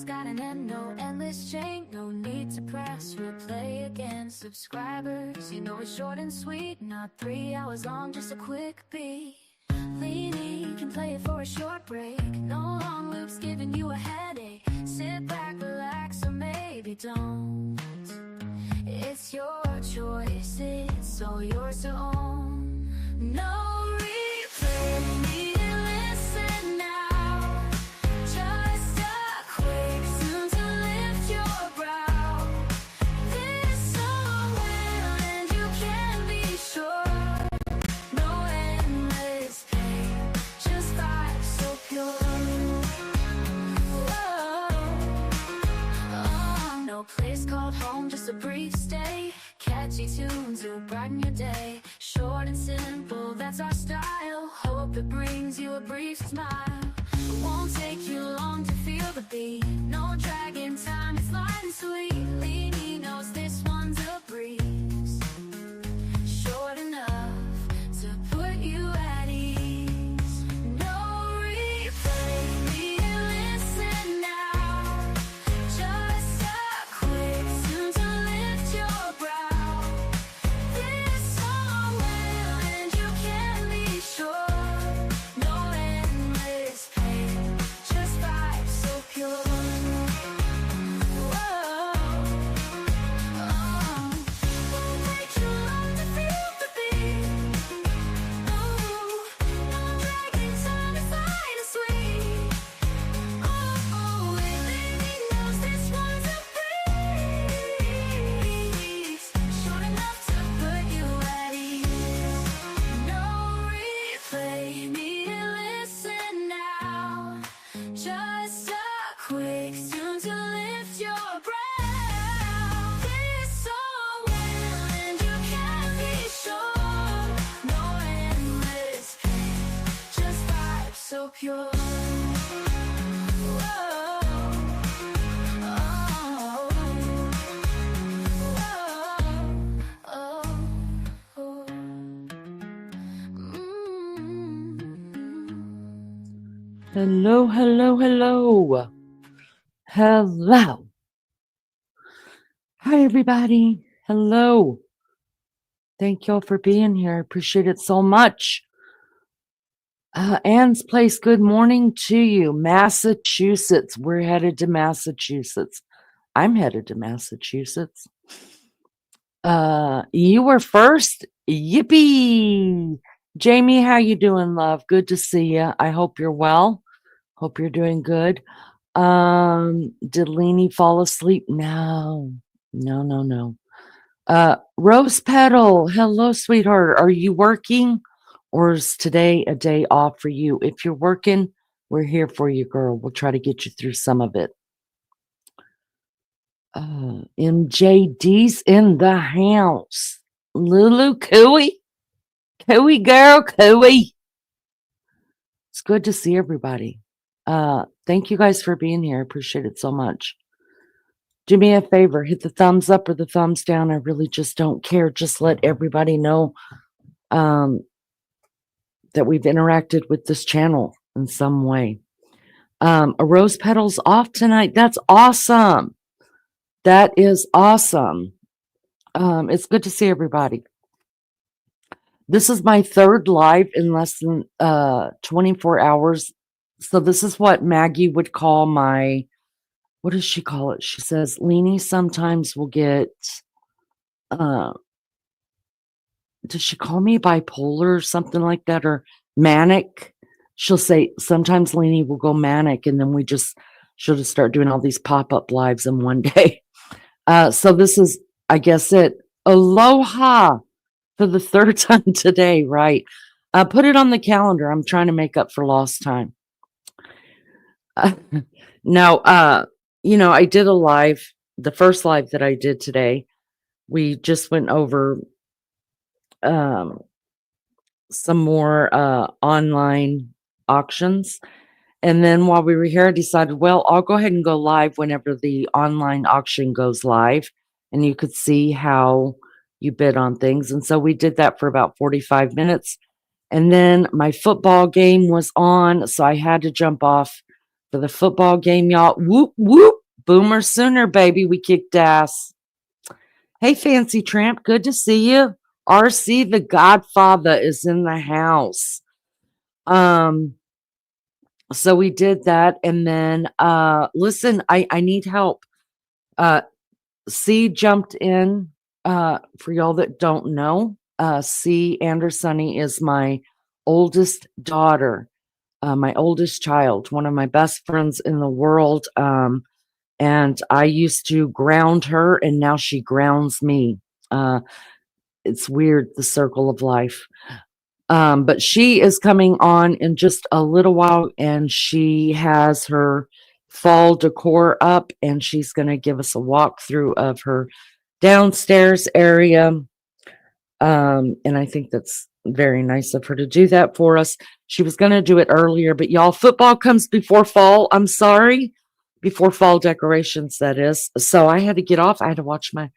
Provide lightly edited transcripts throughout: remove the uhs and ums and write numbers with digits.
got an end, no endless chain. No need to press replay again. Subscribers, you know it's short and sweet. Not 3 hours long, just a quick beat. Lean in, can play it for a short break. No long loops giving you a headache. Sit back, relax, or maybe don't. It's your choice, it's all yours to own. No replay, need to listen now. Just a quick zoom to lift your brow. This song will end, you can be sure. No endless pain, just vibes so pure. No place called home, just a brief stay. Catchy tunes will brighten your day. Short and simple, that's our style. Hope it brings you a brief smile. It won't take you long to feel the beat. No dragging time, it's light and sweet. Leany knows this one's a breeze. Short enough to put you at ease. No replay, need to listen now. Just a quick zoom to lift your brow. This song will end, you can be sure. No endless pain, just vibes so pure. Won't take too long to feel the beat. No dragging time, it's light and sweet. Leaning knows this one's a breeze. Short enough to put you at ease. No replay, need to listen now. Just a quick zoom to lift your brow. This song will end, you can be sure. No endless pain, just vibes so pure. Hello, hello, hello. Hello. Hi, everybody. Hello. Thank y'all for being here. I appreciate it so much. Ann's Place, good morning to you. Massachusetts. We're headed to Massachusetts. I'm headed to Massachusetts. You were first. Yippee. Jamie, how you doing, love? Good to see you. I hope you're well. Hope you're doing good. Did Leanie fall asleep? No. Rose Petal, hello, sweetheart. Are you working, or is today a day off for you? If you're working, we're here for you, girl. We'll try to get you through some of it. MJD's in the house. Lulu Cooey. Cooey girl, Cooey. It's good to see everybody. Thank you guys for being here. I appreciate it so much. Do me a favor, hit the thumbs up or the thumbs down. I really just don't care. Just let everybody know that we've interacted with this channel in some way. A Rose Petal's off tonight. That's awesome. That is awesome. It's good to see everybody. This is my third live in less than 24 hours. So this is what Maggie would call my, what does she call it? She says, Leanie sometimes will get, does she call me bipolar or something like that, or manic? She'll say, sometimes Leanie will go manic, and then she'll just start doing all these pop-up lives in one day. So this is, I guess aloha for the third time today, right? Put it on the calendar. I'm trying to make up for lost time. Now, I did a live, the first live that I did today. We just went over some more online auctions. And then while we were here, I decided, well, I'll go ahead and go live whenever the online auction goes live. And you could see how you bid on things. And so we did that for about 45 minutes. And then my football game was on, so I had to jump off for the football game, y'all. Whoop, whoop. Boomer Sooner, baby. We kicked ass. Hey, Fancy Tramp. Good to see you. RC the Godfather is in the house. So we did that. And then, listen, I need help. C jumped in, for y'all that don't know. C Andersoni is my oldest daughter, my oldest child, one of my best friends in the world. And I used to ground her, and now she grounds me. It's weird, the circle of life. But she is coming on in just a little while, and she has her fall decor up, and she's going to give us a walkthrough of her downstairs area. And I think that's very nice of her to do that for us. She was going to do it earlier, but y'all, football comes before fall. I'm sorry. Before fall decorations, that is. So I had to get off. I had to watch my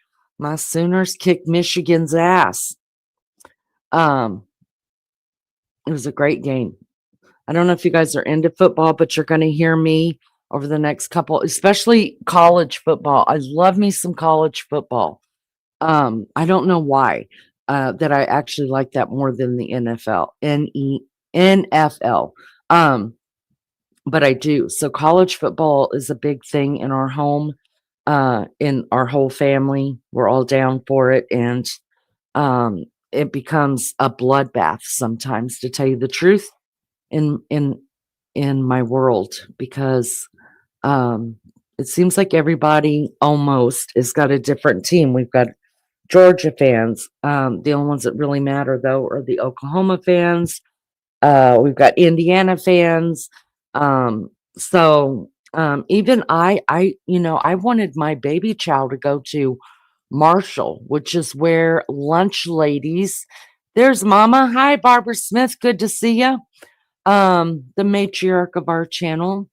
Sooners kick Michigan's ass. It was a great game. I don't know if you guys are into football, but you're going to hear me over the next couple, especially college football. I love me some college football. I don't know why that I actually like that more than the NFL, NFL. But I do. So college football is a big thing in our home, in our whole family. We're all down for it, and it becomes a bloodbath sometimes, to tell you the truth, in my world, because it seems like everybody almost has got a different team. We've got Georgia fans. The only ones that really matter, though, are the Oklahoma fans. We've got Indiana fans. So even I wanted my baby child to go to Marshall, which is where Lunch Ladies. There's Mama. Hi, Barbara Smith. Good to see you. The matriarch of our channel.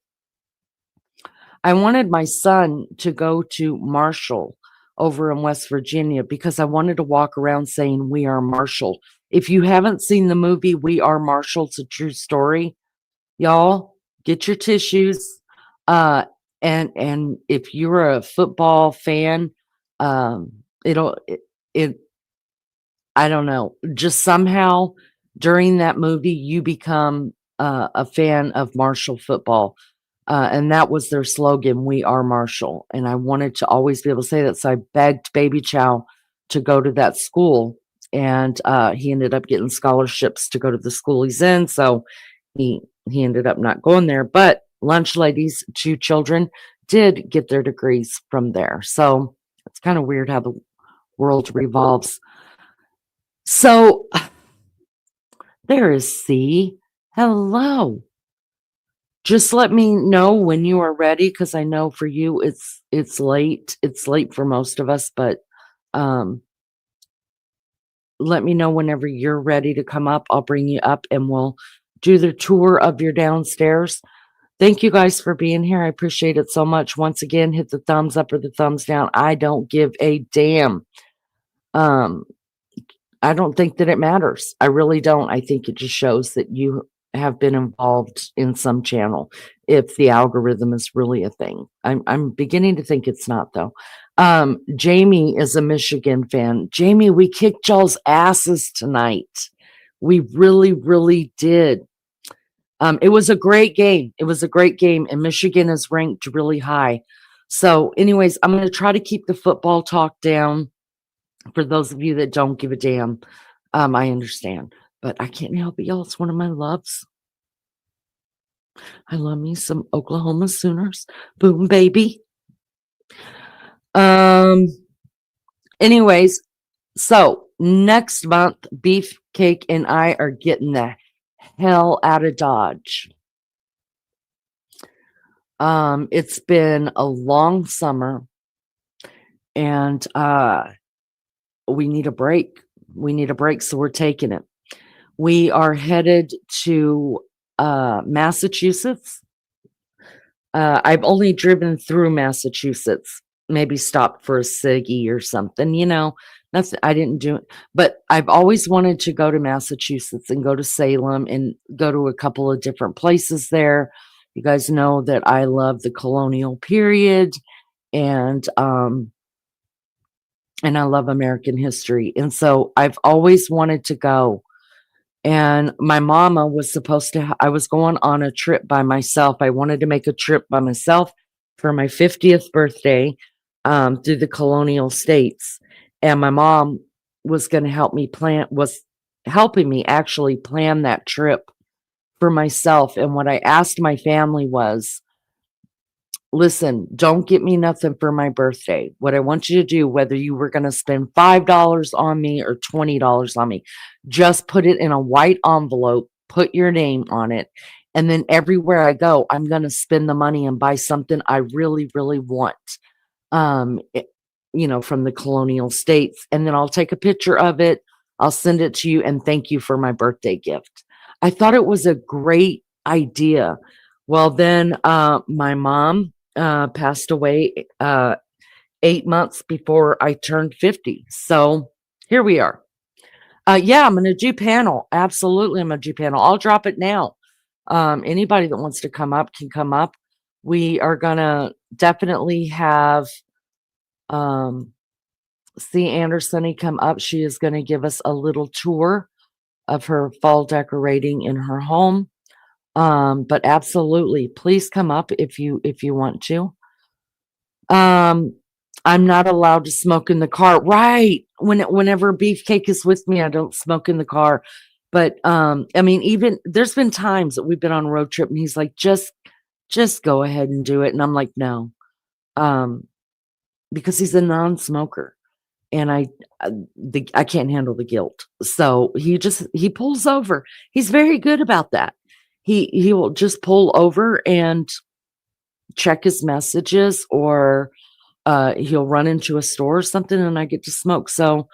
I wanted my son to go to Marshall over in West Virginia because I wanted to walk around saying, "We are Marshall." If you haven't seen the movie We Are Marshall, it's a true story. Y'all, get your tissues. And if you're a football fan, it I don't know, just somehow during that movie you become a fan of Marshall football. And that was their slogan, "We are Marshall." And I wanted to always be able to say that. So I begged Baby Chow to go to that school. And he ended up getting scholarships to go to the school he's in. So he ended up not going there. But Lunch Ladies, 2 children, did get their degrees from there. So it's kind of weird how the world revolves. So there is C. Hello. Just let me know when you are ready, because I know for you it's late. It's late for most of us, but let me know whenever you're ready to come up. I'll bring you up and we'll do the tour of your downstairs. Thank you guys for being here. I appreciate it so much. Once again, hit the thumbs up or the thumbs down. I don't give a damn. I don't think that it matters. I really don't. I think it just shows that you have been involved in some channel, if the algorithm is really a thing. I'm beginning to think it's not, though. Jamie is a Michigan fan. Jamie, we kicked y'all's asses tonight. We really, really did. It was a great game. It was a great game, and Michigan is ranked really high. So anyways, I'm going to try to keep the football talk down. For those of you that don't give a damn, I understand, but I can't help it, y'all. It's one of my loves. I love me some Oklahoma Sooners. Boom, baby. Anyways, so next month, Beefcake and I are getting the hell out of Dodge. It's been a long summer, and we need a break. We need a break, so we're taking it. We are headed to Massachusetts. I've only driven through Massachusetts, maybe stopped for a ciggy or something, nothing. I didn't do it, but I've always wanted to go to Massachusetts and go to Salem and go to a couple of different places there. You guys know that I love the colonial period, and I love American history. And so I've always wanted to go. And my mama was supposed to, I was going on a trip by myself. I wanted to make a trip by myself for my 50th birthday through the colonial states. And my mom was going to was helping me actually plan that trip for myself. And what I asked my family was, listen, don't get me nothing for my birthday. What I want you to do, whether you were going to spend $5 on me or $20 on me, just put it in a white envelope, put your name on it. And then everywhere I go, I'm going to spend the money and buy something I really, really want. Um, it- from the colonial states. And then I'll take a picture of it. I'll send it to you and thank you for my birthday gift. I thought it was a great idea. Well, then my mom passed away 8 months before I turned 50. So here we are. Yeah, I'm going to do panel. Absolutely, I'm going to do panel. I'll drop it now. Anybody that wants to come up can come up. We are going to definitely have C. Anderson come up. She is going to give us a little tour of her fall decorating in her home. But absolutely, please come up if you want to. I'm not allowed to smoke in the car. Right. Whenever Beefcake is with me, I don't smoke in the car. But I mean, even there's been times that we've been on a road trip and he's like, just go ahead and do it. And I'm like, no. Because he's a non-smoker and I can't handle the guilt. So he pulls over. He's very good about that. He will just pull over and check his messages, or he'll run into a store or something and I get to smoke. So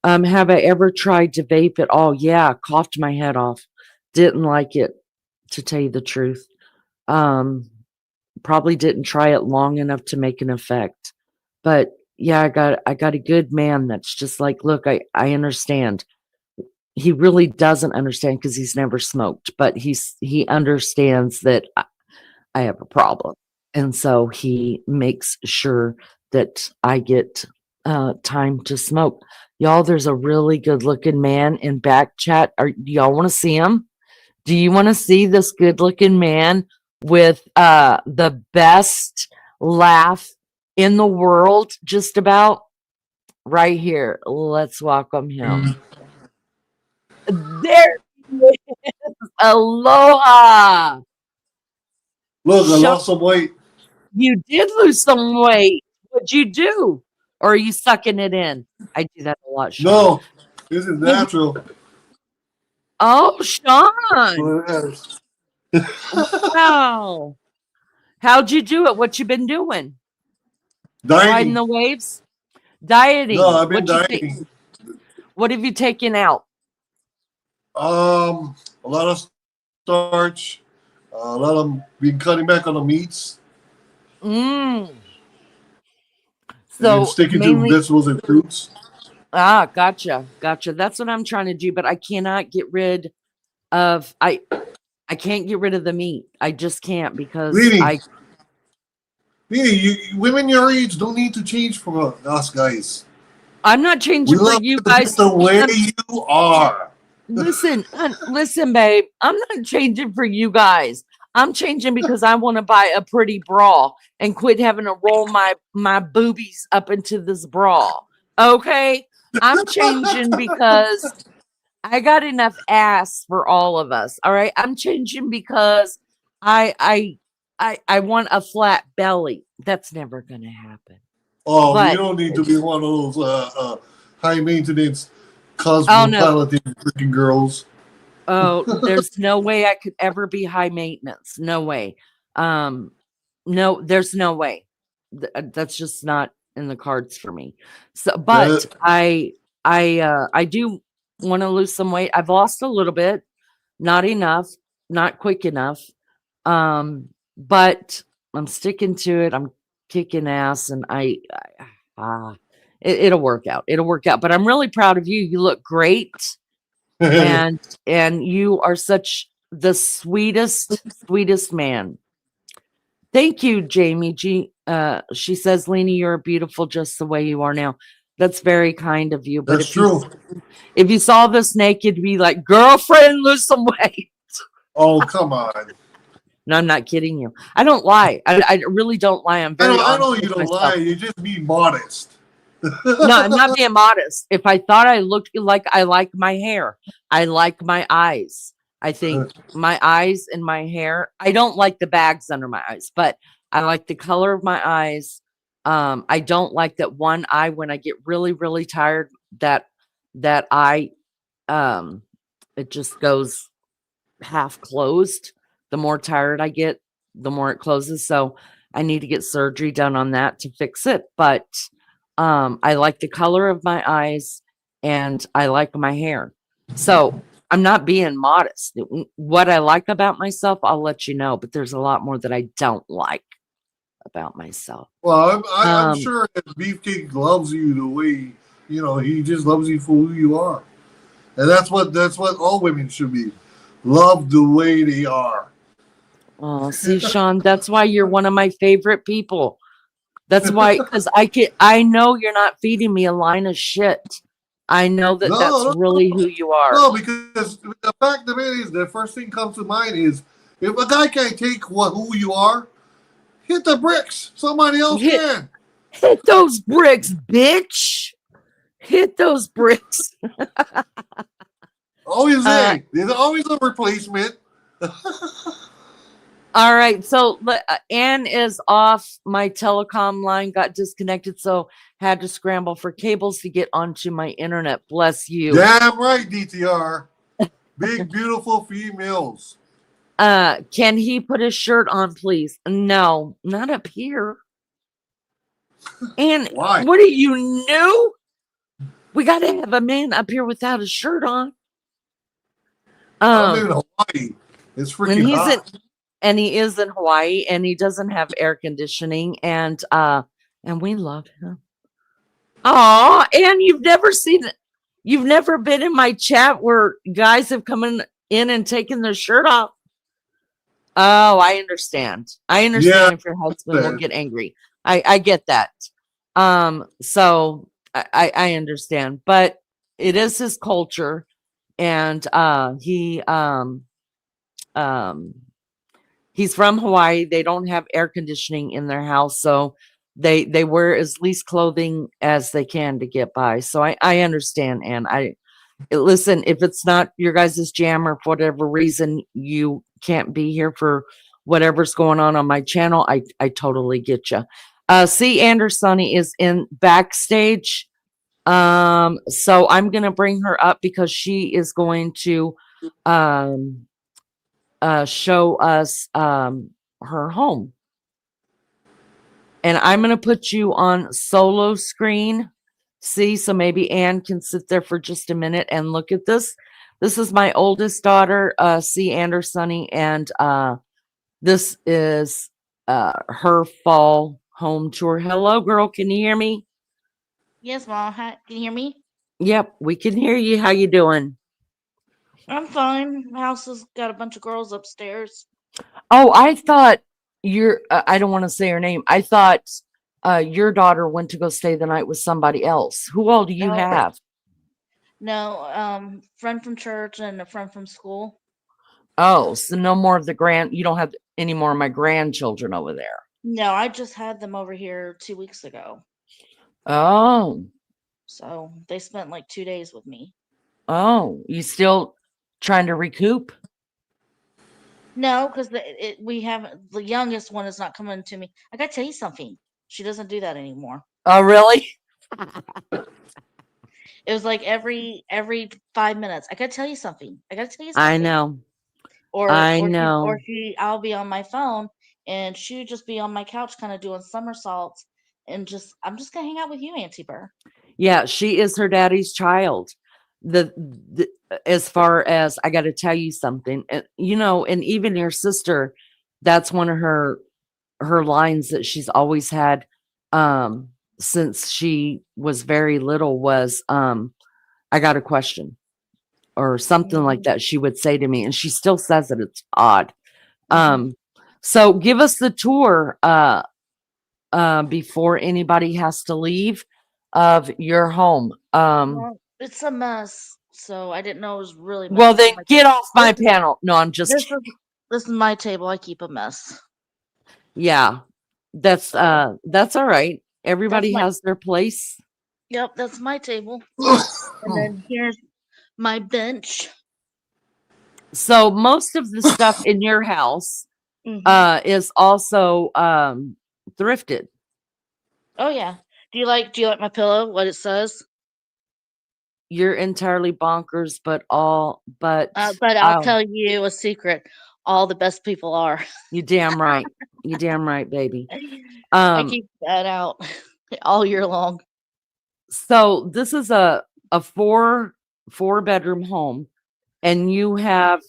have I ever tried to vape at all? Yeah, coughed my head off. Didn't like it, to tell you the truth. Probably didn't try it long enough to make an effect. But yeah, I got a good man that's just like, look, I understand. He really doesn't understand because he's never smoked, but he understands that I have a problem. And so he makes sure that I get time to smoke. Y'all, there's a really good looking man in back chat. Do y'all want to see him? Do you want to see this good looking man with the best laugh in the world, just about? Right here. Let's welcome him. There he is. Aloha. Look, I Sean, lost some weight. you did lose some weight. What'd you do? Or are you sucking it in? I do that a lot, Sean. No, this is natural. Oh, Sean. Well, it is. Wow. How'd you do it? What you been doing? Riding Dieting. the waves? Dieting. No, I've been What you take? dieting. What have you taken out? A lot of starch. A lot of been cutting back on the meats Mm. and then So sticking to mainly, vegetables and fruits. gotcha. That's what I'm trying to do, but I cannot get rid of I can't get rid of the meat. I just can't because Really, women your age don't need to change from us guys. I'm not We changing for love you you guys. just the way I'm you are. listen, babe. I'm not changing for you guys. I'm changing because I want to buy a pretty bra and quit having to roll my boobies up into this bra. Okay? I'm changing because I got enough ass for all of us. All right. I'm changing because I want a flat belly. That's never gonna happen. Oh, you But don't need to be one of those high maintenance oh no. cosmopolitan freaking girls. Oh, there's no way I could ever be high maintenance. No way. Um, no, there's no way. That's just not in the cards for me. So, but That I do want to lose some weight. I've lost a little bit, not enough, not quick enough. But I'm sticking to it. I'm kicking ass, and it'll work out. It'll work out. But I'm really proud of you. You look great, and you are such the sweetest man. Thank you, Jamie G. She says, Lena, you're beautiful just the way you are now. That's very kind of you. But That's true. if you saw this naked, you'd be like, girlfriend, lose some weight. Oh, come on. No, I'm not kidding you. I don't lie. I really don't lie. I'm very I honest know you with don't myself. lie. You just be modest. No, I'm not being modest. If I thought I looked like I like my hair, I like my eyes. I think my eyes and my hair, I don't like the bags under my eyes, but I like the color of my eyes. I don't like that one eye when I get really, really tired, that eye, it just goes half closed. The more tired I get, the more it closes. So I need to get surgery done on that to fix it. But I like the color of my eyes and I like my hair. So I'm not being modest. What I like about myself, I'll let you know, but there's a lot more that I don't like about myself. Well, I'm Um, sure that Beefcake loves you the way, he just loves you for who you are. And that's what all women should be. Love the way they are. oh, see, Sean, that's why you're one of my favorite people. That's why, because I know you're not feeding me a line of shit. I know that that's No, no, really who you are. no, because the fact of it is, the first thing comes to mind is if a guy can't take who you are, hit the bricks. Somebody else Hit, can. hit those bricks, bitch. Hit those bricks. Always Uh, there's always a replacement. all right. So Anne is off. My telecom line got disconnected, so had to scramble for cables to get onto my internet. Bless you. Damn right, DTR. Big beautiful females. Can he put his shirt on, please? No, not up here. And Why? what are you new? We got to have a man up here without a shirt on. I'm in Hawaii. It's And freaking hot. he is in Hawaii, and he doesn't have air conditioning, and we love him. Oh, and you've never been in my chat where guys have come in and taken their shirt off. Oh, I understand. I Yeah. understand if your husband will get angry. I get that. So I understand, but it is his culture, and he's from Hawaii. They don't have air conditioning in their house, so they wear as least clothing as they can to get by. So I understand, and listen, if it's not your guys' jam or for whatever reason you can't be here for whatever's going on my channel, I totally get you. See, Andersoni is in backstage. So I'm gonna bring her up because she is going to show us her home. And I'm gonna put you on solo screen. See, so maybe Anne can sit there for just a minute and look at this. This is my oldest daughter, C. Andersoni, and this is her fall home tour. Hello, girl. Can you hear me? Yes, Mom. Hi, can you hear me? Yep, we can hear you. How you doing? I'm fine. House has got a bunch of girls upstairs. Oh, I thought I don't want to say her name. I thought your daughter went to go stay the night with somebody else. Who all do you No, have? no, friend from church and a friend from school. Oh, so no more of you don't have any more of my grandchildren over there. No, I just had them over here 2 weeks ago. Oh, So they spent like 2 days with me. oh, you still trying to recoup? No, because we haven't. The youngest one is not coming to me. I gotta tell you something. She doesn't do that anymore. Oh, really? It was like every 5 minutes. I gotta tell you something. I gotta tell you something. I know. Or I or know. I'll be on my phone and she would just be on my couch kind of doing somersaults and I'm just gonna hang out with you, Auntie Burr. Yeah, she is her daddy's child. The as far as I got to tell you something, and even your sister, that's one of her lines that she's always had since she was very little was I got a question or something like Mhm. that she would say to me, and she still says it. It's odd. Mhm. Um So give us the tour before anybody has to leave of your home. Well, it's a mess, so I didn't know it was really Well messy. then get off This my is panel. No, I'm just this kidding. is this is my table. I keep a mess. Yeah. So That's all right. that's Everybody my has their place. yep, that's my table. And then here's my bench. So most of the stuff in your house Hmm. is also thrifted. Oh yeah. Do you like my pillow? What it says? You're entirely bonkers, but But I'll oh, tell you a secret. All the best people are. you damn right. You damn right, baby. I Um, keep that out all year long. so this is a four bedroom home, and you have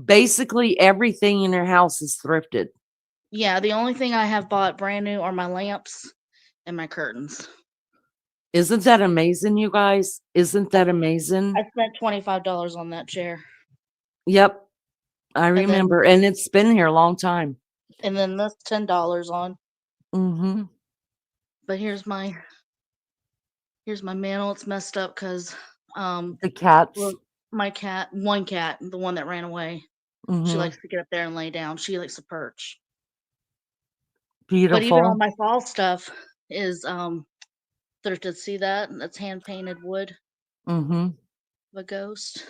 basically everything in your house is thrifted. Yeah, the only thing I have bought brand new are my lamps and my curtains. Isn't that amazing, you guys? Isn't that amazing? I spent $25 on that chair. Yep, I And then remember, and it's been here a long time. and then that's $10 on. Mm-hmm. But here's my mantle. It's messed up because The cats. well, my cat, one cat, the one that ran away, she Mm-hmm. likes to get up there and lay down. She likes to perch. But even all Beautiful. my fall stuff is thrifted. See that? That's hand painted wood Mm-hmm. of a ghost.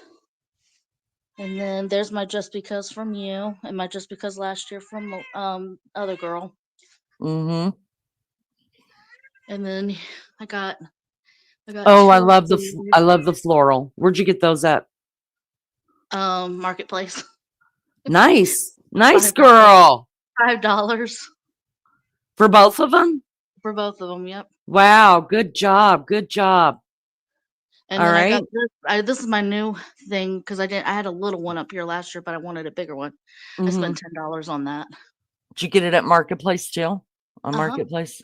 And then there's my just because from you and my just because last year from other girl. Mm-hmm. And then I got I got Oh, two of I these love the floral. Where'd you get those at? marketplace. Nice. Nice $5. girl. $5 For both of them? for both of them. Yep. Wow, good job. Good job. And All then I got right. this. This is my new thing because I had a little one up here last year, but I wanted a bigger one. I Mm-hmm. spent $10 on that. Did you get it at Marketplace still? On Uh huh. Marketplace?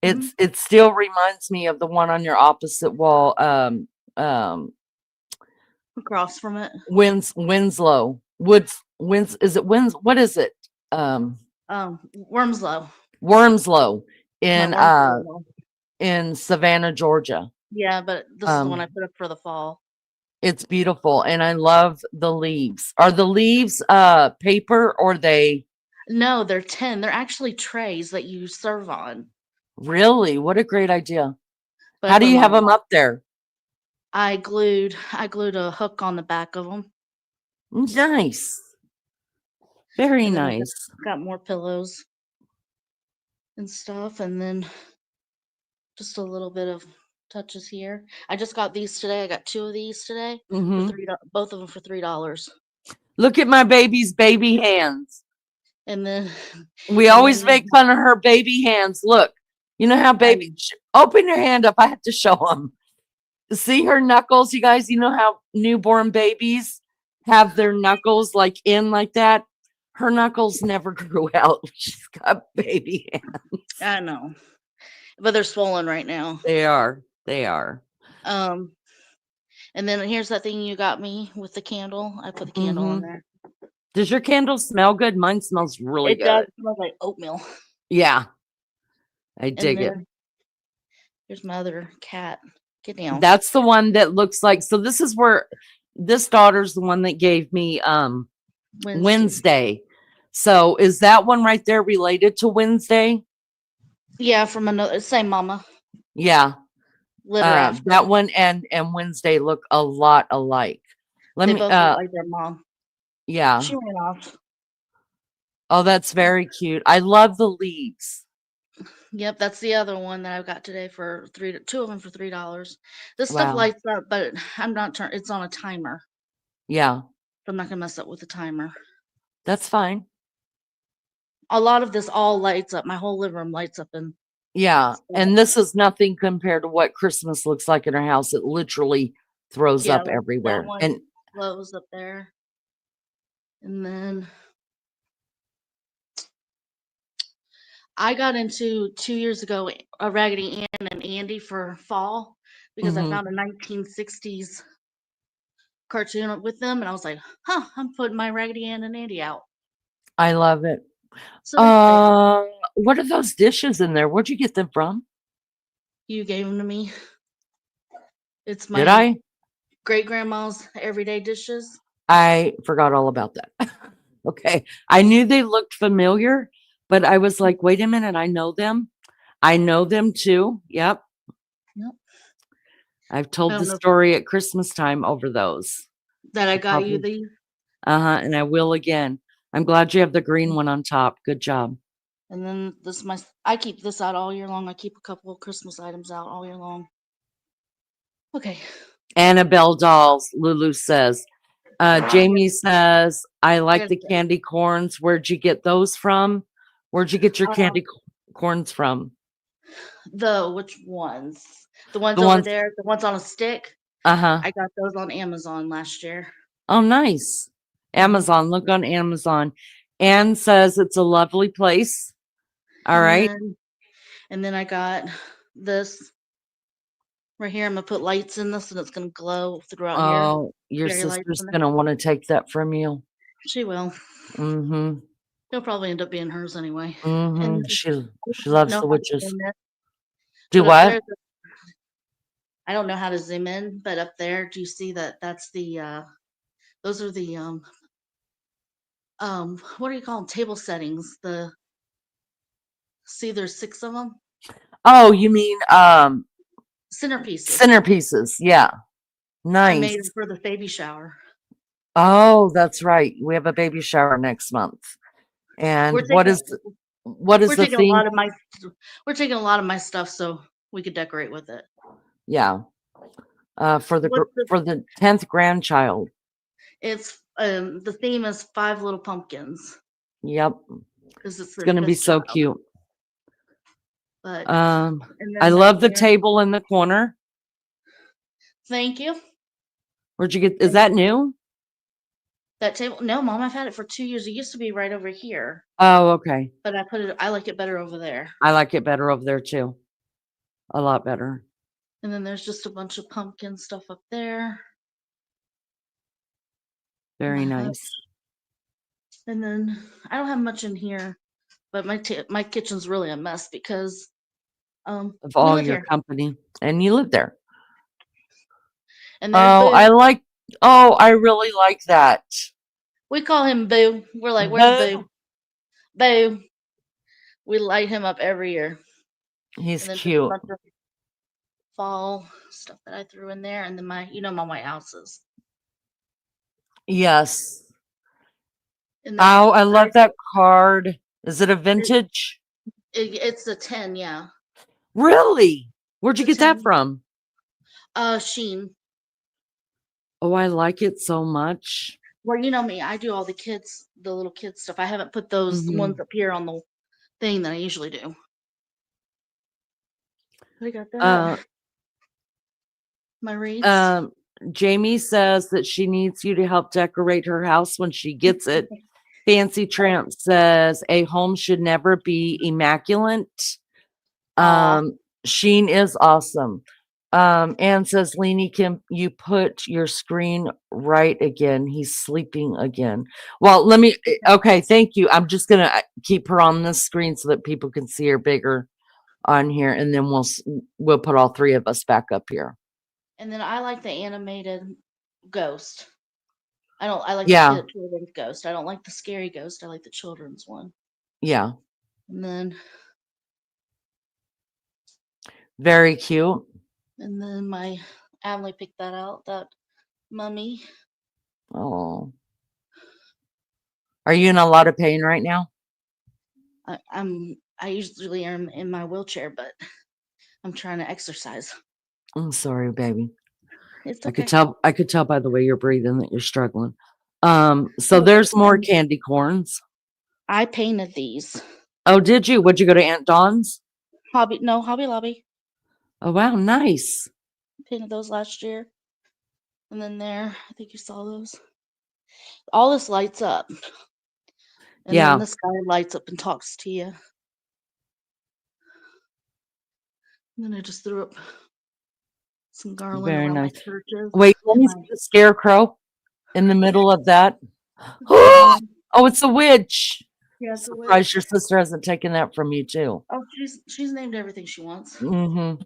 Hmm. It still reminds me of the one on your opposite wall. Across from it. Winslow. Wins is it Wins what is it? Um Wormslow. Wormslow My in Wormslow one. in Savannah, Georgia. Yeah, but this is the one I Um put up for the fall. it's beautiful and I love the leaves. Are the leaves paper or they No, they're 10. They're actually trays that you serve on. really? What a great idea. But I How put do them you on have the them wall. up there? I glued a hook on the back of them, Nice. Very and then I nice. got more pillows and stuff, and then just a little bit of touches here. I just got these today. I got two of these today for Hmm. both of them for $3. Look at my baby's baby hands. And then We and always then make fun of her baby hands. Look, you know how I baby, open your hand up. I have to show them. See her knuckles, you guys? You know how newborn babies have their knuckles like in like that? Her knuckles never grew out. She's got baby hands. I know, but they're swollen right now. They are. They are. Um, and then here's that thing you got me with the candle. I put the candle on Hmm. there. Does your candle smell good? Mine smells really It does good. smell like oatmeal. Yeah, I And dig it. then here's my other cat. Get down, That's the one that looks like, so this is where this daughter's the one that gave me Wednesday. Wednesday. So is that one right there related to Wednesday? Yeah, from another same mama. Yeah. Litter after. That one and Wednesday look a lot alike. Let They me both look like their mom. yeah. She ran off. Oh, that's very cute. I love the leaves. Yep, that's the other one that I got today for two of them for $3. This stuff Wow. lights up, but I'm not turn. It's on a timer, Yeah, so I'm not gonna mess up with the timer. that's fine. A lot of this all lights up. My whole living room lights up and Yeah. stuff. And this is nothing compared to what Christmas looks like in our house. It literally throws Yeah, up that everywhere. one And glows up there. And then I got into 2 years ago a Raggedy Ann and Andy for fall because I mhm, found a 1960s cartoon with them, and I was like, "Huh, I'm putting my Raggedy Ann and Andy out." I love it. So they're fair. What are those dishes in there? Where'd you get them from? You gave them to me. It's Did my I? great grandma's everyday dishes. I forgot all about that. Okay. I knew they looked familiar, but I was like, wait a minute, I know them. I know them too. Yep. Yep. I've I told the don't know story at Christmas time over those. that I got you Probably. these. And I will again. I'm glad you have the green one on top. Good job. And then I keep this out all year long. I keep a couple of Christmas items out all year long. Okay. Annabelle dolls, Lulu says. Jamie says, I like the candy corns. Where'd you get those from? Where'd you get your candy corns from? Which ones? The ones The over ones, there, the ones on a stick. uh-huh. I got those on Amazon last year. Oh, nice. Amazon. Look on Amazon. Anne says it's a lovely place. All right. And then I got this right here. I'm gonna put lights in this, and it's gonna glow throughout here. Oh, your Fairy lights sister's in there. gonna want to take that from you. She will. Mm-hmm. It'll probably end up being hers anyway. Mm-hmm. And She loves the witches. Do but up what? there, I don't know how to zoom in, but up there, do you see that? That's the those are the what do you call them? Table settings. See, there's 6 of them. Oh, you mean Centerpieces. centerpieces. Yeah. I made them Nice. for the baby shower. Oh, that's right. We have a baby shower next month. And what is we're the taking a theme? lot of my we're taking a lot of my stuff so we could decorate with it. Yeah. For the 10th grandchild. It's the theme is 5 little pumpkins. Yep. Because it's It's gonna be so cute. But I love the table in the corner. Thank you. Where'd you get? Is that new? That table? No, Mom, I've had it for 2 years. It used to be right over here. Oh, okay. But I like it better over there. I like it better over there too. A lot better. And then there's just a bunch of pumpkin stuff up there. Very nice. And then I don't have much in here, but my kitchen's really a mess because of all your company, and you live there. And there's I really like that. We call him Boo. We're like, where's Boo? Boo. We light him up every year. He's cute. A bunch of fall stuff that I threw in there, and then my White houses. Yes. Oh, I love that card. Is it a vintage? It's a 10, yeah. Really? Where'd you get that from? Sheen. Oh, I like it so much. Well, you know me, I do all the little kids stuff. I haven't put those ones up here on the thing that I usually do. I got that. My wreaths. Jamie says that she needs you to help decorate her house when she gets it. Fancy Tramp says a home should never be immaculate. Sheen is awesome. Anne says, Leanie, can you put your screen right again? He's sleeping again. Well, okay, thank you. I'm just gonna keep her on this screen so that people can see her bigger on here, and then we'll put all 3 of us back up here. And then I like the animated ghost. I like the children's ghost. I don't like the scary ghost. I like the children's one. Yeah. And then very cute. And then my Adley picked that out, that mummy. Oh. Are you in a lot of pain right now? I usually am in my wheelchair, but I'm trying to exercise. I'm sorry, baby. It's okay. I could tell by the way you're breathing that you're struggling. So there's more candy corns. I painted these. Oh, did you? Would you go to Aunt Dawn's? Hobby Lobby. Oh, wow, nice. I painted those last year. And then there, I think you saw those. All this lights up. And then the sky lights up and talks to you. And then I just threw up some garland around my churches. Wait, let me see the scarecrow in the middle of that. Oh, it's a witch. Yeah, it's a witch. Surprised your sister hasn't taken that from you too. Oh, she's named everything she wants. Mm-hmm.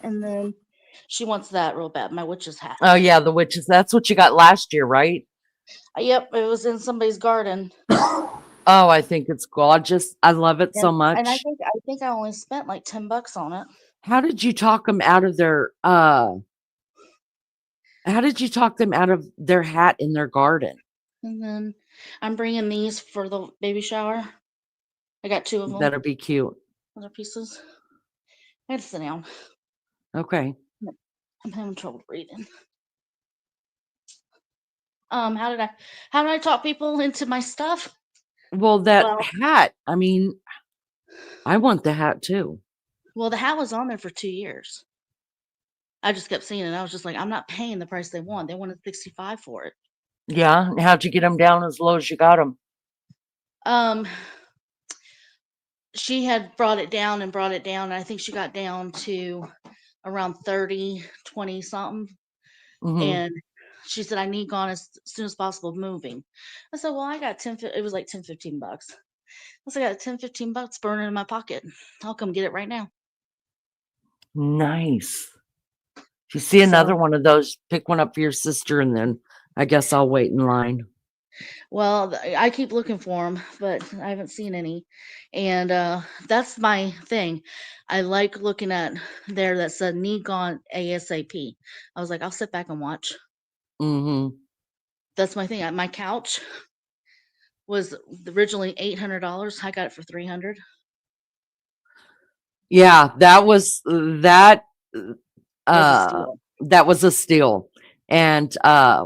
And then she wants that real bad, my witch's hat. Oh yeah, the witches. That's what you got last year, right? Yep, it was in somebody's garden. Oh, I think it's gorgeous. I love it so And much. I think I only spent like $10 on it. How did you talk them out of their how did you talk them out of their hat in their garden? And then I'm bringing these for the baby shower. I got 2 of them. That'll be cute. Those are pieces. I had to sit down. Okay. I'm having trouble breathing. How did I talk people into my stuff? Well, that Well, hat, I mean, I want the hat too. the hat was on there for 2 years. I just kept seeing it. I was just like, I'm not paying the price they want. They wanted 65 for it. Yeah. How'd you get them down as low as you got them? Um, she had brought it down and brought it down. And I think she got down to around 30, 20 something. Mm-hmm. And she said, I need gone as soon as possible moving. I said, well, I got it was like 10, 15 bucks. I said, I got 10, 15 bucks burning in my pocket. I'll come get it right now. Nice. If you see another So, one of those, pick one up for your sister, and then I guess I'll wait in line. well, I keep looking for them, but I haven't seen any. And that's my thing. I like looking at there that said need gone ASAP. I was like, I'll sit back and watch. Mm-hmm. That's my thing. My couch was originally $800. I got it for $300. Yeah, that was that. Was a Uh, steal. that was a steal, and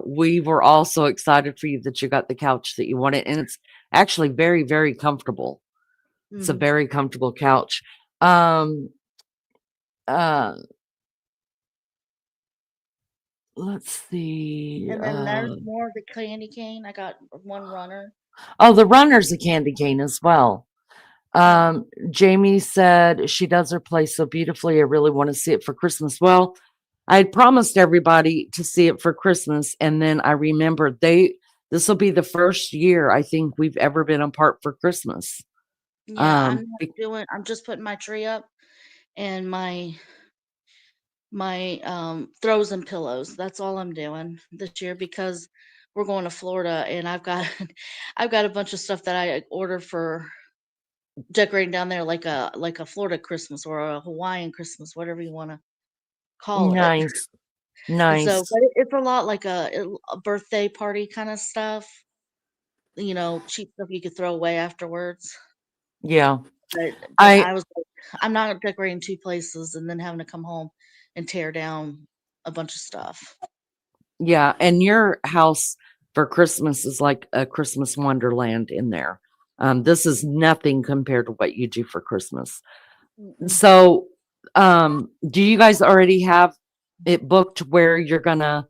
we were all so excited for you that you got the couch that you wanted, and it's actually very, very comfortable. It's a Mhm. very comfortable couch. Um, uh, let's see. And then there's more of the candy cane. I got one runner. Oh, the runner's a candy cane as well. Jamie said she does her place so beautifully. I really want to see it for Christmas. Well, I had promised everybody to see it for Christmas, and then I remembered this will be the first year I think we've ever been apart for Christmas. Yeah, I'm not Be- doing. I'm just putting my tree up and my throws and pillows. That's all I'm doing this year because we're going to Florida and I've got I've got a bunch of stuff that I ordered for decorating down there like a Florida Christmas or a Hawaiian Christmas, whatever you want to call it. nice, And so, nice. but it's a lot like a birthday party kind of stuff. Cheap stuff you could throw away afterwards. Yeah, But I I was like, I'm not decorating 2 places and then having to come home and tear down a bunch of stuff. yeah, and your house for Christmas is like a Christmas wonderland in there. This is nothing compared to what you do for Christmas. Mm-mm. So, do you guys already have it booked where you're gonna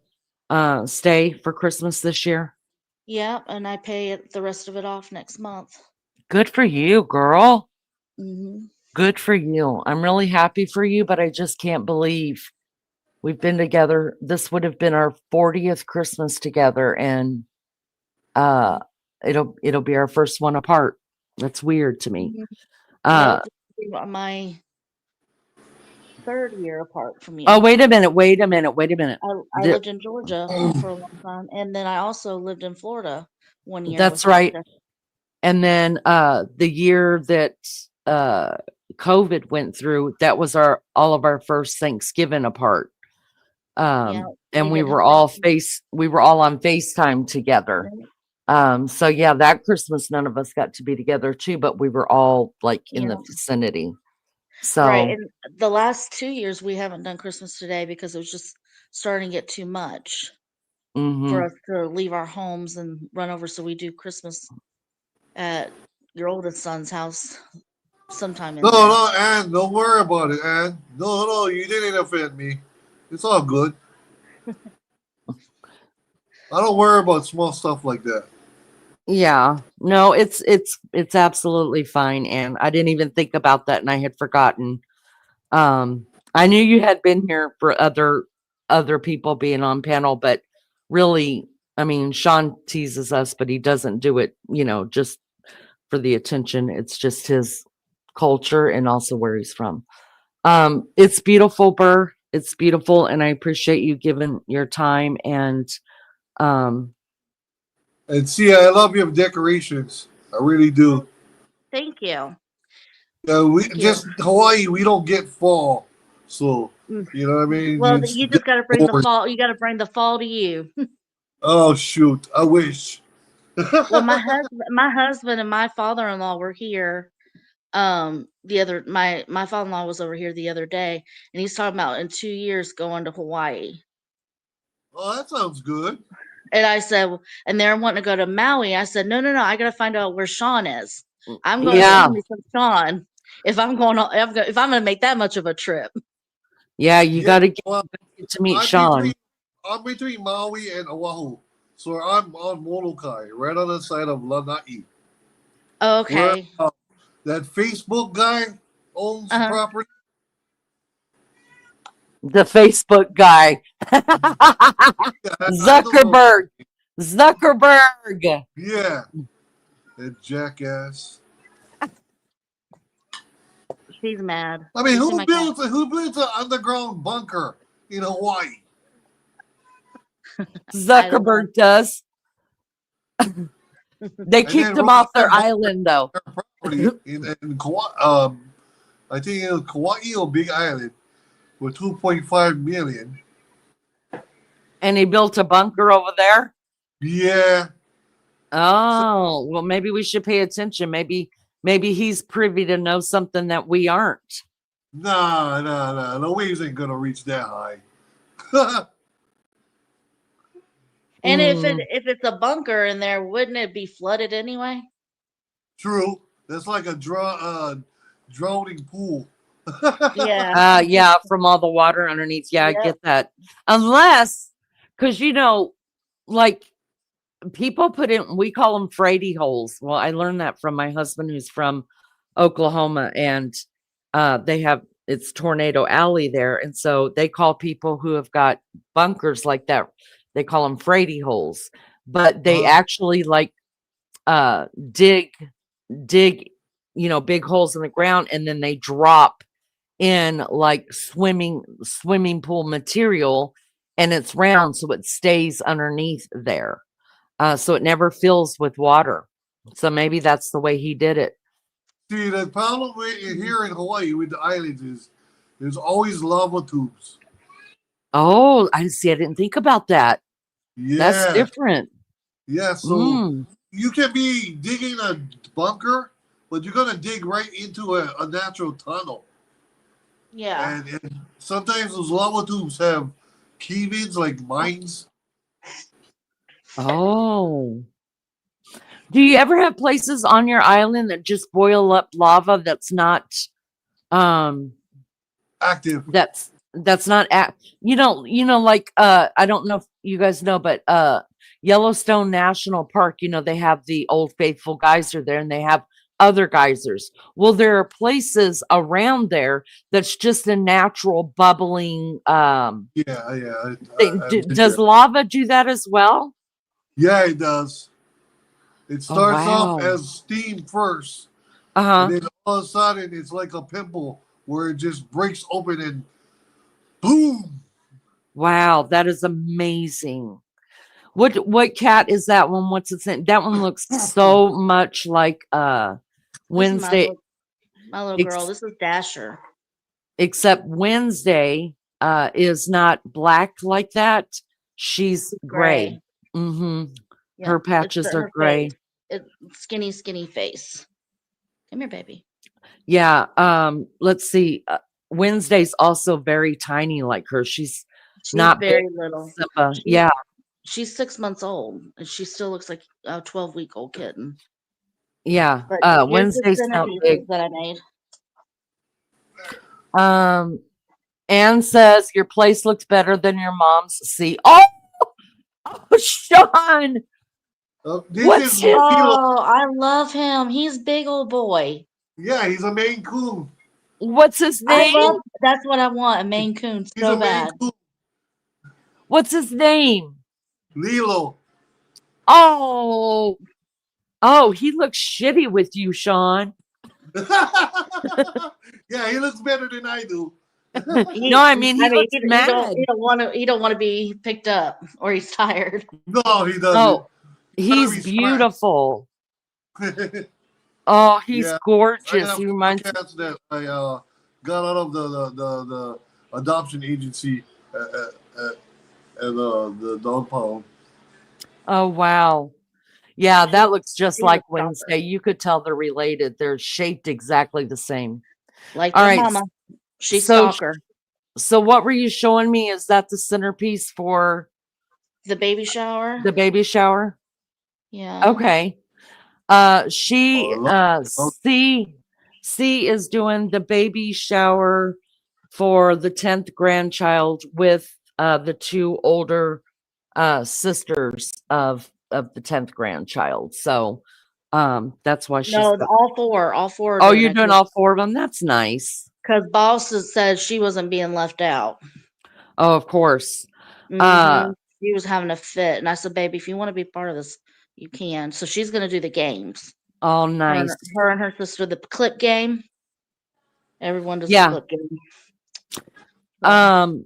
stay for Christmas this year? Yeah, and I pay the rest of it off next month. Good for you, girl. Mhm. Good for you. I'm really happy for you, but I just can't believe we've been together. This would have been our 40th Christmas together, and uh it'll be our first one apart. That's weird to me. Mhm. Uh Nope, this will be my 3rd year apart from oh, you. wait a minute, wait a minute, wait a minute. I lived in Georgia for a long time, and then I also lived in Florida 1 year That's with my right. sister. And then the year that COVID went through, that was all of our first Thanksgiving apart. Yeah, And we didn't have that. we were all on FaceTime together. So yeah, that Christmas none of us got to be together too, but we were all like in the Yeah, vicinity. right. So And the last 2 years we haven't done Christmas today because it was just starting to get too much for mhm. us to leave our homes and run over. So we do Christmas at your oldest son's house sometime No, in there. no, Ann, don't worry about it, Ann. No, no, you didn't offend me. It's all good. I don't worry about small stuff like that. Yeah. No, it's absolutely fine. And I didn't even think about that and I had forgotten. I knew you had been here for other people being on panel, but really I mean, Sean teases us, but he doesn't do it, just for the attention. It's just his culture and also where he's from. It's beautiful, Burr. It's beautiful, and I appreciate you giving your time um And see, I love your decorations. I really do. Thank you. We Thank you. just Hawaii. We don't get fall, so Mm. you know what I mean. Well, It's you just got to bring the boring. fall. You got to bring the fall to you. Oh shoot! I wish. Well, my husband and my father-in-law were here. My father-in-law was over here the other day, and he's talking about in 2 years going to Hawaii. Oh, that sounds good. And I said, and they're wanting to go to Maui. I said, no, no, no. I got to find out where Sean is. I'm going to yeah. see me some Sean if I'm going. If I'm going to make that much of a trip. Yeah, you Yeah, got to get well, to meet I'm Sean. between Maui and Oahu, so I'm on Molokai, right on the side of Lanai. Where Okay. that Facebook guy owns the Uh-huh. property. The Facebook guy. Yeah, I don't know. Zuckerberg. Yeah, that jackass. She's mad. I mean, You see my cat? who builds an underground bunker in Hawaii? I don't know. Zuckerberg does. They And kicked then him Ross off their had bought island, though. their property in I think it was Kauai or Big Island for 2.5 million. And he built a bunker over there. Yeah. Oh, well, maybe we should pay attention. Maybe he's privy to know something that we aren't. Nah. The waves ain't gonna reach that high. And if Mm. if it's a bunker in there, wouldn't it be flooded anyway? True. That's like a drowning pool. Yeah. Yeah, from all the water underneath. Yeah, I Yep. get that. Unless, because like people put in, we call them Frady holes. Well, I learned that from my husband who's from Oklahoma, and it's Tornado Alley there. And so they call people who have got bunkers like that, they call them Frady holes. But they actually like dig, big holes in the ground, and then they drop in like swimming pool material, and it's round so it stays underneath there. So it never fills with water. So maybe that's the way he did it. See, the problem here in Hawaii with the islands is there's always lava tubes. Oh, I see. I didn't think about that. Yeah. That's different. Yeah, so you can be digging a bunker, but you're gonna dig right into a natural tunnel. Yeah. And sometimes those lava tubes have cave-ins like mines. Oh. Do you ever have places on your island that just boil up lava that's not Active. that's not like I don't know if you guys know, but Yellowstone National Park, they have the Old Faithful geyser there, and they have other geysers. Well, there are places around there that's just a natural bubbling Yeah. thing. Does lava do that as well? Yeah, it does. It starts wow. off as steam first, Uh-huh. and then all of a sudden it's like a pimple where it just breaks open and boom. Wow, that is amazing. What cat is that one? What's its name? That one looks so much like Wednesday. This is my little girl. This is Dasher. Except Wednesday is not black like that. She's gray. Mm-hmm. Yeah, Her patches are gray. It's skinny face. Come here, baby. Yeah. Let's see. Wednesday's also very tiny like her. She's not very big, little. Yeah. She's 6 months old, and she still looks like a 12-week-old kitten. Yeah. But Wednesday's not big. that I made. Anne says your place looks better than your mom's. See, oh Sean, what's his? Oh, I love him. He's big old boy. Yeah, he's a Maine Coon. What's his name? That's what I want, a Maine Coon so bad. What's his name? Lilo. Oh, oh, he looks shitty with you, Sean. Yeah, he looks better than I do. No, I mean he looks he mad. don't want to be picked up, or he's tired. No, he doesn't. Oh, he's Gotta be beautiful. smart. Oh, he's Yeah, I gorgeous. have He four reminds. cats that I got out of the adoption agency and the dog pound. Oh wow. Yeah, She's that looks just she's a like stalker, Wednesday. You could tell they're related. They're shaped exactly the same. like All their right. mama. She's So stalker. so what were you showing me? Is that the centerpiece for The baby shower. the baby shower? Yeah. Okay. Oh, She I love it. C is doing the baby shower for the 10th grandchild with the two older sisters of the 10th grandchild. So that's why she's No, all four are oh, doing you're it doing all four of them. That's nice. because boss has said she wasn't being left out. Oh, of course. Hmm. She was having a fit, and I said, "Baby, if you want to be part of this, you can." So she's going to do the games. Oh, Her, nice. her and her sister, the clip game. Everyone does the Yeah. clip game. So, Um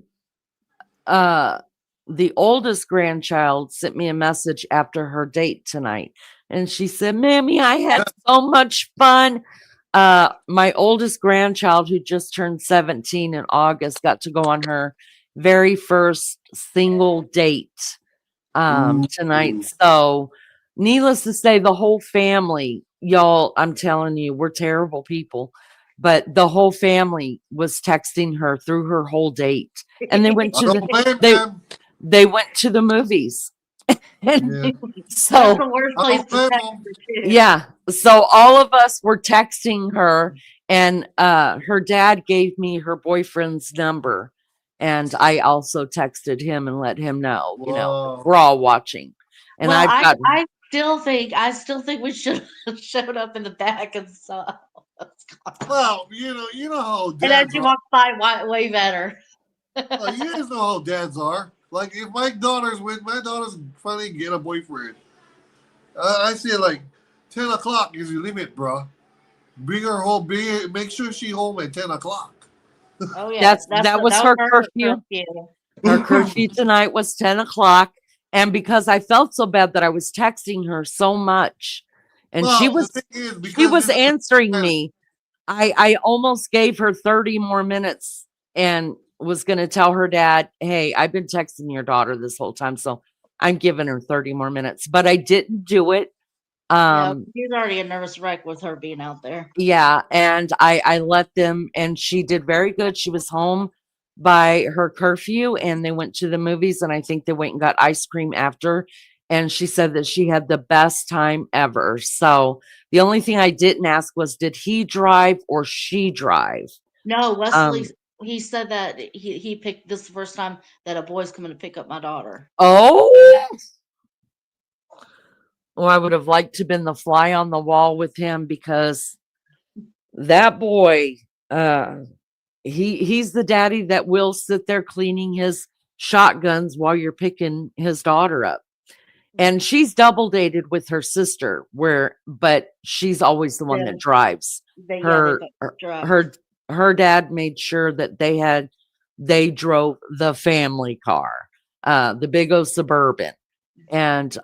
the oldest grandchild sent me a message after her date tonight, and she said, Mammy, I had so much fun. My oldest grandchild, who just turned 17 in August, got to go on her very first single date tonight. Ooh. So needless to say, the whole family, y'all, I'm telling you, we're terrible people, but the whole family was texting her through her whole date, and they went I to don't blame they them. they went to the movies. And Yeah, that's so the worst I place don't to blame text them. her, too. yeah, so all of us were texting her, and her dad gave me her boyfriend's number, and I also texted him and let him know, Wow. we're all watching. And Well, I've got I still think we should have showed up in the back and saw what's going on. Well, you know how And as dads you are. walk by, way better. Well, you guys know how dads are. Like if my daughter's finally get a boyfriend, I say like 10 o'clock is your limit, bro. Bring her home. Make sure she home at 10 o'clock. Oh yeah, that was that was her her curfew. Her curfew tonight was 10 o'clock. And because I felt so bad that I was texting her so much, and she Well, the was thing is she because was this is answering me, I almost gave her 30 more minutes and was going to tell her dad, hey, I've been texting your daughter this whole time, so I'm giving her 30 more minutes, but I didn't do it. Yeah, he's already a nervous wreck with her being out there. Yeah, and I let them, and she did very good. She was home by her curfew, and they went to the movies, and I think they went and got ice cream after. And she said that she had the best time ever. So the only thing I didn't ask was, did he drive or she drive? No, Um, Wesley, he said that he picked this the first time that a boy's coming to pick up my daughter. oh, well, I would have liked to have been the fly on the wall with him, because that boy, he's the daddy that will sit there cleaning his shotguns while you're picking his daughter up. And she's double dated with her sister, but she's always the one Yeah, that drives. they Her both drive. her dad made sure that they drove the family car, the big old Suburban, and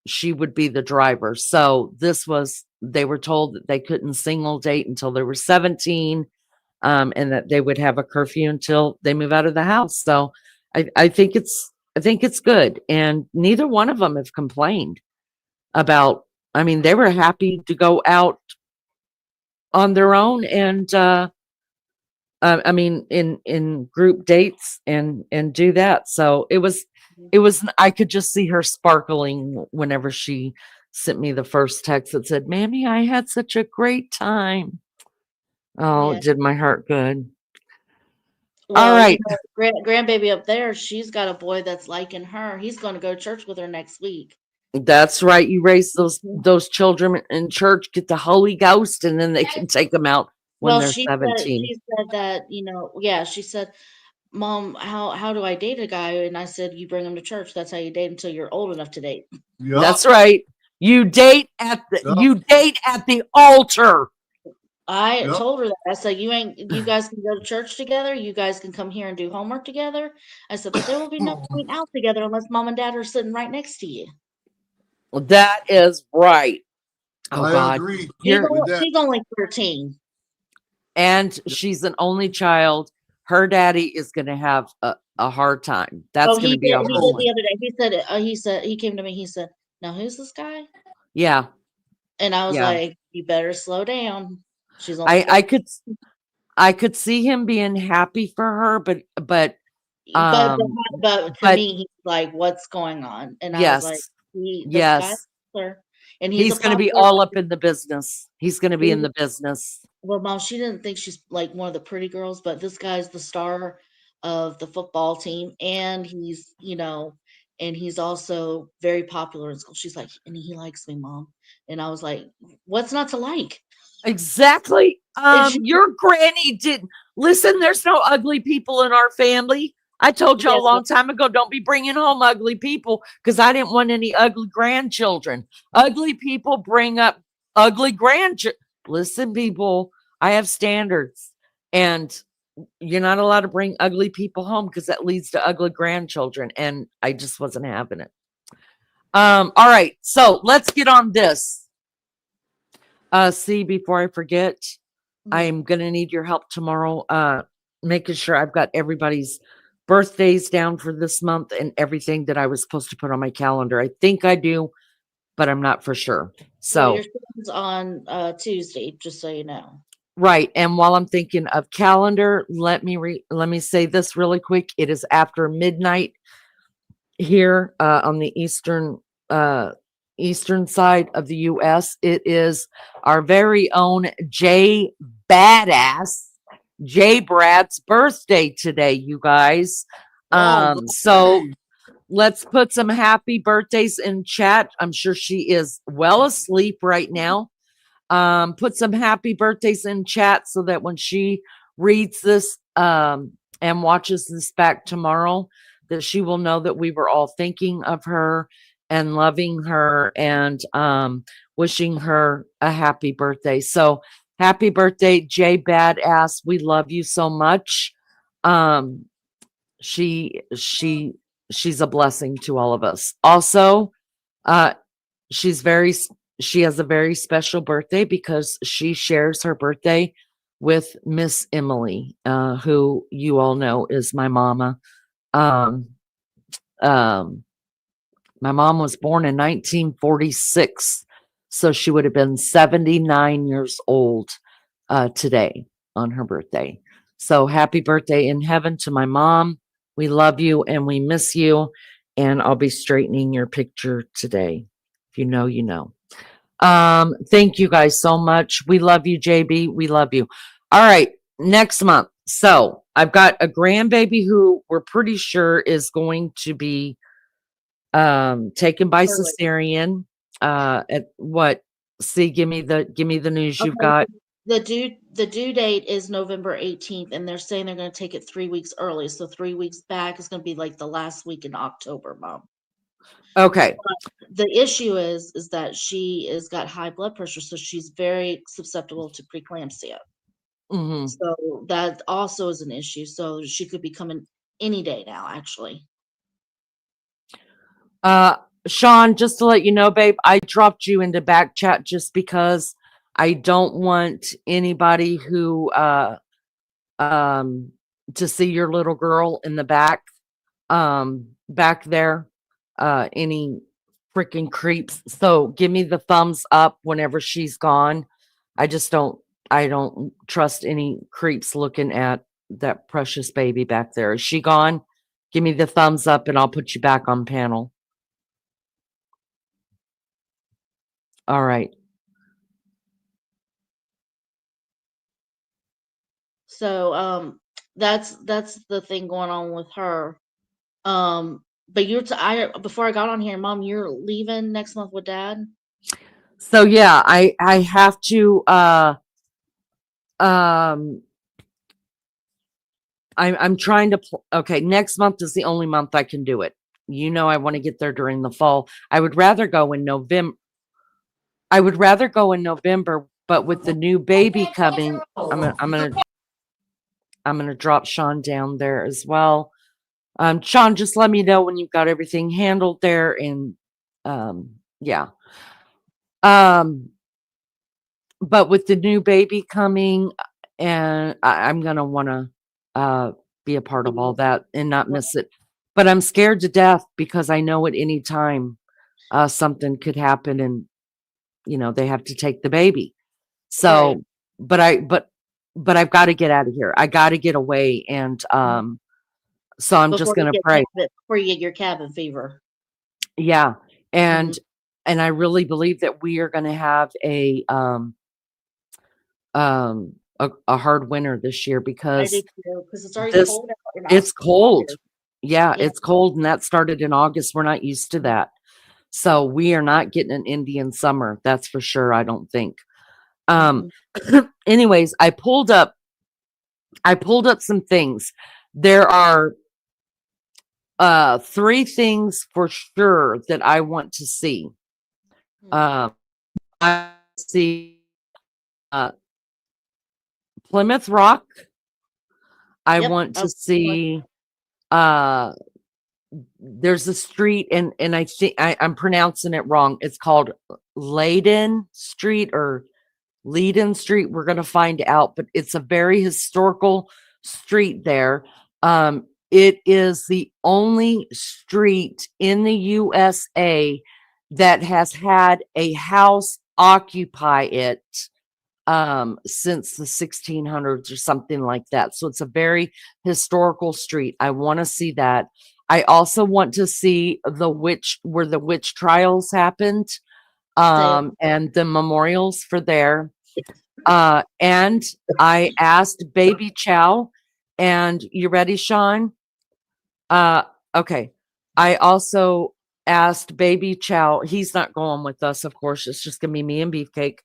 she would be the driver. So they were told that they couldn't single date until they were 17, and that they would have a curfew until they move out of the house. So I think it's good, and neither one of them have complained about. I mean, they were happy to go out on their own, and I mean, in group dates, and do that. So it was. I could just see her sparkling whenever she sent me the first text that said, "Mammy, I had such a great time." Oh, Yeah. it did my heart good. All Well, right. grandbaby up there, she's got a boy that's liking her. He's going to go to church with her next week. That's right. You raise Mhm. those children in church, get the Holy Ghost, and then they can take them out when Well, they're 17. she said that, yeah, she said Mom, how do I date a guy? And I said, you bring him to church. That's how you date until you're old enough to date. That's Yup. right. You date at Yup. the altar. I Yup. told her that. I said, you guys can go to church together. You guys can come here and do homework together. I said, but there will be no going out together unless mom and dad are sitting right next to you. That is right. Oh I God. agree You're with that. She's only 13. and she's an only child. Her daddy is gonna have a hard time. That's Oh, gonna be a he hard did Oh, one. the other day. He said, he came to me. He said, now who's this guy? Yeah, And I was yeah. like, you better slow down. She's only I 13. I could see him being happy for her, but But um but to but me, he's like, "What's going on?" And I was like, yes, the guy's yes. popular, and he's a He's gonna be popular." all up in the business. He's gonna be in He's, the business. well, mom, she didn't think she's like one of the pretty girls, but this guy's the star of the football team, and and he's also very popular in school. She's like, and he likes me, mom. And I was like, "What's not to like?" Exactly. And she, Your granny didn't listen. There's no ugly people in our family. I told y'all yeah, a long time ago, don't be bringing home ugly people because I didn't want any ugly grandchildren. Ugly people bring up ugly grandchildren. Listen, people, I have standards, and you're not allowed to bring ugly people home because that leads to ugly grandchildren. And I just wasn't having it. All right, so let's get on this. See, before I forget, I'm gonna need your help tomorrow. Making sure I've got everybody's birthdays down for this month and everything that I was supposed to put on my calendar. I think I do, but I'm not for sure. well, your So, son's on Tuesday, just so you know. right. And while I'm thinking of calendar, let me say this really quick. It is after midnight here on the eastern side of the US. It is our very own Jay Badass, Jay Brad's birthday today, you guys. all So right. let's put some happy birthdays in chat. I'm sure she is well asleep right now. Put some happy birthdays in chat so that when she reads this and watches this back tomorrow, that she will know that we were all thinking of her and loving her and wishing her a happy birthday. So happy birthday, Jay Badass. We love you so much. Um, she she she's a blessing to all of us. Also, uh, she's very she has a very special birthday because she shares her birthday with Miss Emily, who you all know is my mama. Um, um, my mom was born in 1946, so she would have been 79 years old today on her birthday. So happy birthday in heaven to my mom. We love you and we miss you. And I'll be straightening your picture today. If you know, you know. Thank you guys so much. We love you, JB. We love you. All right, next month. So I've got a grandbaby who we're pretty sure is going to be taken by Early. cesarean. At what? See, give me the news you've Okay, got. the due date is November 18th, and they're saying they're going to take it 3 weeks early. So 3 weeks back is going to be like the last week in October, mom. Okay. The issue is that she has got high blood pressure, so she's very susceptible to preeclampsia. Hmm. So that also is an issue. So she could be coming any day now, actually. Uh, Sean, just to let you know, babe, I dropped you into back chat just because I don't want anybody who um to see your little girl in the back there, any freaking creeps. So give me the thumbs up whenever she's gone. I don't trust any creeps looking at that precious baby back there. Is she gone? Give me the thumbs up and I'll put you back on panel. All right. So that's the thing going on with her. But I before I got on here, mom, you're leaving next month with dad. So yeah, I have to um I'm trying to. Okay, next month is the only month I can do it. You know, I want to get there during the fall. I would rather go in November. I would rather go in November, but with the new baby coming, I'm gonna drop Sean down there as well. Sean, just let me know when you've got everything handled there, and yeah. Um, but with the new baby coming, and I'm gonna want to be a part of all that and not miss it. But I'm scared to death because I know at any time something could happen, and they have to take the baby. Right. So, but I've got to get out of here. I got to get away, and so I'm just gonna pray. Before you get your cabin fever. Yeah, Mhm. and I really believe that we are going to have a hard winter this year I because do too, because it's already this cold out in it's cold. August. Yeah, Yeah. it's cold, and that started in August. We're not used to that. So we are not getting an Indian summer, that's for sure, I don't think. Um Mm-mm. anyways, I pulled up some things. There are 3 things for sure that I want to see. Um I see uh Plymouth Rock. I Yep. want to see uh there's a street, and I think I'm pronouncing it wrong. It's called Leyden Street or Leiden Street. We're gonna find out, but it's a very historical street there. It is the only street in the USA that has had a house occupy it since the 1600s or something like that. So it's a very historical street. I want to see that. I also want to see where the witch trials happened, Same. and the memorials for there. And I asked Baby Chow, and you ready, Sean? Uh, okay. I also asked Baby Chow. He's not going with us, of course. It's just gonna be me and Beefcake.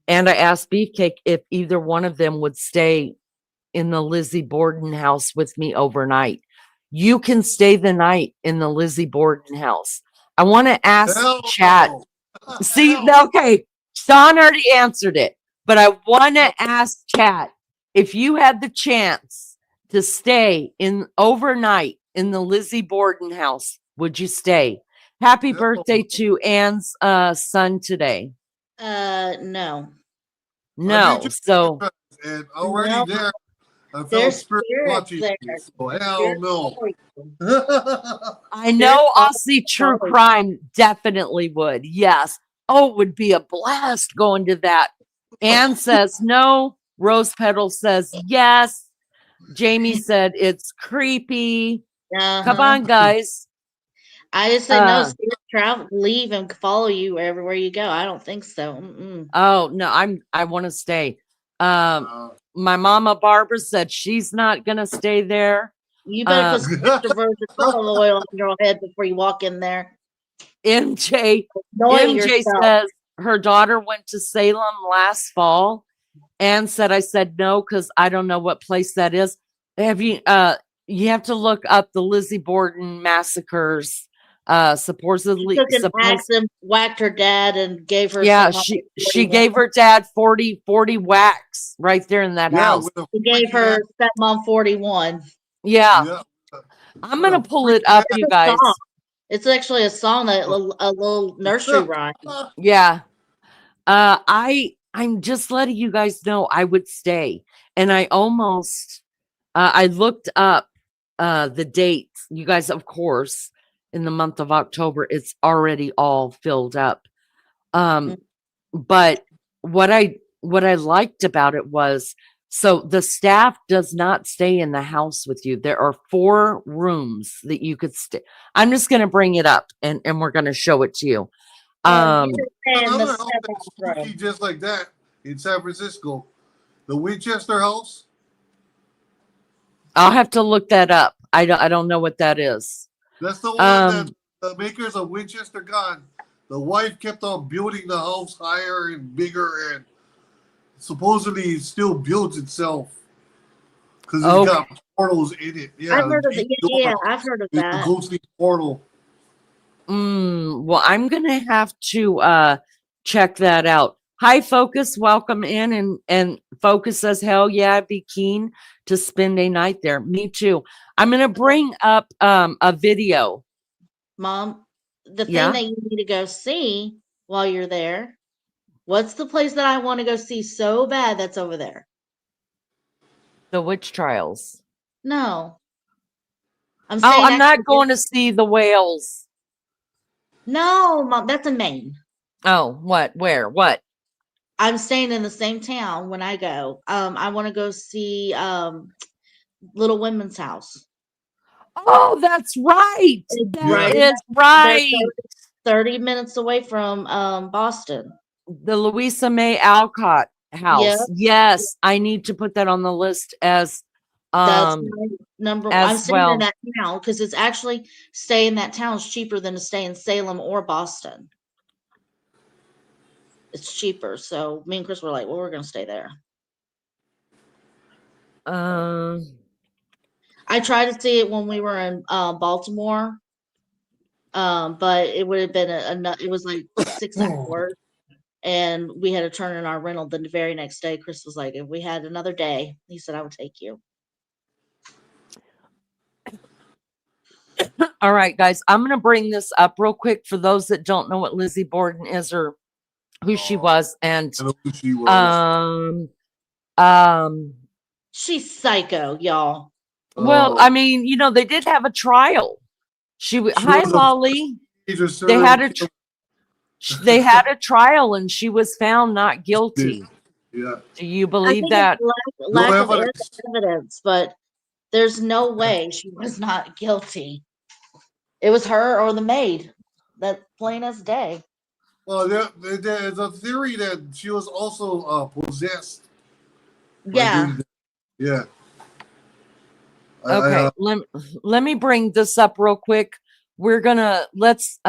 And I asked Beefcake if either one of them would stay in the Lizzie Borden house with me overnight. You can stay the night in the Lizzie Borden house. I want to ask Hell chat. no. See, Hell. okay, Sean already answered it, but I want to ask chat if you had the chance to stay in overnight in the Lizzie Borden house, would you stay? Happy Hell birthday no. to Anne's son today. No. I've been No, to so and already No. there, I felt There's spirit spirits watching there. me. So There's hell spirits no. for you. I Spirits know are Aussie True for you. Crime definitely would. Yes. Oh, it would be a blast going to that. Anne says no. Rose Petal says yes. Jamie said it's creepy. Come Uh-huh. on, guys. I just said no. Uh Spirits travel, leave, and follow you everywhere you go. I don't think so. Mm-mm. oh no, I want to stay. Um Uh, my mama Barbara said she's not gonna stay there. You better put Um some extra virgin olive oil on your head before you walk in there. MJ Annoy MJ yourself. says her daughter went to Salem last fall. Anne said, I said no, because I don't know what place that is. Have you have to look up the Lizzie Borden massacres. She Supposedly, took an axe and whacked her dad and gave her yeah, something on she 41. gave her dad 40 whacks right there in that yeah, house. with a He gave freaking her ass. stepmom 41. Yeah, Yeah, I'm with gonna a pull it freaking up, It's you a guys. song. It's actually a song that a little nursery rhyme. Yeah. I'm just letting you guys know I would stay. And I looked up the dates. You guys, of course, in the month of October, it's already all filled up. Mm. But what I liked about it was, so the staff does not stay in the house with you. There are 4 rooms that you could stay. I'm just gonna bring it up, and we're gonna show it to you. You're Um saying the Another house that's stepmom spooky room. just like that in San Francisco. The Winchester House. I'll have to look that up. I don't know what that is. That's the one that Um the makers of Winchester got. The wife kept on building the house higher and bigger, and supposedly it still builds itself. because it's Okay. got portals in it. Yeah, I've heard of each it. Yeah, door I've heard of is a that. ghostly portal. Well, I'm gonna have to check that out. Hi, Focus. Welcome in, and Focus says, "Hell yeah, I'd be keen to spend a night there." Me too. I'm gonna bring up a video. Mom, the thing Yeah, that you need to go see while you're there, what's the place that I want to go see so bad that's over there? the witch trials. No. I'm Oh, saying I'm not actually, going to see the whales. no, Mom, that's in Maine. Oh, what? Where? What? I'm staying in the same town when I go. I want to go see Little Women's House. Oh, that's right. It's That right. is They're right. 30 minutes away from Boston. The Louisa May Alcott Yeah, house. Yes, I need to put that on the list as that's my number. I'm as staying in well. that town because it's actually stay in that town is cheaper than to stay in Salem or Boston. It's cheaper. So me and Chris were like, well, we're gonna stay there. Um I tried to see it when we were in Baltimore, but it would have been it was like 6 hours, and we had to turn in our rental the very next day. Chris was like, if we had another day, he said, I would take you. all right, guys. I'm gonna bring this up real quick for those that don't know what Lizzie Borden is or who she was. And I know who she was. She's psycho, y'all. well, I mean, they did have a trial. She Hi, was a Lolly. major They serial had killer. they had a trial and she was found not guilty. Yeah. Do you I believe think that? it's No lack of evidence. evidence, but there's no way she was not guilty. It was her or the maid. That plain as day. Well, there's a theory that she was also possessed by Yeah. doing that. Yeah. Okay, let me bring this up real quick. Let's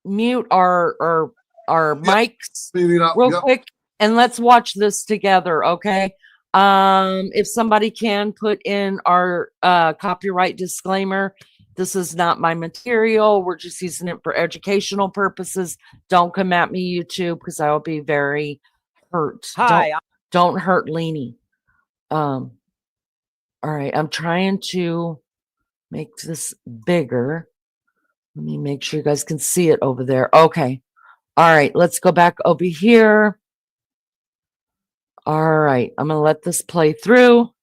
mute our mics Maybe not. real Yep. quick and let's watch this together, okay? If somebody can put in our copyright disclaimer, this is not my material. We're just using it for educational purposes. Don't come at me, YouTube, because I will be very hurt. Hi. Don't hurt Leanie. All right, I'm trying to make this bigger. Let me make sure you guys can see it over there. Okay. All right, let's go back over here. All right, I'm going to let this play through.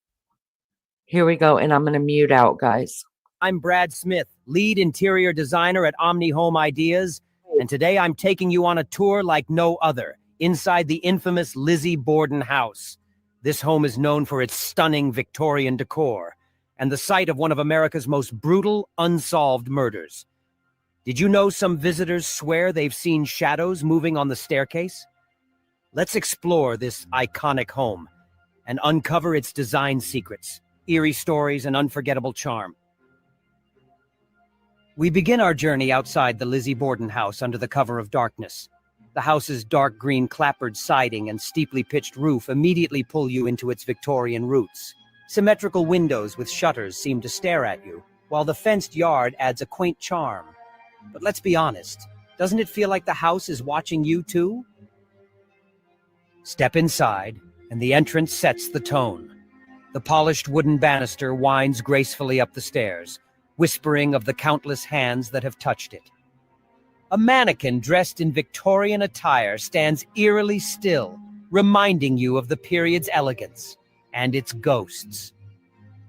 Here we go, and I'm going to mute out, guys. I'm Brad Smith, lead interior designer at Omni Home Ideas, and today I'm taking you on a tour like no other, inside the infamous Lizzie Borden house. This home is known for its stunning Victorian decor, and the site of one of America's most brutal, unsolved murders. Did you know some visitors swear they've seen shadows moving on the staircase? Let's explore this iconic home and uncover its design secrets, eerie stories, and unforgettable charm. We begin our journey outside the Lizzie Borden house under the cover of darkness. The house's dark green clapboard siding and steeply pitched roof immediately pull you into its Victorian roots. Symmetrical windows with shutters seem to stare at you, while the fenced yard adds a quaint charm. But let's be honest, doesn't it feel like the house is watching you too? Step inside, and the entrance sets the tone. The polished wooden banister winds gracefully up the stairs, whispering of the countless hands that have touched it. A mannequin dressed in Victorian attire stands eerily still, reminding you of the period's elegance and its ghosts.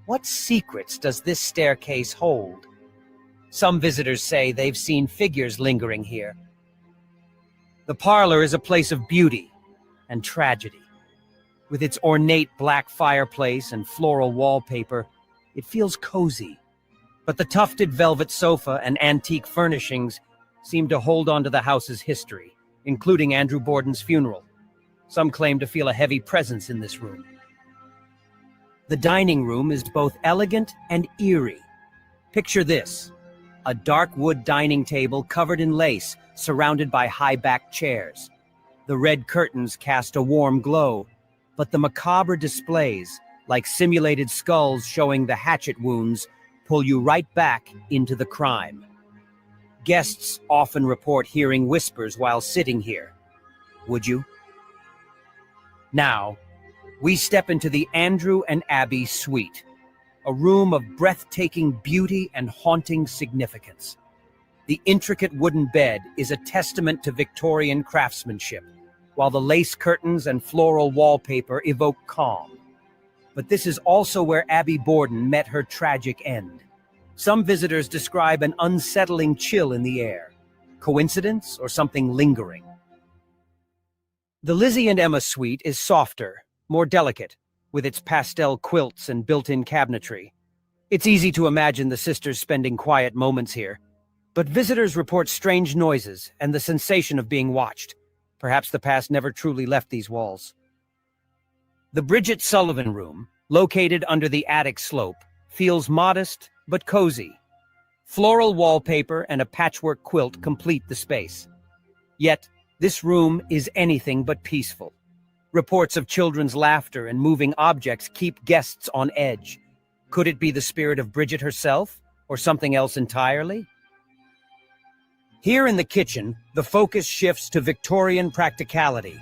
What secrets does this staircase hold? Some visitors say they've seen figures lingering here. The parlor is a place of beauty and tragedy. With its ornate black fireplace and floral wallpaper, it feels cozy. But the tufted velvet sofa and antique furnishings seem to hold on to the house's history, including Andrew Borden's funeral. Some claim to feel a heavy presence in this room. The dining room is both elegant and eerie. Picture this: a dark wood dining table covered in lace, surrounded by high-backed chairs. The red curtains cast a warm glow, but the macabre displays, like simulated skulls showing the hatchet wounds, pull you right back into the crime. Guests often report hearing whispers while sitting here. Would you? Now, we step into the Andrew and Abby suite, a room of breathtaking beauty and haunting significance. The intricate wooden bed is a testament to Victorian craftsmanship, while the lace curtains and floral wallpaper evoke calm. But this is also where Abby Borden met her tragic end. Some visitors describe an unsettling chill in the air. Coincidence or something lingering? The Lizzie and Emma suite is softer, more delicate, with its pastel quilts and built-in cabinetry. It's easy to imagine the sisters spending quiet moments here, but visitors report strange noises and the sensation of being watched. Perhaps the past never truly left these walls. The Bridget Sullivan room, located under the attic slope, feels modest but cozy. Floral wallpaper and a patchwork quilt complete the space. Yet, this room is anything but peaceful. Reports of children's laughter and moving objects keep guests on edge. Could it be the spirit of Bridget herself, or something else entirely? Here in the kitchen, the focus shifts to Victorian practicality.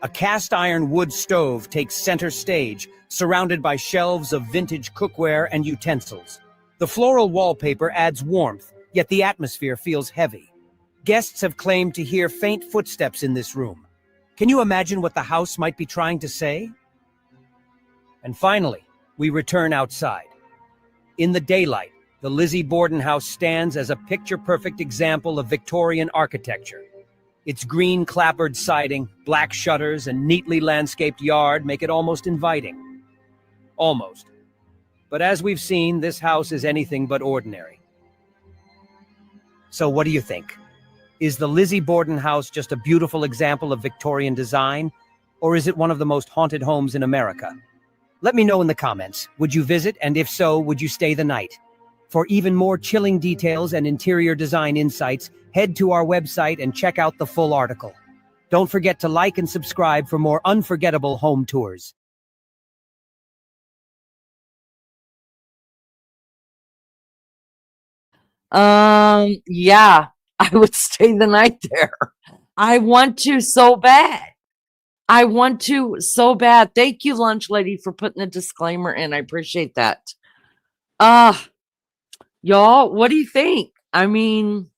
A cast-iron wood stove takes center stage, surrounded by shelves of vintage cookware and utensils. The floral wallpaper adds warmth, yet the atmosphere feels heavy. Guests have claimed to hear faint footsteps in this room. Can you imagine what the house might be trying to say? And finally, we return outside. In the daylight, the Lizzie Borden house stands as a picture-perfect example of Victorian architecture. Its green clapboard siding, black shutters, and neatly landscaped yard make it almost inviting. Almost. But as we've seen, this house is anything but ordinary. So what do you think? Is the Lizzie Borden house just a beautiful example of Victorian design, or is it one of the most haunted homes in America? Let me know in the comments. Would you visit, and if so, would you stay the night? For even more chilling details and interior design insights, head to our website and check out the full article. Don't forget to like and subscribe for more unforgettable home tours. Yeah, I would stay the night there. I want to so bad. I want to so bad. Thank you, Lunch Lady, for putting the disclaimer in. I appreciate that. Y'all, what do you think? I mean,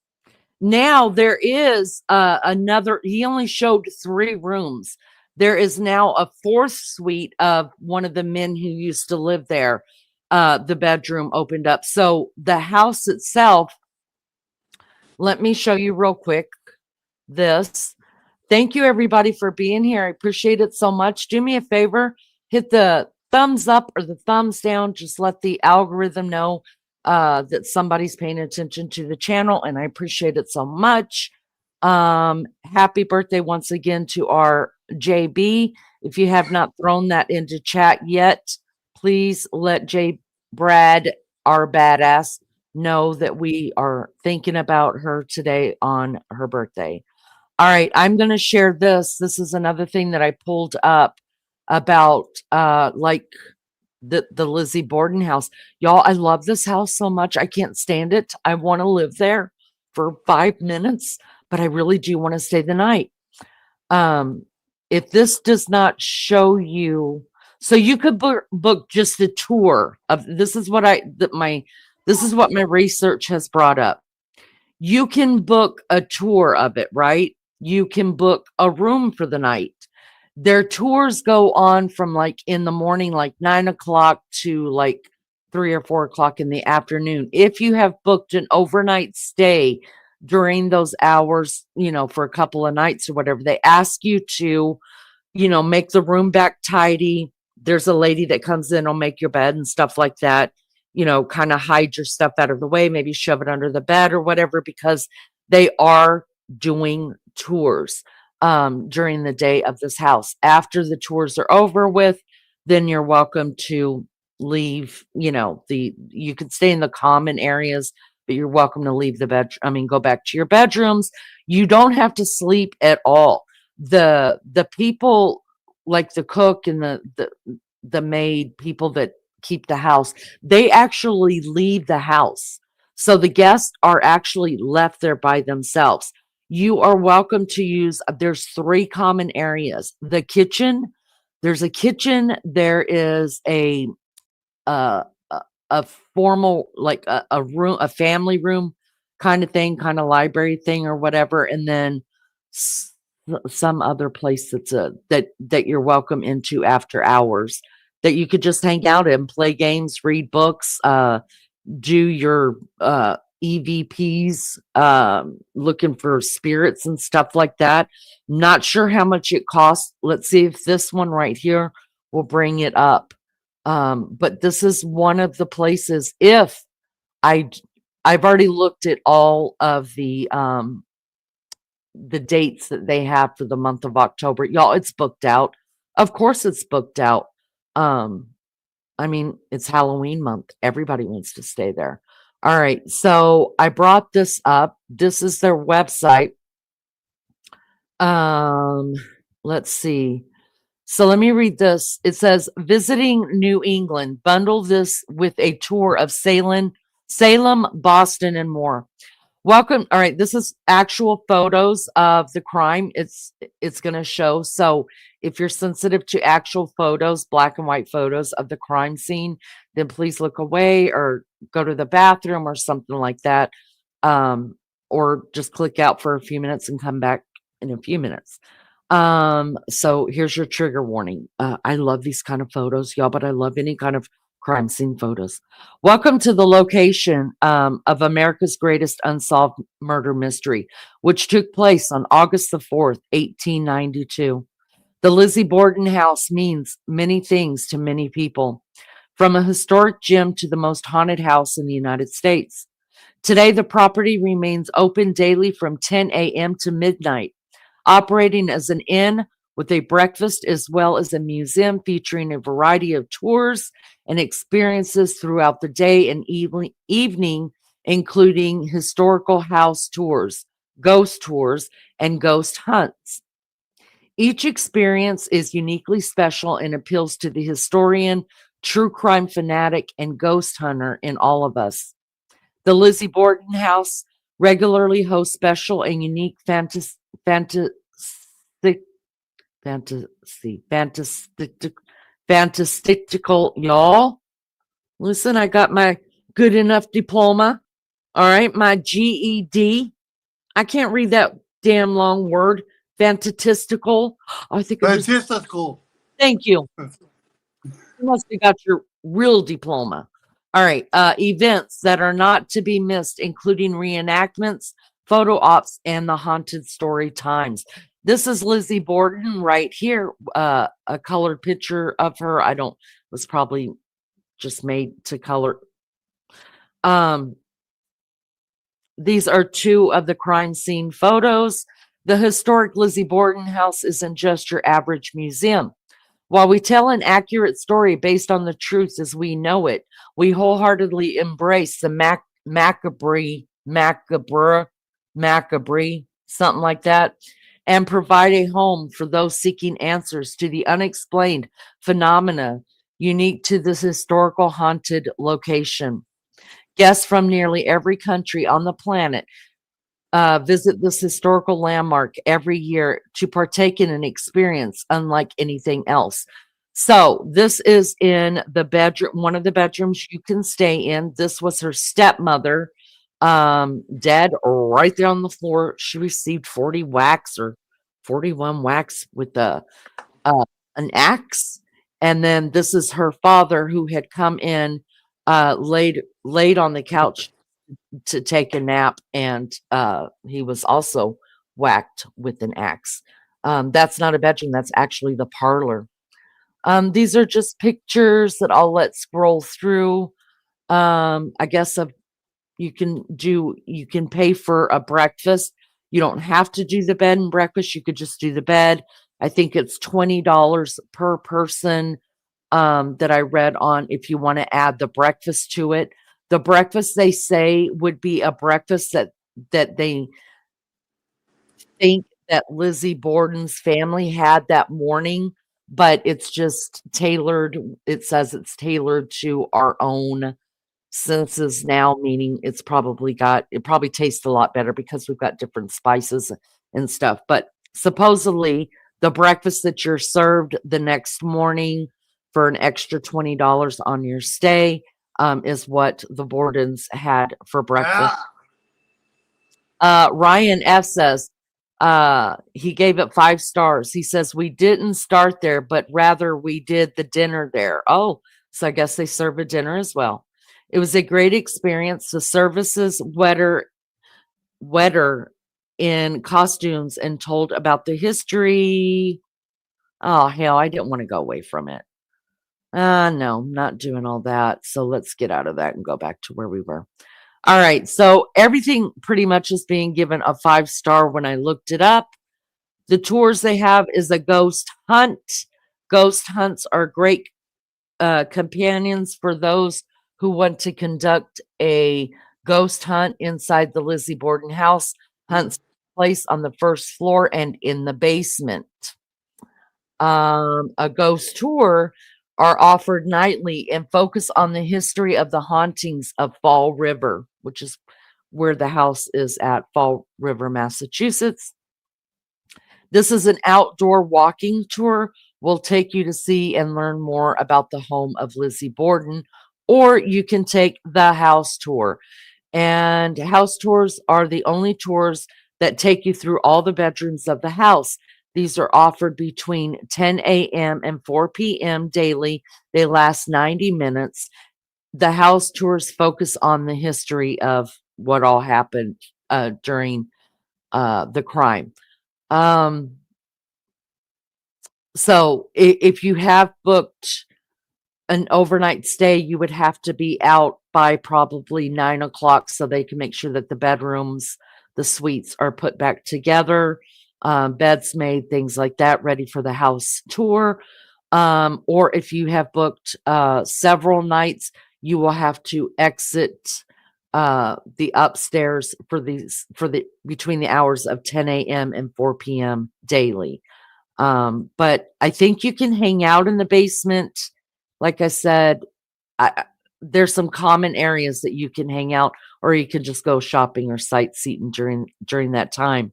now there is another, he only showed 3 rooms. There is now a 4th suite of one of the men who used to live there. The bedroom opened up. So the house itself, let me show you real quick this. Thank you, everybody, for being here. I appreciate it so much. Do me a favor, hit the thumbs up or the thumbs down. Just let the algorithm know that somebody's paying attention to the channel, and I appreciate it so much. Happy birthday once again to our JB. If you have not thrown that into chat yet, please let J. Brad, our badass, know that we are thinking about her today on her birthday. All right, I'm going to share this. This is another thing that I pulled up about like the Lizzie Borden house. Y'all, I love this house so much. I can't stand it. I want to live there for 5 minutes, but I really do want to stay the night. If this does not show you, so you could book just a tour of, this is what this is what my research has brought up. You can book a tour of it, right? You can book a room for the night. Their tours go on from like in the morning, like 9 o'clock to like 3 or 4 o'clock in the afternoon. If you have booked an overnight stay during those hours, you know, for a couple of nights or whatever, they ask you to, you know, make the room back tidy. There's a lady that comes in, will make your bed and stuff like that. You know, kind of hide your stuff out of the way, maybe shove it under the bed or whatever, because they are doing tours during the day of this house. After the tours are over with, then you're welcome to leave. You know, you can stay in the common areas, but you're welcome to leave the bed. I mean, go back to your bedrooms. You don't have to sleep at all. The people, like the cook and the maid, people that keep the house, they actually leave the house. So the guests are actually left there by themselves. You are welcome to use, there's 3 common areas. The kitchen, there's a kitchen, there is uh, a formal, like a room, a family room kind of thing, kind of library thing or whatever, and then some other place that's that you're welcome into after hours, that you could just hang out in, play games, read books, do your EVPs, looking for spirits and stuff like that. Not sure how much it costs. Let's see if this one right here will bring it up. But this is one of the places. If I, I've already looked at all of the dates that they have for the month of October. Y'all, it's booked out. Of course, it's booked out. Um, I mean, it's Halloween month. Everybody wants to stay there. All right. So I brought this up. This is their website. Um, let's see. So let me read this. It says, visiting New England, bundle this with a tour of Salem, Boston, and more. Welcome. All right, this is actual photos of the crime. It's going to show. So if you're sensitive to actual photos, black and white photos of the crime scene, then please look away or go to the bathroom or something like that. Or just click out for a few minutes and come back in a few minutes. So here's your trigger warning. I love these kind of photos, y'all, but I love any kind of crime scene photos. Welcome to the location of America's greatest unsolved murder mystery, which took place on August the 4th, 1892. The Lizzie Borden house means many things to many people, from a historic gem to the most haunted house in the United States. Today, the property remains open daily from 10 a.m. to midnight, operating as an inn with a breakfast as well as a museum featuring a variety of tours and experiences throughout the day and evening, including historical house tours, and ghost hunts. Each experience is uniquely special and appeals to the historian, true crime fanatic, and ghost hunter in all of us. The Lizzie Borden House regularly hosts special and unique fantastic, fantastical, y'all. Listen, I got my good enough diploma. All right, my GED. I can't read that damn long word. Fantastical. I think I just, Fantastical. thank you. You must have got your real diploma. All right. Events that are not to be missed, including reenactments, photo ops, and the haunted story times. This is Lizzie Borden right here. A colored picture of her. Was probably just made to color. These are 2 of the crime scene photos. The historic Lizzie Borden house isn't just your average museum. While we tell an accurate story based on the truth as we know it, we wholeheartedly embrace the macabre, something like that, and provide a home for those seeking answers to the unexplained phenomena unique to this historical haunted location. Guests from nearly every country on the planet visit this historical landmark every year to partake in an experience unlike anything else. So this is in the bedroom, one of the bedrooms you can stay in. This was her stepmother, dead right there on the floor. She received 40 whacks or 41 whacks with an axe. And then this is her father, who had come in, laid on the couch to take a nap, and he was also whacked with an axe. That's not a bedroom, that's actually the parlor. These are just pictures that I'll let scroll through. I guess you can pay for a breakfast. You don't have to do the bed and breakfast. You could just do the bed. I think it's $20 per person, that I read on, if you want to add the breakfast to it. The breakfast, they say, would be a breakfast that they think that Lizzie Borden's family had that morning but it's just tailored. It says it's tailored to our own senses now, meaning it probably tastes a lot better because we've got different spices and stuff. But supposedly, the breakfast that you're served the next morning for an extra $20 on your stay is what the Bordens had for breakfast. Ryan F says he gave it 5 stars. He says we didn't start there, but rather we did the dinner there. Oh, so I guess they serve a dinner as well. It was a great experience. The services wetter in costumes and told about the history. Oh hell, I didn't want to go away from it. No, not doing all that. So let's get out of that and go back to where we were. All right, so everything pretty much is being given a 5-star when I looked it up. The tours they have is a ghost hunt. Ghost hunts are great companions for those who want to conduct a ghost hunt inside the Lizzie Borden house. Hunts take place on the first floor and in the basement. A ghost tour are offered nightly and focus on the history of the hauntings of Fall River, which is where the house is at, Fall River, Massachusetts. This is an outdoor walking tour. Will take you to see and learn more about the home of Lizzie Borden, or you can take the house tour. And house tours are the only tours that take you through all the bedrooms of the house. These are offered between 10 a.m. and 4 p.m. daily. They last 90 minutes. The house tours focus on the history of what all happened during the crime. So if you have booked an overnight stay, you would have to be out by probably 9 o'clock so they can make sure that the bedrooms, the suites are put back together, beds made, things like that, ready for the house tour. Or if you have booked several nights, you will have to exit the upstairs for the between the hours of 10 a.m. and 4 p.m. daily. But I think you can hang out in the basement. Like I said, there's some common areas that you can hang out, or you can just go shopping or sightseeing during that time.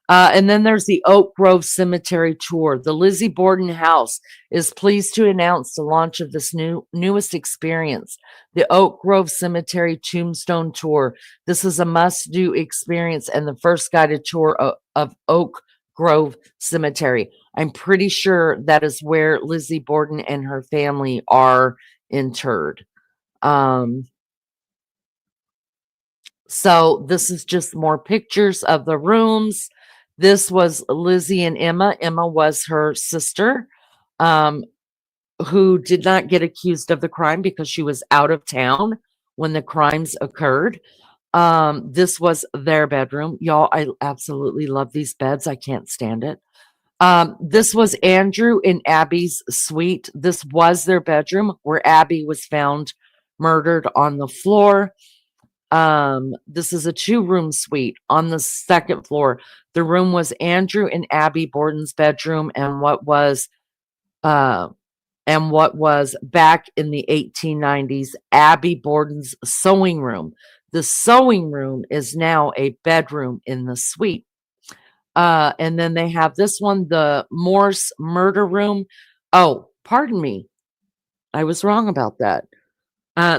And then there's the Oak Grove Cemetery tour. The Lizzie Borden house is pleased to announce the launch of this newest experience, the Oak Grove Cemetery Tombstone Tour. This is a must-do experience and the first guided tour of Oak Grove Cemetery. I'm pretty sure that is where Lizzie Borden and her family are interred. So this is just more pictures of the rooms. This was Lizzie and Emma. Emma was her sister, who did not get accused of the crime because she was out of town when the crimes occurred. This was their bedroom. Y'all, I absolutely love these beds. I can't stand it. This was Andrew and Abby's suite. This was their bedroom where Abby was found murdered on the floor. This is a 2-room suite on the 2nd floor. The room was Andrew and Abby Borden's bedroom and what was back in the 1890s Abby Borden's sewing room. The sewing room is now a bedroom in the suite. And then they have this one, the Morse murder room. Oh, pardon me. I was wrong about that.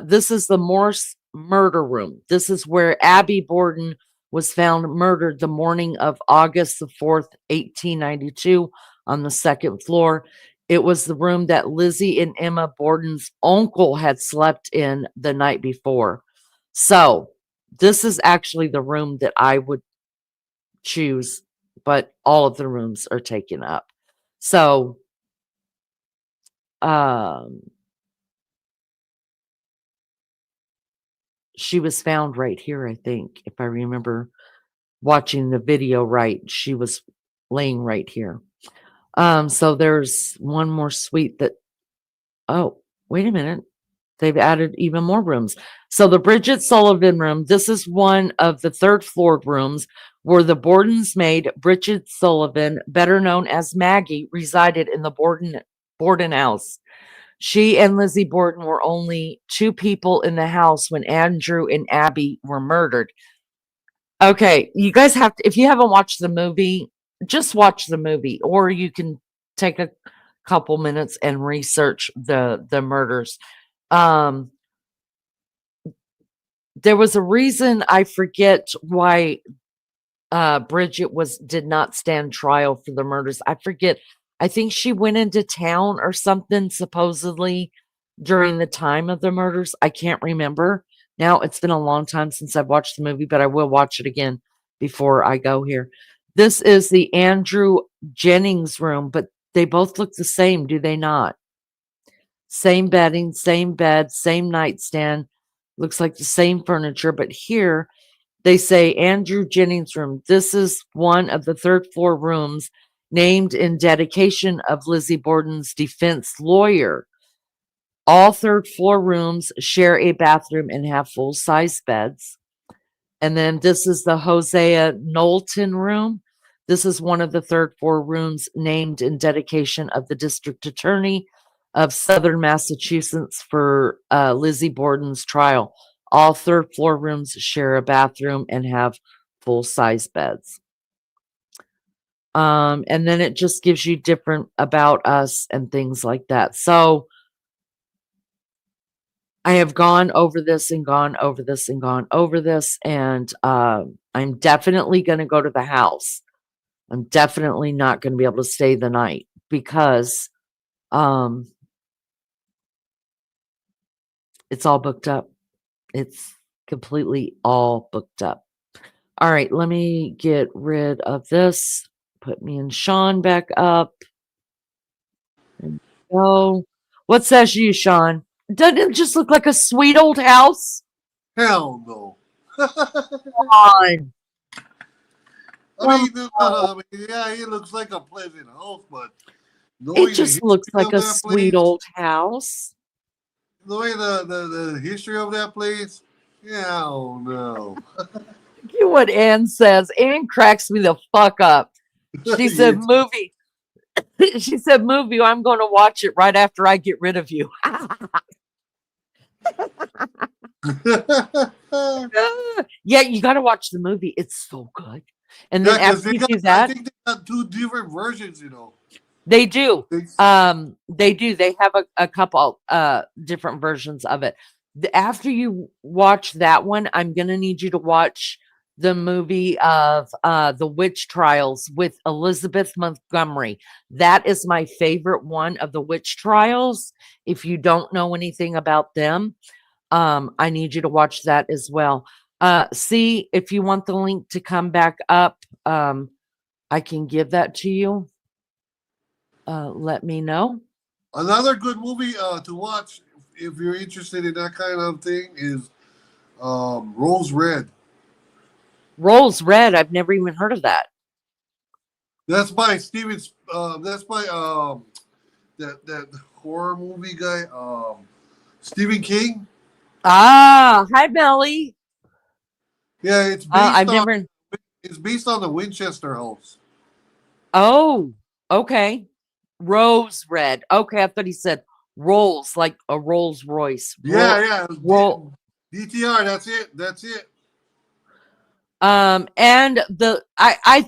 This is the Morse murder room. This is where Abby Borden was found murdered the morning of August the 4th, 1892 on the 2nd floor. It was the room that Lizzie and Emma Borden's uncle had slept in the night before. So this is actually the room that I would choose, but all of the rooms are taken up. So, she was found right here, I think, if I remember watching the video right. She was laying right here. So there's one more suite that, oh, wait a minute. they've added even more rooms. So the Bridget Sullivan room, this is one of the third floor rooms where the Borden's maid, Bridget Sullivan, better known as Maggie, resided in the Borden house. She and Lizzie Borden were only two people in the house when Andrew and Abby were murdered. Okay, you guys have to, if you haven't watched the movie, just watch the movie, or you can take a couple minutes and research the murders. Um, there was a reason, I forget why Bridget did not stand trial for the murders. I forget. I think she went into town or something supposedly during the time of the murders. I can't remember. Now it's been a long time since I've watched the movie, but I will watch it again before I go here. This is the Andrew Jennings room, but they both look the same, do they not? Same bedding, same bed, same nightstand. Looks like the same furniture, but here they say Andrew Jennings room. This is one of the third floor rooms named in dedication of Lizzie Borden's defense lawyer. All third floor rooms share a bathroom and have full size beds. And then this is the Hosea Knowlton room. This is one of the third floor rooms named in dedication of the district attorney of Southern Massachusetts for Lizzie Borden's trial. All third floor rooms share a bathroom and have full size beds. And then it just gives you different about us and things like that. So I have gone over this and gone over this and gone over this, and I'm definitely going to go to the house. I'm definitely not going to be able to stay the night because it's all booked up. It's completely all booked up. All right, let me get rid of this. Put me and Sean back up. And go. What says you, Sean? Doesn't it just look like a sweet old house? Hell no. Come on. Yeah, it looks like a pleasant house, but It just looks like a sweet old house. Knowing the history of that place, yeah, oh no. Look at what Ann says. Ann cracks me the fuck up. She said, Yes. movie. She said, movie, I'm going to watch it right after I get rid of you. Yeah, you got to watch the movie. It's so good. And then after you do that, I think they got two different versions, you know. they do. It's- They do. They have a couple different versions of it. After you watch that one, I'm gonna need you to watch the movie of the witch trials with Elizabeth Montgomery. That is my favorite one of the witch trials. If you don't know anything about them, I need you to watch that as well. See if you want the link to come back up. I can give that to you. Let me know. Another good movie to watch if you're interested in that kind of thing is Rose Red. Rolls Red. I've never even heard of that. That's by Steven's. That's by that horror movie guy, Stephen King. Ah, hi, Melly. Yeah, it's I've never. It's based on the Winchester House. Oh, okay. Rose Red. Okay, I thought he said Rolls, like a Rolls Royce. Yeah. Roll. DTR. That's it. That's it. And I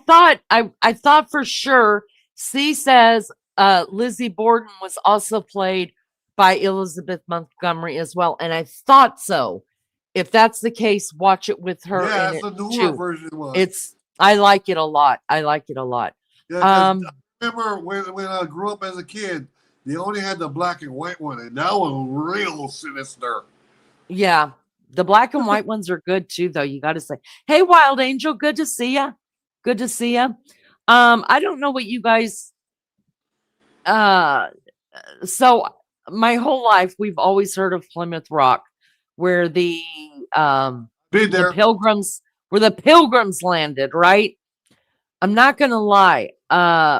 thought for sure. C says Lizzie Borden was also played by Elizabeth Montgomery as well, and I thought so. If that's the case, watch it with her. Yeah, in that's it the newer too. version one. I like it a lot. I like it a lot. Yeah, 'cause I remember when I grew up as a kid, they only had the black and white one, and that was real sinister. Yeah, the black and white ones are good too, though. You got to say, hey, Wild Angel, good to see you. Good to see you. I don't know what you guys. So my whole life we've always heard of Plymouth Rock, where the Been there. the pilgrims landed, right? I'm not gonna lie.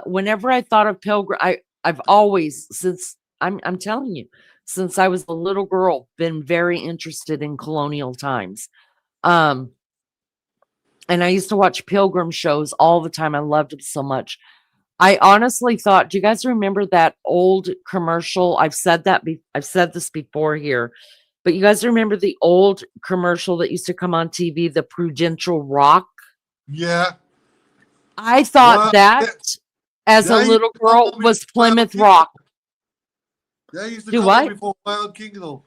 Whenever I thought of Pilgrim, I've always since I'm telling you, since I was a little girl, been very interested in colonial times. Um, and I used to watch pilgrim shows all the time. I loved them so much. I honestly thought, do you guys remember that old commercial? I've said this before here, but you guys remember the old commercial that used to come on TV, the Prudential Rock? Yeah. I thought Well, that as a that used little to come girl on was before Wild Plymouth Kingdom. Rock. That used to Do come on what? before Wild Kingdom.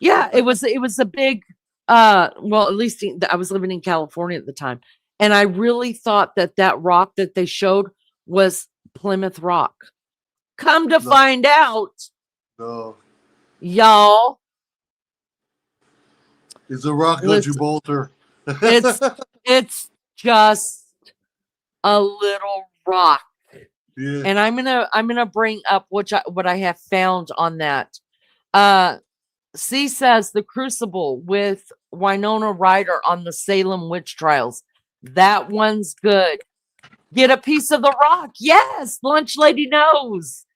Yeah, it was a big well, at least I was living in California at the time. And I really thought that that rock that they showed was Plymouth Rock. Come to No, find out, no. y'all, It's a rock of listen, Gibraltar. it's it's just a little rock. Yeah. And I'm gonna bring up what I have found on that. C says the Crucible with Winona Ryder on the Salem witch trials. That one's good. Get a piece of the rock. Yes, lunch lady knows.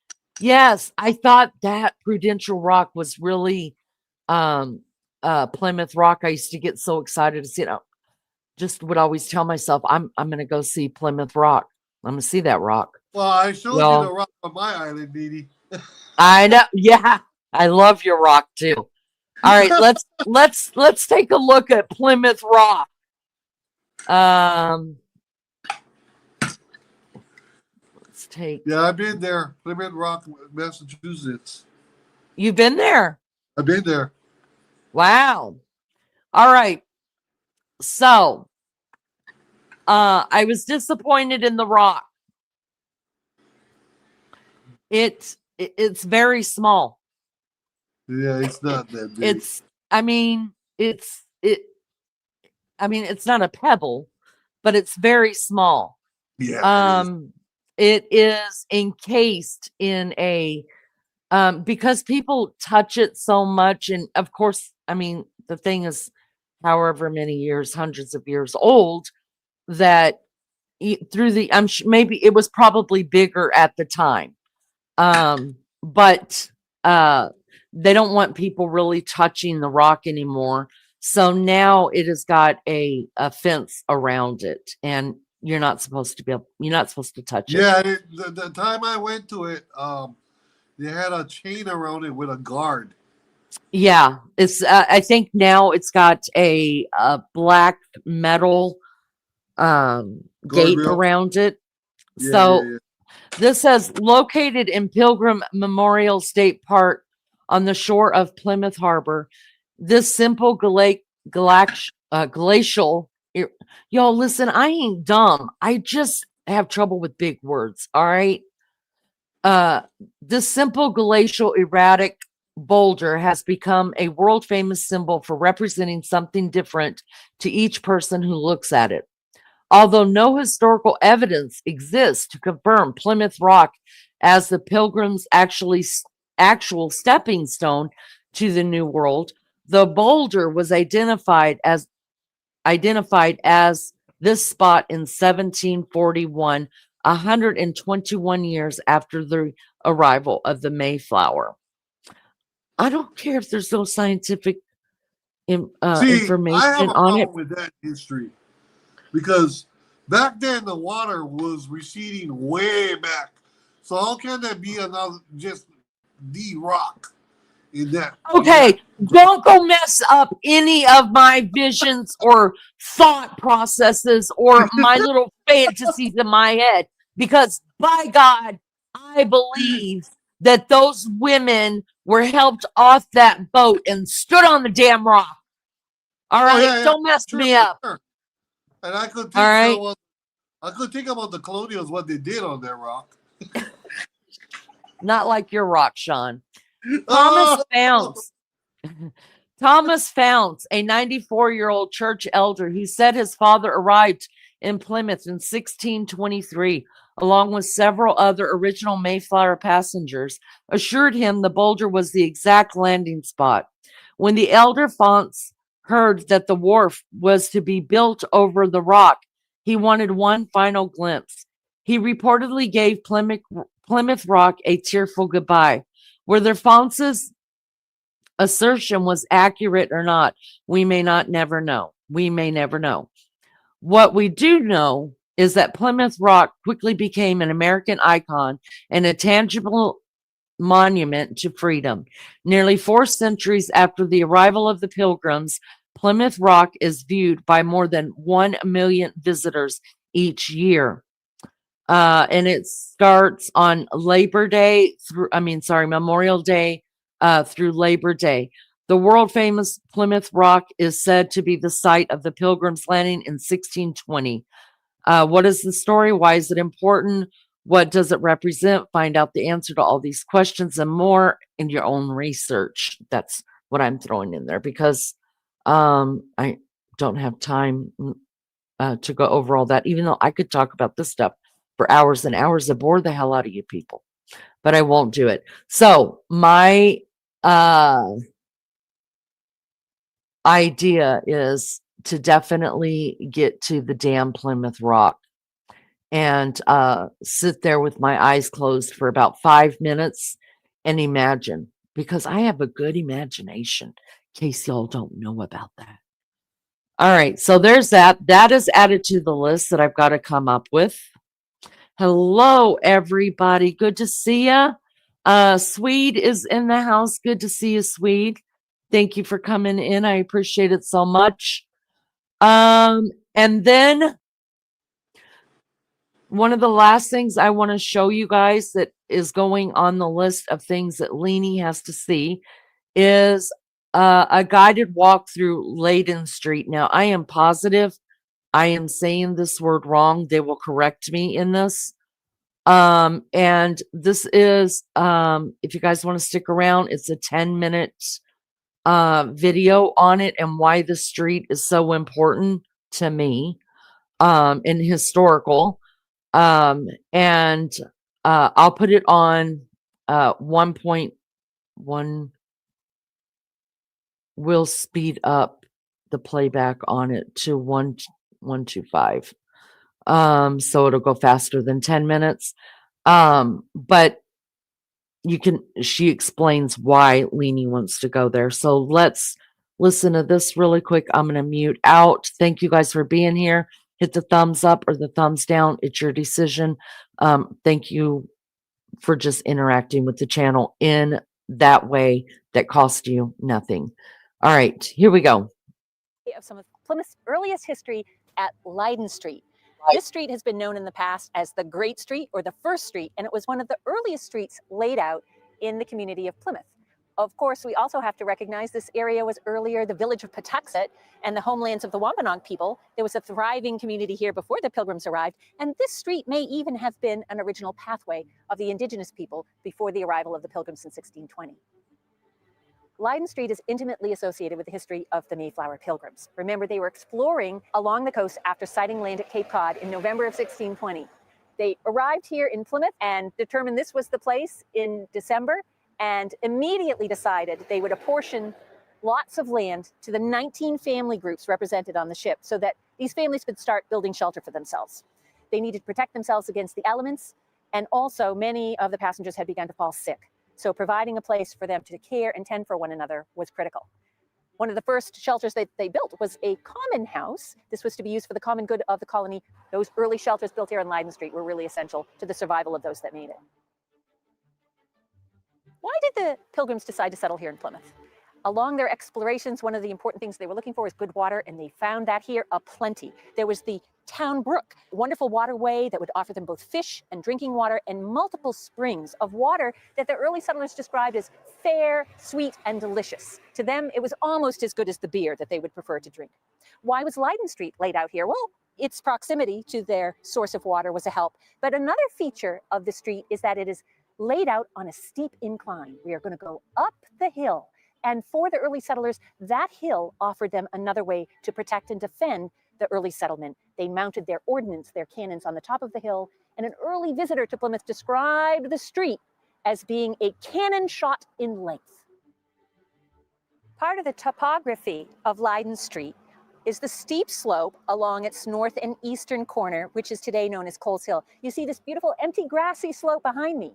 Yes, I thought that Prudential Rock was really Plymouth Rock. I used to get so excited to see it. I just would always tell myself, I'm gonna go see Plymouth Rock. I'm gonna see that rock. Well, I showed you the Well, rock on my island, Dee I know. Yeah, I love your rock too. All right, let's take a look at Plymouth Rock. Let's take. Yeah, I've been there. Plymouth Rock, Massachusetts. You've been there. I've been there. Wow. All right. So, I was disappointed in the rock. It's very small. Yeah, it's not that big. It's I mean, it's not a pebble, but it's very small. Yeah, it is. It is encased in a because people touch it so much, and of course, I mean, the thing is however many years, hundreds of years old, that through the maybe it was probably bigger at the time. But they don't want people really touching the rock anymore. So now it has got a fence around it, and you're not supposed to touch it. Yeah, the time I went to it, they had a chain around it with a guard. Yeah, it's I think now it's got a black metal gate Guardrail. around it. Yeah, So yeah, this says located in Pilgrim Memorial State Park on the shore of Plymouth Harbor. This simple glacial. Y'all, listen, I ain't dumb. I just have trouble with big words. All right. This simple glacial erratic boulder has become a world famous symbol for representing something different to each person who looks at it. Although no historical evidence exists to confirm Plymouth Rock as the Pilgrims' actual stepping stone to the New World, the boulder was identified as this spot in 1741, 121 years after the arrival of the Mayflower. I don't care if there's no scientific See, I have information a on it. problem with that history because back then the water was receding way back. So how can there be another just the rock in that? Okay, don't go mess up any of my visions or thought processes or my little fantasies in my head, because by God, I believe that those women were helped off that boat and stood on the damn rock. All right, yeah, don't mess sure, me up. sure. And I could think All right. I could think about the colonials, what they did on that rock. Not like your rock, Sean. Oh! Thomas Founts, a 94-year-old church elder who said his father arrived in Plymouth in 1623, along with several other original Mayflower passengers, assured him the boulder was the exact landing spot. When the elder Founts heard that the wharf was to be built over the rock, he wanted one final glimpse. He reportedly gave Plymouth Rock a tearful goodbye. Whether Fonz's assertion was accurate or not, we may not never know. We may never know. What we do know is that Plymouth Rock quickly became an American icon and a tangible monument to freedom. Nearly 4 centuries after the arrival of the Pilgrims, Plymouth Rock is viewed by more than 1 million visitors each year. And it starts on Memorial Day through Labor Day. The world famous Plymouth Rock is said to be the site of the Pilgrims' landing in 1620. What is the story? Why is it important? What does it represent? Find out the answer to all these questions and more in your own research. That's what I'm throwing in there because I don't have time to go over all that, even though I could talk about this stuff for hours and hours and bore the hell out of you people, but I won't do it. So my idea is to definitely get to the damn Plymouth Rock and sit there with my eyes closed for about 5 minutes and imagine, because I have a good imagination, in case y'all don't know about that. All right, so there's that. That is added to the list that I've got to come up with. Hello, everybody. Good to see you. Swede is in the house. Good to see you, Swede. Thank you for coming in. I appreciate it so much. And then one of the last things I want to show you guys that is going on the list of things that Leanie has to see is a guided walk through Layden Street. Now, I am positive I am saying this word wrong. They will correct me in this. And this is, if you guys want to stick around, it's a 10-minute video on it and why the street is so important to me, and historical. And I'll put it on 1.1. We'll speed up the playback on it to 1.125. So it'll go faster than 10 minutes. But she explains why Leanie wants to go there. So let's listen to this really quick. I'm going to mute out. Thank you guys for being here. Hit the thumbs up or the thumbs down. It's your decision. Thank you for just interacting with the channel in that way that costs you nothing. All right, here we go. Of some of Plymouth's earliest history at Layden Street. This street has been known in the past as the Great Street or the First Street, and it was one of the earliest streets laid out in the community of Plymouth. Of course, we also have to recognize this area was earlier the village of Patuxet and the homelands of the Wampanoag people. There was a thriving community here before the Pilgrims arrived, and this street may even have been an original pathway of the indigenous people before the arrival of the Pilgrims in 1620. Layden Street is intimately associated with the history of the Mayflower Pilgrims. Remember, they were exploring along the coast after sighting land at Cape Cod in November of 1620. They arrived here in Plymouth and determined this was the place in December and immediately decided they would apportion lots of land to the 19 family groups represented on the ship so that these families could start building shelter for themselves. They needed to protect themselves against the elements, and also many of the passengers had begun to fall sick. So providing a place for them to care and tend for one another was critical. One of the first shelters that they built was a common house. This was to be used for the common good of the colony. Those early shelters built here on Layden Street were really essential to the survival of those that made it. Why did the Pilgrims decide to settle here in Plymouth? Along their explorations, one of the important things they were looking for was good water, and they found that here aplenty. There was the town brook, a wonderful waterway that would offer them both fish and drinking water and multiple springs of water that the early settlers described as fair, sweet, and delicious. To them, it was almost as good as the beer that they would prefer to drink. Why was Layden Street laid out here? Well, its proximity to their source of water was a help. But another feature of the street is that it is laid out on a steep incline. We are going to go up the hill. And for the early settlers, that hill offered them another way to protect and defend the early settlement. They mounted their ordnance, their cannons on the top of the hill, and an early visitor to Plymouth described the street as being a cannon shot in length. Part of the topography of Layden Street is the steep slope along its north and eastern corner, which is today known as Coles Hill. You see this beautiful empty grassy slope behind me.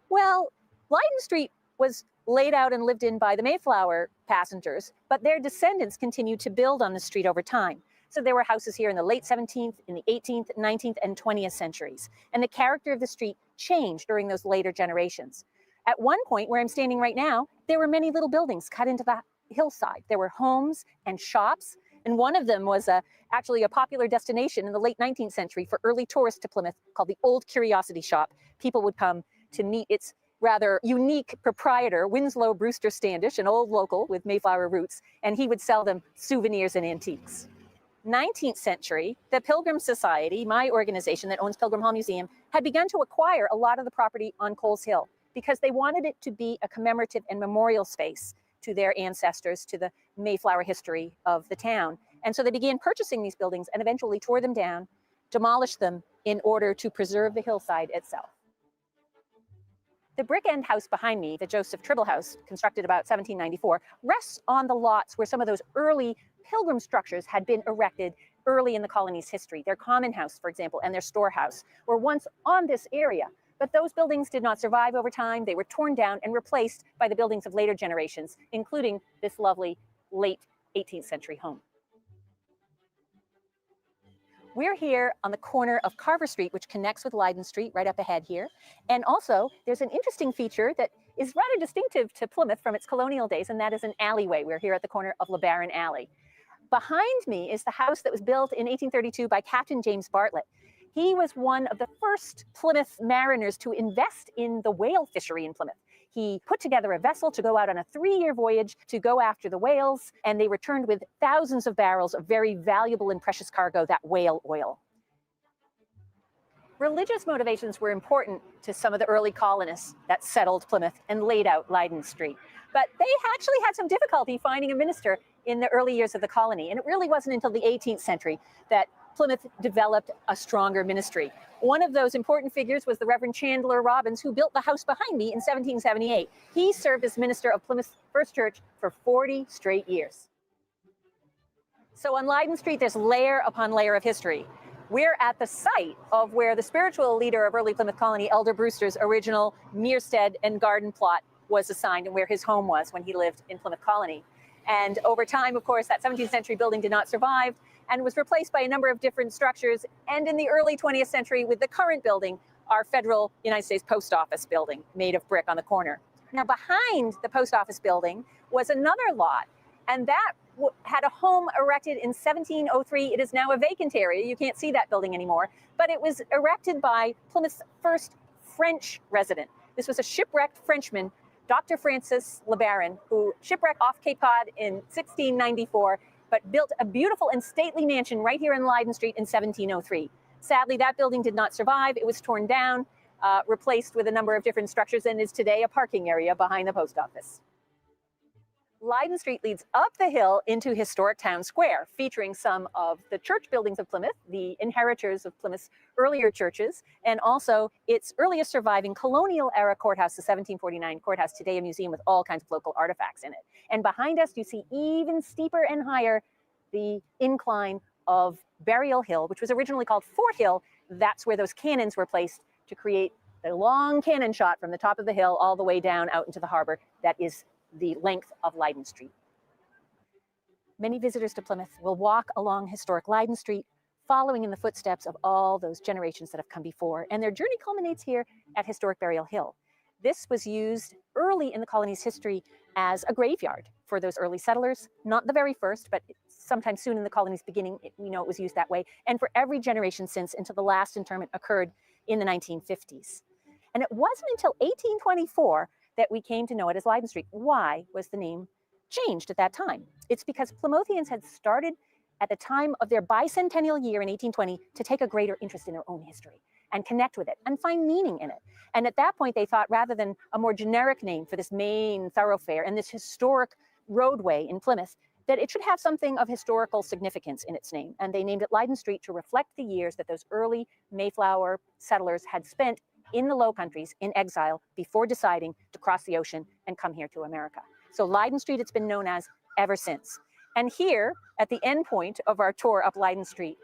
Well, Layden Street was laid out and lived in by the Mayflower passengers, but their descendants continued to build on the street over time. So there were houses here in the late 17th, in the 18th, 19th, and 20th centuries. And the character of the street changed during those later generations. At one point, where I'm standing right now, there were many little buildings cut into the hillside. There were homes and shops, and one of them was actually a popular destination in the late 19th century for early tourists to Plymouth called the Old Curiosity Shop. People would come to meet its rather unique proprietor, Winslow Brewster Standish, an old local with Mayflower roots, and he would sell them souvenirs and antiques. 19th century, the Pilgrim Society, my organization that owns Pilgrim Hall Museum, had begun to acquire a lot of the property on Coles Hill because they wanted it to be a commemorative and memorial space to their ancestors, to the Mayflower history of the town. And so they began purchasing these buildings and eventually tore them down, demolished them in order to preserve the hillside itself. The brick end house behind me, the Joseph Tribble House, constructed about 1794, rests on the lots where some of those early Pilgrim structures had been erected early in the colony's history. Their common house, for example, and their storehouse were once on this area, but those buildings did not survive over time. They were torn down and replaced by the buildings of later generations, including this lovely late 18th century home. We're here on the corner of Carver Street, which connects with Leyden Street right up ahead here. And also, there's an interesting feature that is rather distinctive to Plymouth from its colonial days, and that is an alleyway. We're here at the corner of LeBaron Alley. Behind me is the house that was built in 1832 by Captain James Bartlett. He was one of the first Plymouth mariners to invest in the whale fishery in Plymouth. He put together a vessel to go out on a 3-year voyage to go after the whales, and they returned with thousands of barrels of very valuable and precious cargo, that whale oil. Religious motivations were important to some of the early colonists that settled Plymouth and laid out Leyden Street. But they actually had some difficulty finding a minister in the early years of the colony. And it really wasn't until the 18th century that Plymouth developed a stronger ministry. One of those important figures was the Reverend Chandler Robbins, who built the house behind me in 1778. He served as minister of Plymouth's First Church for 40 straight years. So on Leyden Street, there's layer upon layer of history. We're at the site of where the spiritual leader of early Plymouth Colony, Elder Brewster's original Mearstead and garden plot was assigned, and where his home was when he lived in Plymouth Colony. And over time, of course, that 17th century building did not survive and was replaced by a number of different structures. And in the early 20th century, with the current building, our federal United States Post Office building made of brick on the corner. Now, behind the post office building was another lot, and that had a home erected in 1703. It is now a vacant area. You can't see that building anymore, but it was erected by Plymouth's first French resident. This was a shipwrecked Frenchman, Dr. Francis LeBaron, who shipwrecked off Cape Cod in 1694, but built a beautiful and stately mansion right here in Leyden Street in 1703. Sadly, that building did not survive. It was torn down, replaced with a number of different structures, and is today a parking area behind the post office. Leyden Street leads up the hill into historic Town Square, featuring some of the church buildings of Plymouth, the inheritors of Plymouth's earlier churches, and also its earliest surviving colonial-era courthouse, the 1749 courthouse, today a museum with all kinds of local artifacts in it. And behind us, you see even steeper and higher the incline of Burial Hill, which was originally called Fort Hill. That's where those cannons were placed to create the long cannon shot from the top of the hill all the way down out into the harbor. That is the length of Leyden Street. Many visitors to Plymouth will walk along historic Leyden Street, following in the footsteps of all those generations that have come before, and their journey culminates here at historic Burial Hill. This was used early in the colony's history as a graveyard for those early settlers, not the very first, but sometime soon in the colony's beginning, we know it was used that way, and for every generation since, until the last interment occurred in the 1950s. And it wasn't until 1824 that we came to know it as Leyden Street. Why was the name changed at that time? It's because Plymouthians had started at the time of their bicentennial year in 1820 to take a greater interest in their own history and connect with it and find meaning in it. And at that point, they thought rather than a more generic name for this main thoroughfare and this historic roadway in Plymouth, that it should have something of historical significance in its name. And they named it Leyden Street to reflect the years that those early Mayflower settlers had spent in the Low Countries in exile before deciding to cross the ocean and come here to America. So Leyden Street, it's been known as ever since. And here, at the end point of our tour up Leyden Street,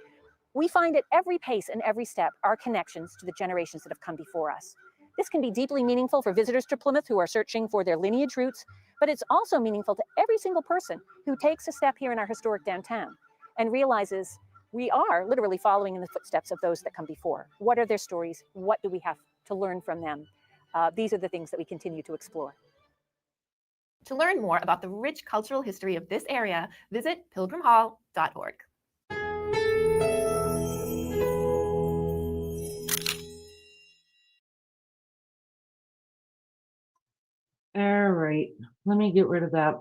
we find at every pace and every step our connections to the generations that have come before us. This can be deeply meaningful for visitors to Plymouth who are searching for their lineage roots, but it's also meaningful to every single person who takes a step here in our historic downtown and realizes we are literally following in the footsteps of those that come before. What are their stories? What do we have to learn from them? These are the things that we continue to explore. To learn more about the rich cultural history of this area, visit pilgrimhall.org. All right, let me get rid of that.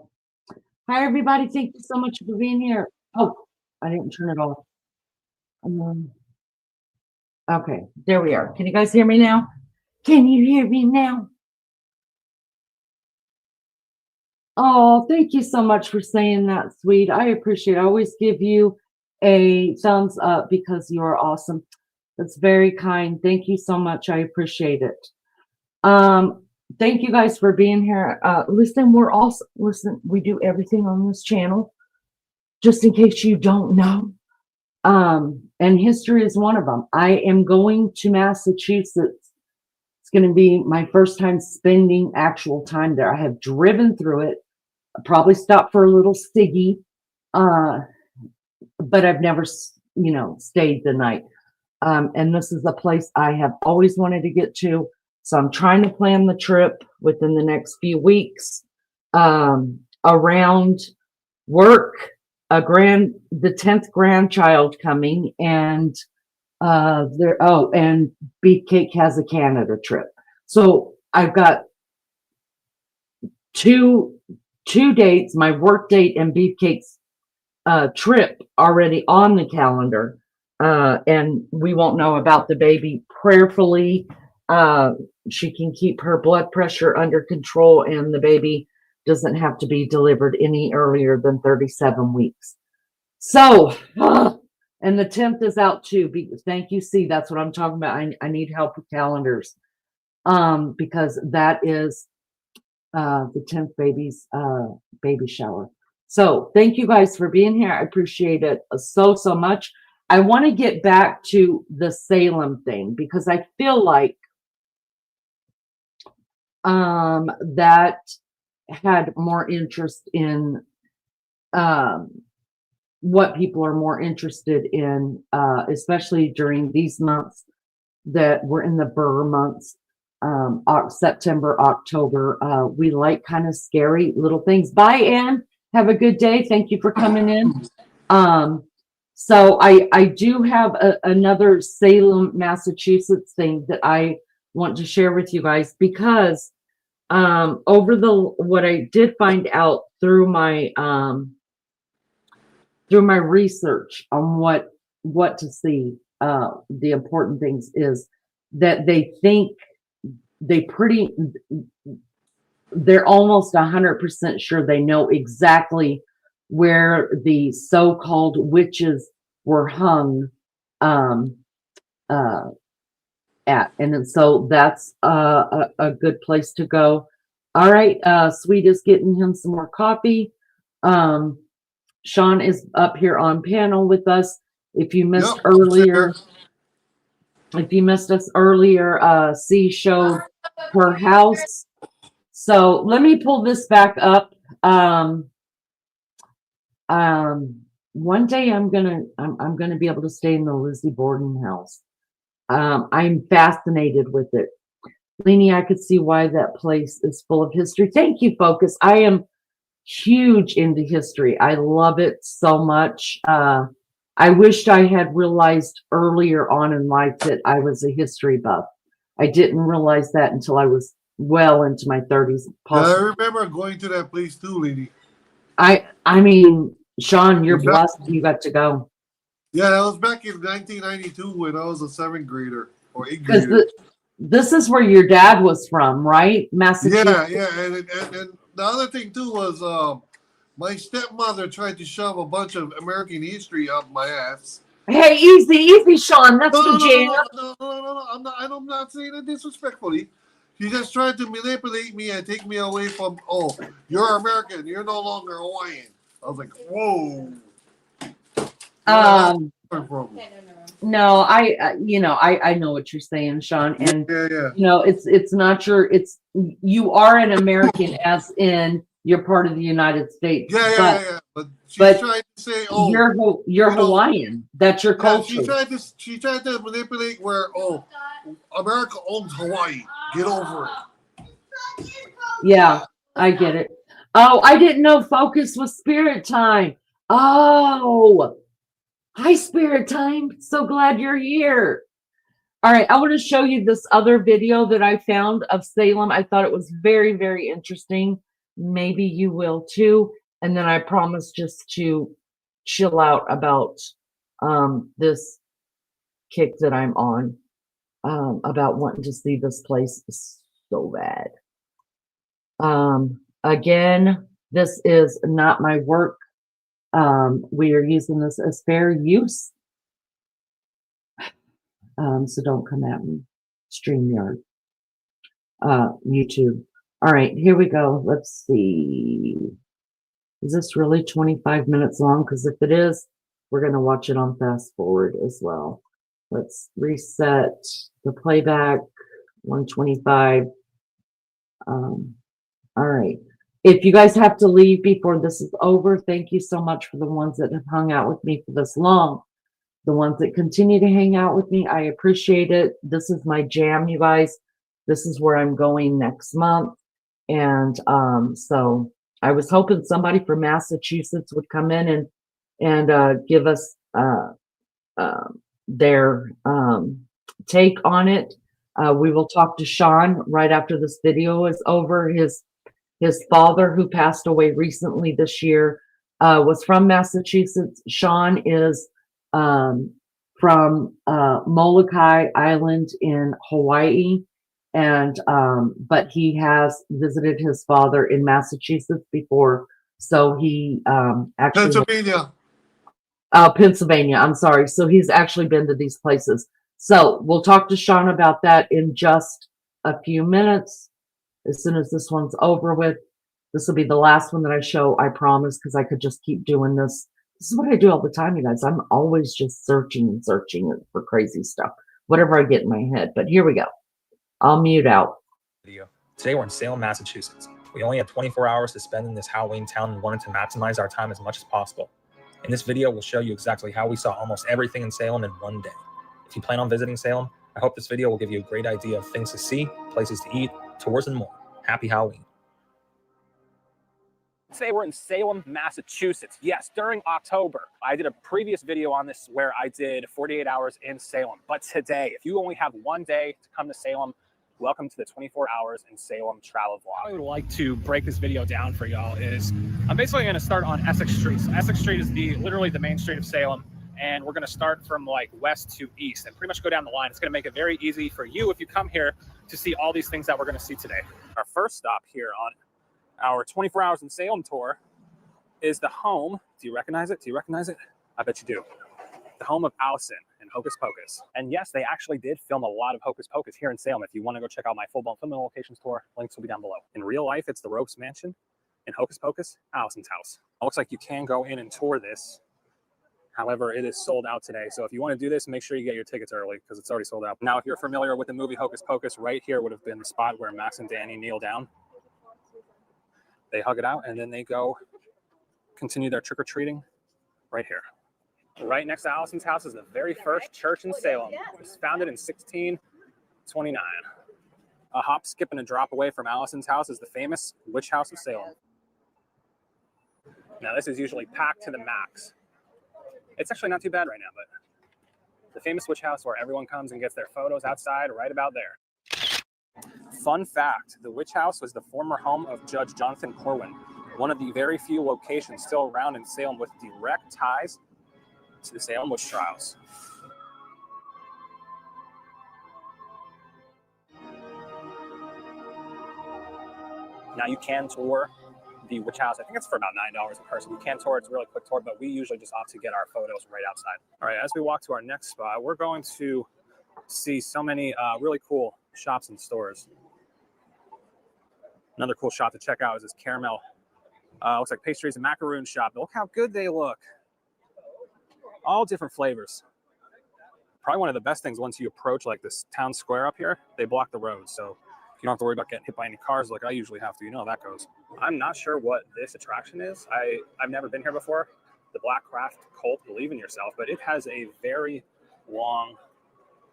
Hi, everybody. Thank you so much for being here. Oh, I didn't turn it off. Okay, there we are. Can you guys hear me now? Can you hear me now? Oh, thank you so much for saying that, sweet. I appreciate it. I always give you a thumbs up because you are awesome. That's very kind. Thank you so much. I appreciate it. Thank you guys for being here. Listen, we do everything on this channel, just in case you don't know. And history is one of them. I am going to Massachusetts. It's going to be my first time spending actual time there. I have driven through it. I probably stopped for a little ciggy, but I've never, stayed the night. And this is a place I have always wanted to get to. So I'm trying to plan the trip within the next few weeks, around work, the 10th grandchild coming, and and Beefcake has a Canada trip. So I've got two dates, my work date and Beefcake's trip already on the calendar. And we won't know about the baby. Prayerfully, she can keep her blood pressure under control, and the baby doesn't have to be delivered any earlier than 37 weeks. So, and the 10th is out too. Thank you. See, that's what I'm talking about. I need help with calendars, because that is the 10th baby's baby shower. So thank you guys for being here. I appreciate it so much. I want to get back to the Salem thing because I feel like that had more interest in what people are more interested in, especially during these months that we're in the Burr months, September, October. We like kind of scary little things. Bye, Ann. Have a good day. Thank you for coming in. So I do have another Salem, Massachusetts thing that I want to share with you guys because what I did find out through my research on what to see, the important things is that they think they're almost 100% sure they know exactly where the so-called witches were hung at. And so that's a good place to go. All right, Sweet is getting him some more coffee. Sean is up here on panel with us. If you missed earlier, us earlier, C showed her house. So let me pull this back up. One day I'm gonna be able to stay in the Lizzie Borden house. I'm fascinated with it. Leanie, I could see why that place is full of history. Thank you, Focus. I am huge into history. I love it so much. I wished I had realized earlier on in life that I was a history buff. I didn't realize that until I was well into my 30s. Yeah, I remember going to that place too, Leanie. I mean, Sean, you're blessed. You got to go. Yeah, that was back in 1992 when I was a 7th grader or 8th grader. This is where your dad was from, right? Massachusetts. Yeah. And the other thing too was my stepmother tried to shove a bunch of American history up my ass. Hey, easy, Sean. That's the jam. No. I'm not saying it disrespectfully. She just tried to manipulate me and take me away from, you're American. You're no longer Hawaiian. I was like, whoa. No, I know what you're saying, Sean, and Yeah. it's not you are an American, as in you're part of the United States, Yeah. But she's but trying to say, oh, you're you know, Hawaiian. That's your yeah, culture. she tried to manipulate where, oh, America owns Hawaii. Get over it. Yeah, I get it. Oh, I didn't know Focus was Spirit Time. Oh, hi, Spirit Time. So glad you're here. All right, I want to show you this other video that I found of Salem. I thought it was very, very interesting. Maybe you will too. And then I promise just to chill out about this kick that I'm on about wanting to see this place so bad. Again, this is not my work. We are using this as fair use. So don't come at me. StreamYard, YouTube. All right, here we go. Let's see. Is this really 25 minutes long? Because if it is, we're going to watch it on fast forward as well. Let's reset the playback, 125. All right. If you guys have to leave before this is over, thank you so much for the ones that have hung out with me for this long. The ones that continue to hang out with me, I appreciate it. This is my jam, you guys. This is where I'm going next month. And so I was hoping somebody from Massachusetts would come in and give us their take on it. We will talk to Sean right after this video is over. His father, who passed away recently this year, was from Massachusetts. Sean is from Molokai Island in Hawaii, and but he has visited his father in Massachusetts before. So he actually Pennsylvania. I'm sorry. So he's actually been to these places. So we'll talk to Sean about that in just a few minutes. As soon as this one's over with, this will be the last one that I show, I promise, because I could just keep doing this. This is what I do all the time, you guys. I'm always just searching for crazy stuff, whatever I get in my head. But here we go. I'll mute out. Today we're in Salem, Massachusetts. We only have 24 hours to spend in this Halloween town and wanted to maximize our time as much as possible. In this video, we'll show you exactly how we saw almost everything in Salem in one day. If you plan on visiting Salem, I hope this video will give you a great idea of things to see, places to eat, tours, and more. Happy Halloween. Today we're in Salem, Massachusetts. Yes, during October. I did a previous video on this where I did 48 hours in Salem. But today, if you only have one day to come to Salem, welcome to the 24 hours in Salem travel vlog. What I would like to break this video down for y'all is I'm basically going to start on Essex Street. So Essex Street is literally the main street of Salem. And we're going to start from like west to east and pretty much go down the line. It's going to make it very easy for you if you come here to see all these things that we're going to see today. Our first stop here on our 24 hours in Salem tour is the home. Do you recognize it? Do you recognize it? I bet you do. The home of Allison and Hocus Pocus. And yes, they actually did film a lot of Hocus Pocus here in Salem. If you want to go check out my full-blown filming locations tour, links will be down below. In real life, it's the Ropes Mansion. In Hocus Pocus, Allison's house. It looks like you can go in and tour this. However, it is sold out today. So if you want to do this, make sure you get your tickets early because it's already sold out. Now, if you're familiar with the movie Hocus Pocus, right here would have been the spot where Max and Danny kneel down. They hug it out and then they go continue their trick-or-treating right here. Right next to Allison's house is the very first church in Salem. It was founded in 1629. A hop, skip, and a drop away from Allison's house is the famous Witch House of Salem. Now, this is usually packed to the max. It's actually not too bad right now, but the famous Witch House where everyone comes and gets their photos outside right about there. Fun fact, the Witch House was the former home of Judge Jonathan Corwin, one of the very few locations still around in Salem with direct ties to the Salem witch trials. Now you can tour the Witch House. I think it's for about $9 a person. You can tour. It's a really quick tour, but we usually just opt to get our photos right outside. All right, as we walk to our next spot, we're going to see so many really cool shops and stores. Another cool shop to check out is this caramel, looks like pastries and macaroon shop. Look how good they look. All different flavors. Probably one of the best things once you approach like this town square up here, they block the road. So you don't have to worry about getting hit by any cars like I usually have to. You know how that goes. I'm not sure what this attraction is. I've never been here before. The Black Craft Cult, Believe in Yourself, but it has a very long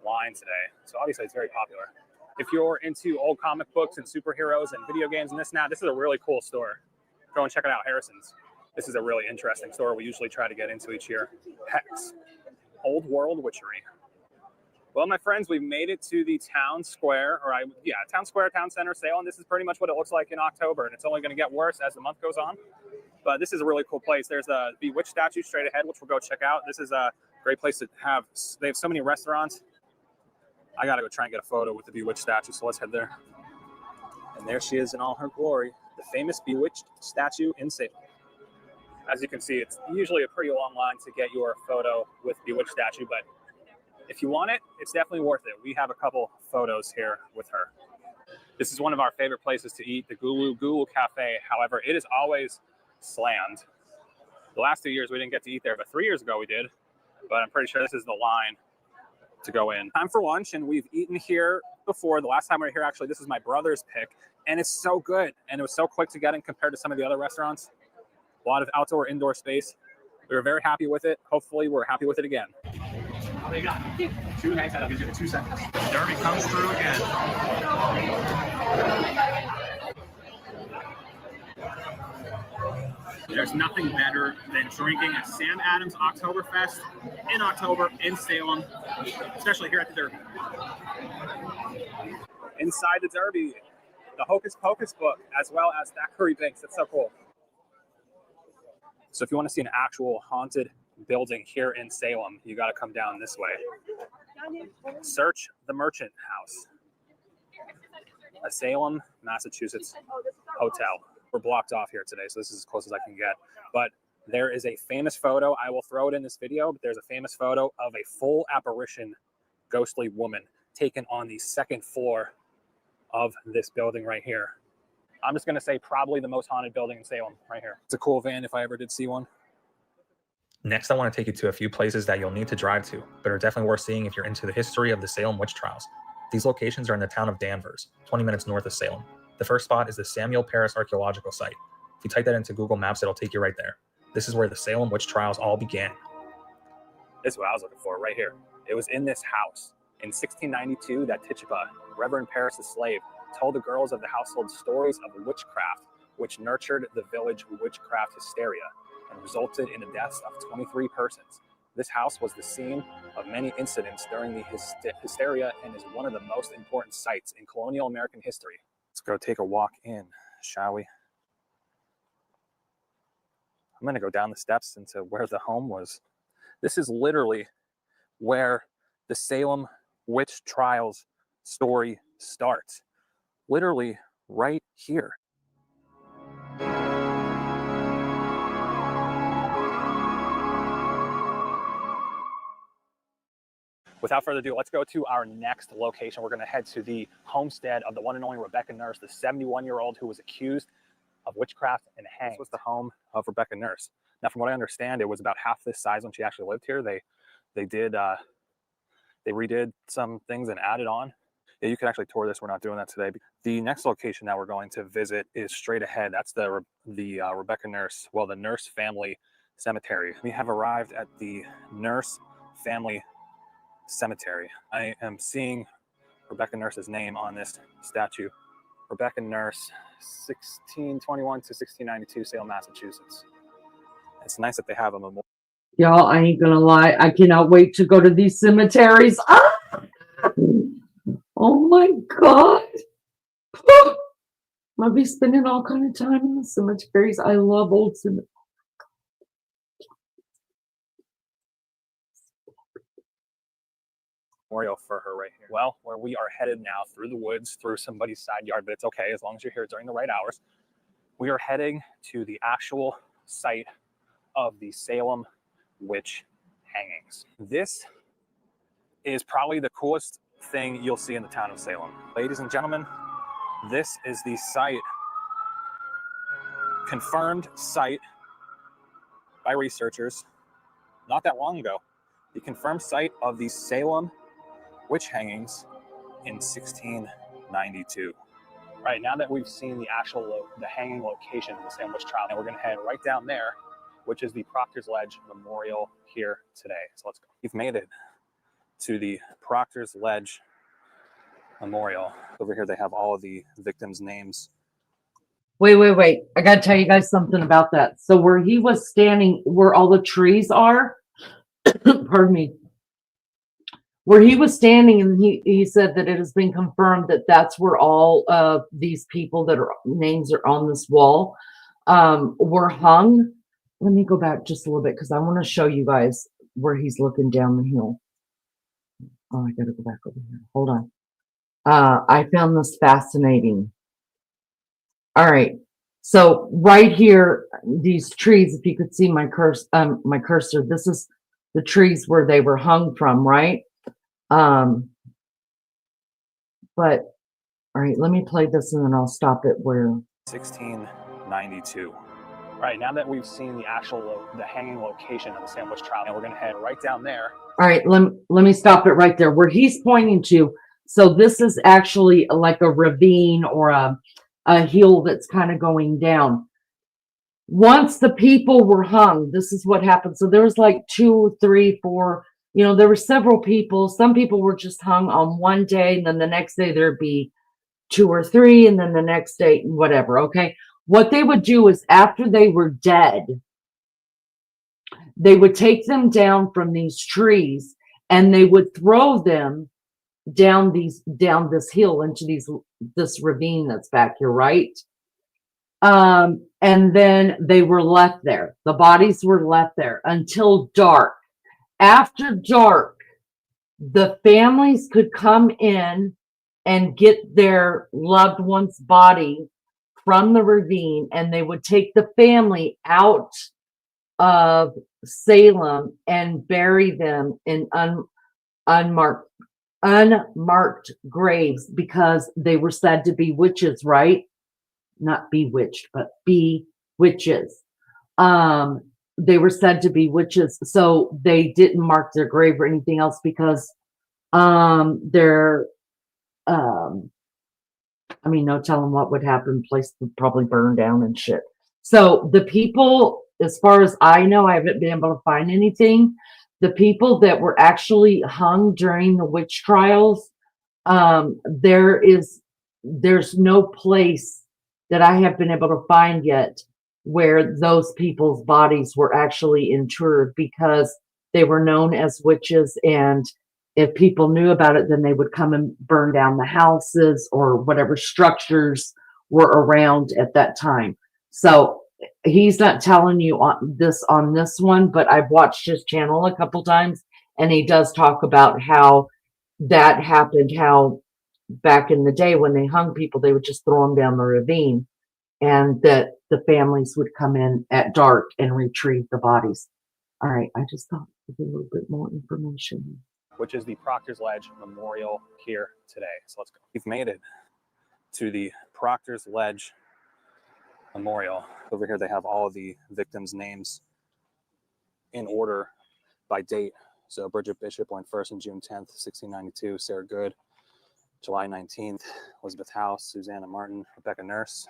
line today. So obviously it's very popular. If you're into old comic books and superheroes and video games and this and that, this is a really cool store. Go and check it out, Harrison's. This is a really interesting store we usually try to get into each year. Hex, Old World Witchery. Well, my friends, we've made it to the town square, town square, town center sale, and this is pretty much what it looks like in October, and it's only going to get worse as the month goes on. But this is a really cool place. There's a Bewitched statue straight ahead, which we'll go check out. This is a great place to have. They have so many restaurants. I got to go try and get a photo with the Bewitched statue, so let's head there. And there she is in all her glory, the famous Bewitched statue in Salem. As you can see, it's usually a pretty long line to get your photo with Bewitched statue, but if you want it, it's definitely worth it. We have a couple photos here with her. This is one of our favorite places to eat, the Gulu Cafe. However, it is always slammed. The last 2 years we didn't get to eat there, but 3 years ago we did. But I'm pretty sure this is the line to go in. Time for lunch, and we've eaten here before. The last time we were here, actually, this is my brother's pick, and it's so good. And it was so quick to get in compared to some of the other restaurants. A lot of outdoor, indoor space. We were very happy with it. Hopefully, we're happy with it again. Oh, they got 2 hangs out. I'll give you 2 seconds. Derby comes through again. There's nothing better than drinking at Sam Adams Oktoberfest in October in Salem, especially here at the Derby. Inside the Derby, the Hocus Pocus book, as well as Thackeray Binks. That's so cool. So if you want to see an actual haunted building here in Salem, you got to come down this way. Search the Merchant House, a Salem, Massachusetts hotel. We're blocked off here today, so this is as close as I can get. But there is a famous photo. I will throw it in this video, but there's a famous photo of a full apparition ghostly woman taken on the 2nd floor of this building right here. I'm just going to say probably the most haunted building in Salem right here. It's a cool van if I ever did see one. Next, I want to take you to a few places that you'll need to drive to, but are definitely worth seeing if you're into the history of the Salem witch trials. These locations are in the town of Danvers, 20 minutes north of Salem. The first spot is the Samuel Paris Archaeological Site. If you type that into Google Maps, it'll take you right there. This is where the Salem witch trials all began. This is what I was looking for right here. It was in this house. In 1692, that Tituba, Reverend Paris' slave, told the girls of the household stories of witchcraft, which nurtured the village witchcraft hysteria and resulted in the deaths of 23 persons. This house was the scene of many incidents during the hysteria and is one of the most important sites in colonial American history. Let's go take a walk in, shall we? I'm going to go down the steps into where the home was. This is literally where the Salem witch trials story starts. Literally right here. Without further ado, let's go to our next location. We're going to head to the homestead of the one and only Rebecca Nurse, the 71-year-old who was accused of witchcraft and hanged. This was the home of Rebecca Nurse. Now, from what I understand, it was about half this size when she actually lived here. They redid some things and added on. Yeah, you can actually tour this. We're not doing that today. The next location that we're going to visit is straight ahead. That's the Rebecca Nurse, well, the Nurse Family Cemetery. We have arrived at the Nurse Family Cemetery. I am seeing Rebecca Nurse's name on this statue. Rebecca Nurse, 1621 to 1692, Salem, Massachusetts. It's nice that they have a memorial. Y'all, I ain't gonna lie. I cannot wait to go to these cemeteries. Ah! Oh my God. I'll be spending all kind of time in the cemeteries. I love old cemeteries. Memorial for her right here. Well, where we are headed now, through the woods, through somebody's side yard, but it's okay as long as you're here during the right hours. We are heading to the actual site of the Salem witch hangings. This is probably the coolest thing you'll see in the town of Salem. Ladies and gentlemen, this is the site, confirmed site by researchers not that long ago. the confirmed site of the Salem witch hangings in 1692. All right, now that we've seen the actual the hanging location of the Salem witch trial, and we're going to head right down there, which is the Proctor's Ledge Memorial here today. So let's go. We've made it to the Proctor's Ledge Memorial. Over here, they have all of the victims' names. Wait. I got to tell you guys something about that. So where he was standing, where all the trees are, pardon me, where he was standing, and he said that it has been confirmed that that's where all of these people that are names are on this wall were hung. Let me go back just a little bit because I want to show you guys where he's looking down the hill. Oh, I got to go back over here. Hold on. I found this fascinating. All right. So right here, these trees, if you could see my cursor, this is the trees where they were hung from, right? But all right, let me play this and then I'll stop it where 1692. All right, now that we've seen the actual the hanging location of the Salem witch trial, and we're going to head right down there. All right, let me stop it right there where he's pointing to. So this is actually like a ravine or a hill that's kind of going down. Once the people were hung, this is what happened. So there was like 2, 3, 4, there were several people. Some people were just hung on one day, and then the next day there'd be 2 or 3, and then the next day, whatever. Okay. What they would do is after they were dead, they would take them down from these trees and they would throw them down this hill into this ravine that's back here, right? And then they were left there. The bodies were left there until dark. After dark, the families could come in and get their loved one's body from the ravine, and they would take the family out of Salem and bury them in unmarked graves because they were said to be witches, right? Not bewitched, but be witches. They were said to be witches, so they didn't mark their grave or anything else because no telling what would happen. Place would probably burn down and shit. So the people, as far as I know, I haven't been able to find anything. The people that were actually hung during the witch trials, there's no place that I have been able to find yet where those people's bodies were actually interred because they were known as witches, and if people knew about it, then they would come and burn down the houses or whatever structures were around at that time. So he's not telling you on this one, but I've watched his channel a couple times, and he does talk about how that happened, how back in the day when they hung people, they would just throw them down the ravine, and that the families would come in at dark and retrieve the bodies. All right, I just thought I'd give a little bit more information. Which is the Proctor's Ledge Memorial here today. So let's go. We've made it to the Proctor's Ledge Memorial. Over here, they have all of the victims' names in order by date. So Bridget Bishop went first on June 10th, 1692. Sarah Good, July 19th. Elizabeth House, Susanna Martin, Rebecca Nurse.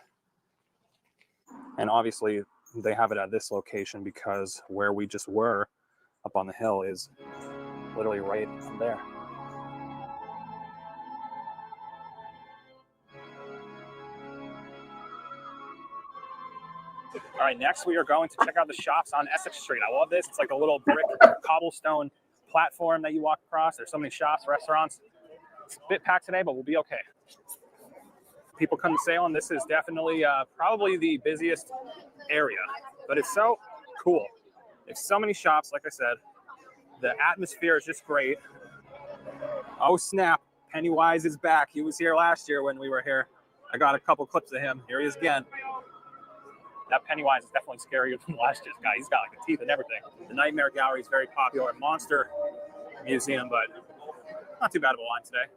And obviously, they have it at this location because where we just were up on the hill is literally right there. All right, next we are going to check out the shops on Essex Street. I love this. It's like a little brick cobblestone platform that you walk across. There's so many shops, restaurants. It's a bit packed today, but we'll be okay. People come to Salem. This is definitely probably the busiest area, but it's so cool. There's so many shops, like I said. The atmosphere is just great. Oh, snap. Pennywise is back. He was here last year when we were here. I got a couple clips of him. Here he is again. That Pennywise is definitely scarier than last year's guy. He's got like the teeth and everything. The Nightmare Gallery is very popular. Monster Museum, but not too bad of a line today.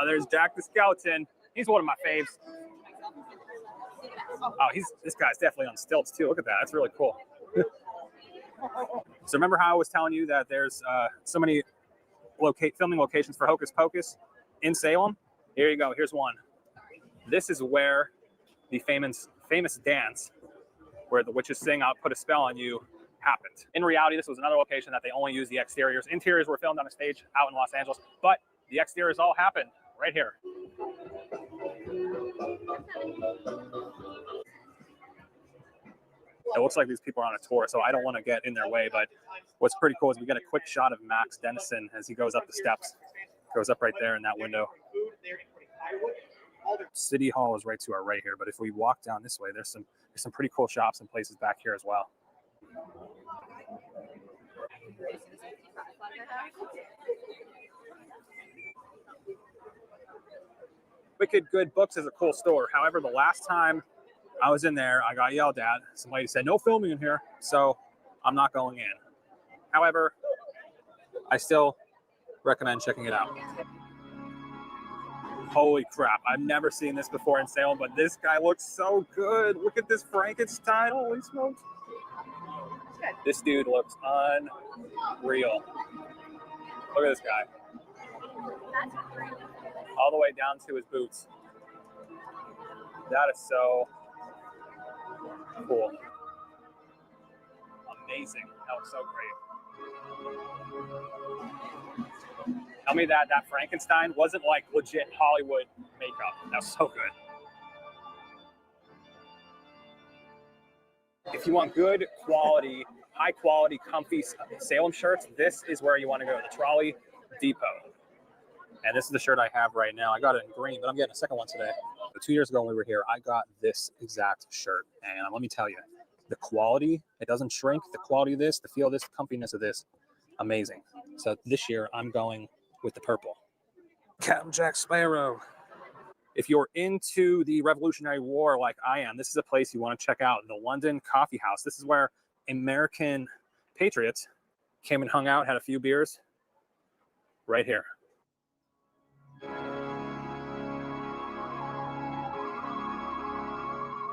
There's Jack the Skeleton. He's one of my faves. Oh, this guy's definitely on stilts too. Look at that. That's really cool. So remember how I was telling you that there's so many filming locations for Hocus Pocus in Salem? Here you go. Here's one. This is where the famous dance where the witches sing "I'll Put a Spell on You" happened. In reality, this was another location that they only used the exteriors. Interiors were filmed on a stage out in Los Angeles, but the exteriors all happened right here. It looks like these people are on a tour, so I don't want to get in their way, but what's pretty cool is we get a quick shot of Max Dennison as he goes up the steps. Goes up right there in that window. City Hall is right to our right here, but if we walk down this way, there's some pretty cool shops and places back here as well. Wicked Good Books is a cool store. However, the last time I was in there, I got yelled at. Some lady said, "No filming in here," so I'm not going in. However, I still recommend checking it out. Holy crap, I've never seen this before in Salem, but this guy looks so good. Look at this Frankenstein, holy smokes. This dude looks unreal. Look at this guy. All the way down to his boots. That is so cool. Amazing. That looks so great. Tell me that Frankenstein wasn't like legit Hollywood makeup. That was so good. If you want good quality, high quality, comfy Salem shirts, this is where you want to go, the Trolley Depot. And this is the shirt I have right now. I got it in green, but I'm getting a second one today. But 2 years ago when we were here, I got this exact shirt. And let me tell you, the quality, it doesn't shrink. The quality of this, the feel of this, the comfiness of this, amazing. So this year, I'm going with the purple. Captain Jack Sparrow. If you're into the Revolutionary War like I am, this is a place you want to check out, the London Coffee House. This is where American patriots came and hung out, had a few beers, right here.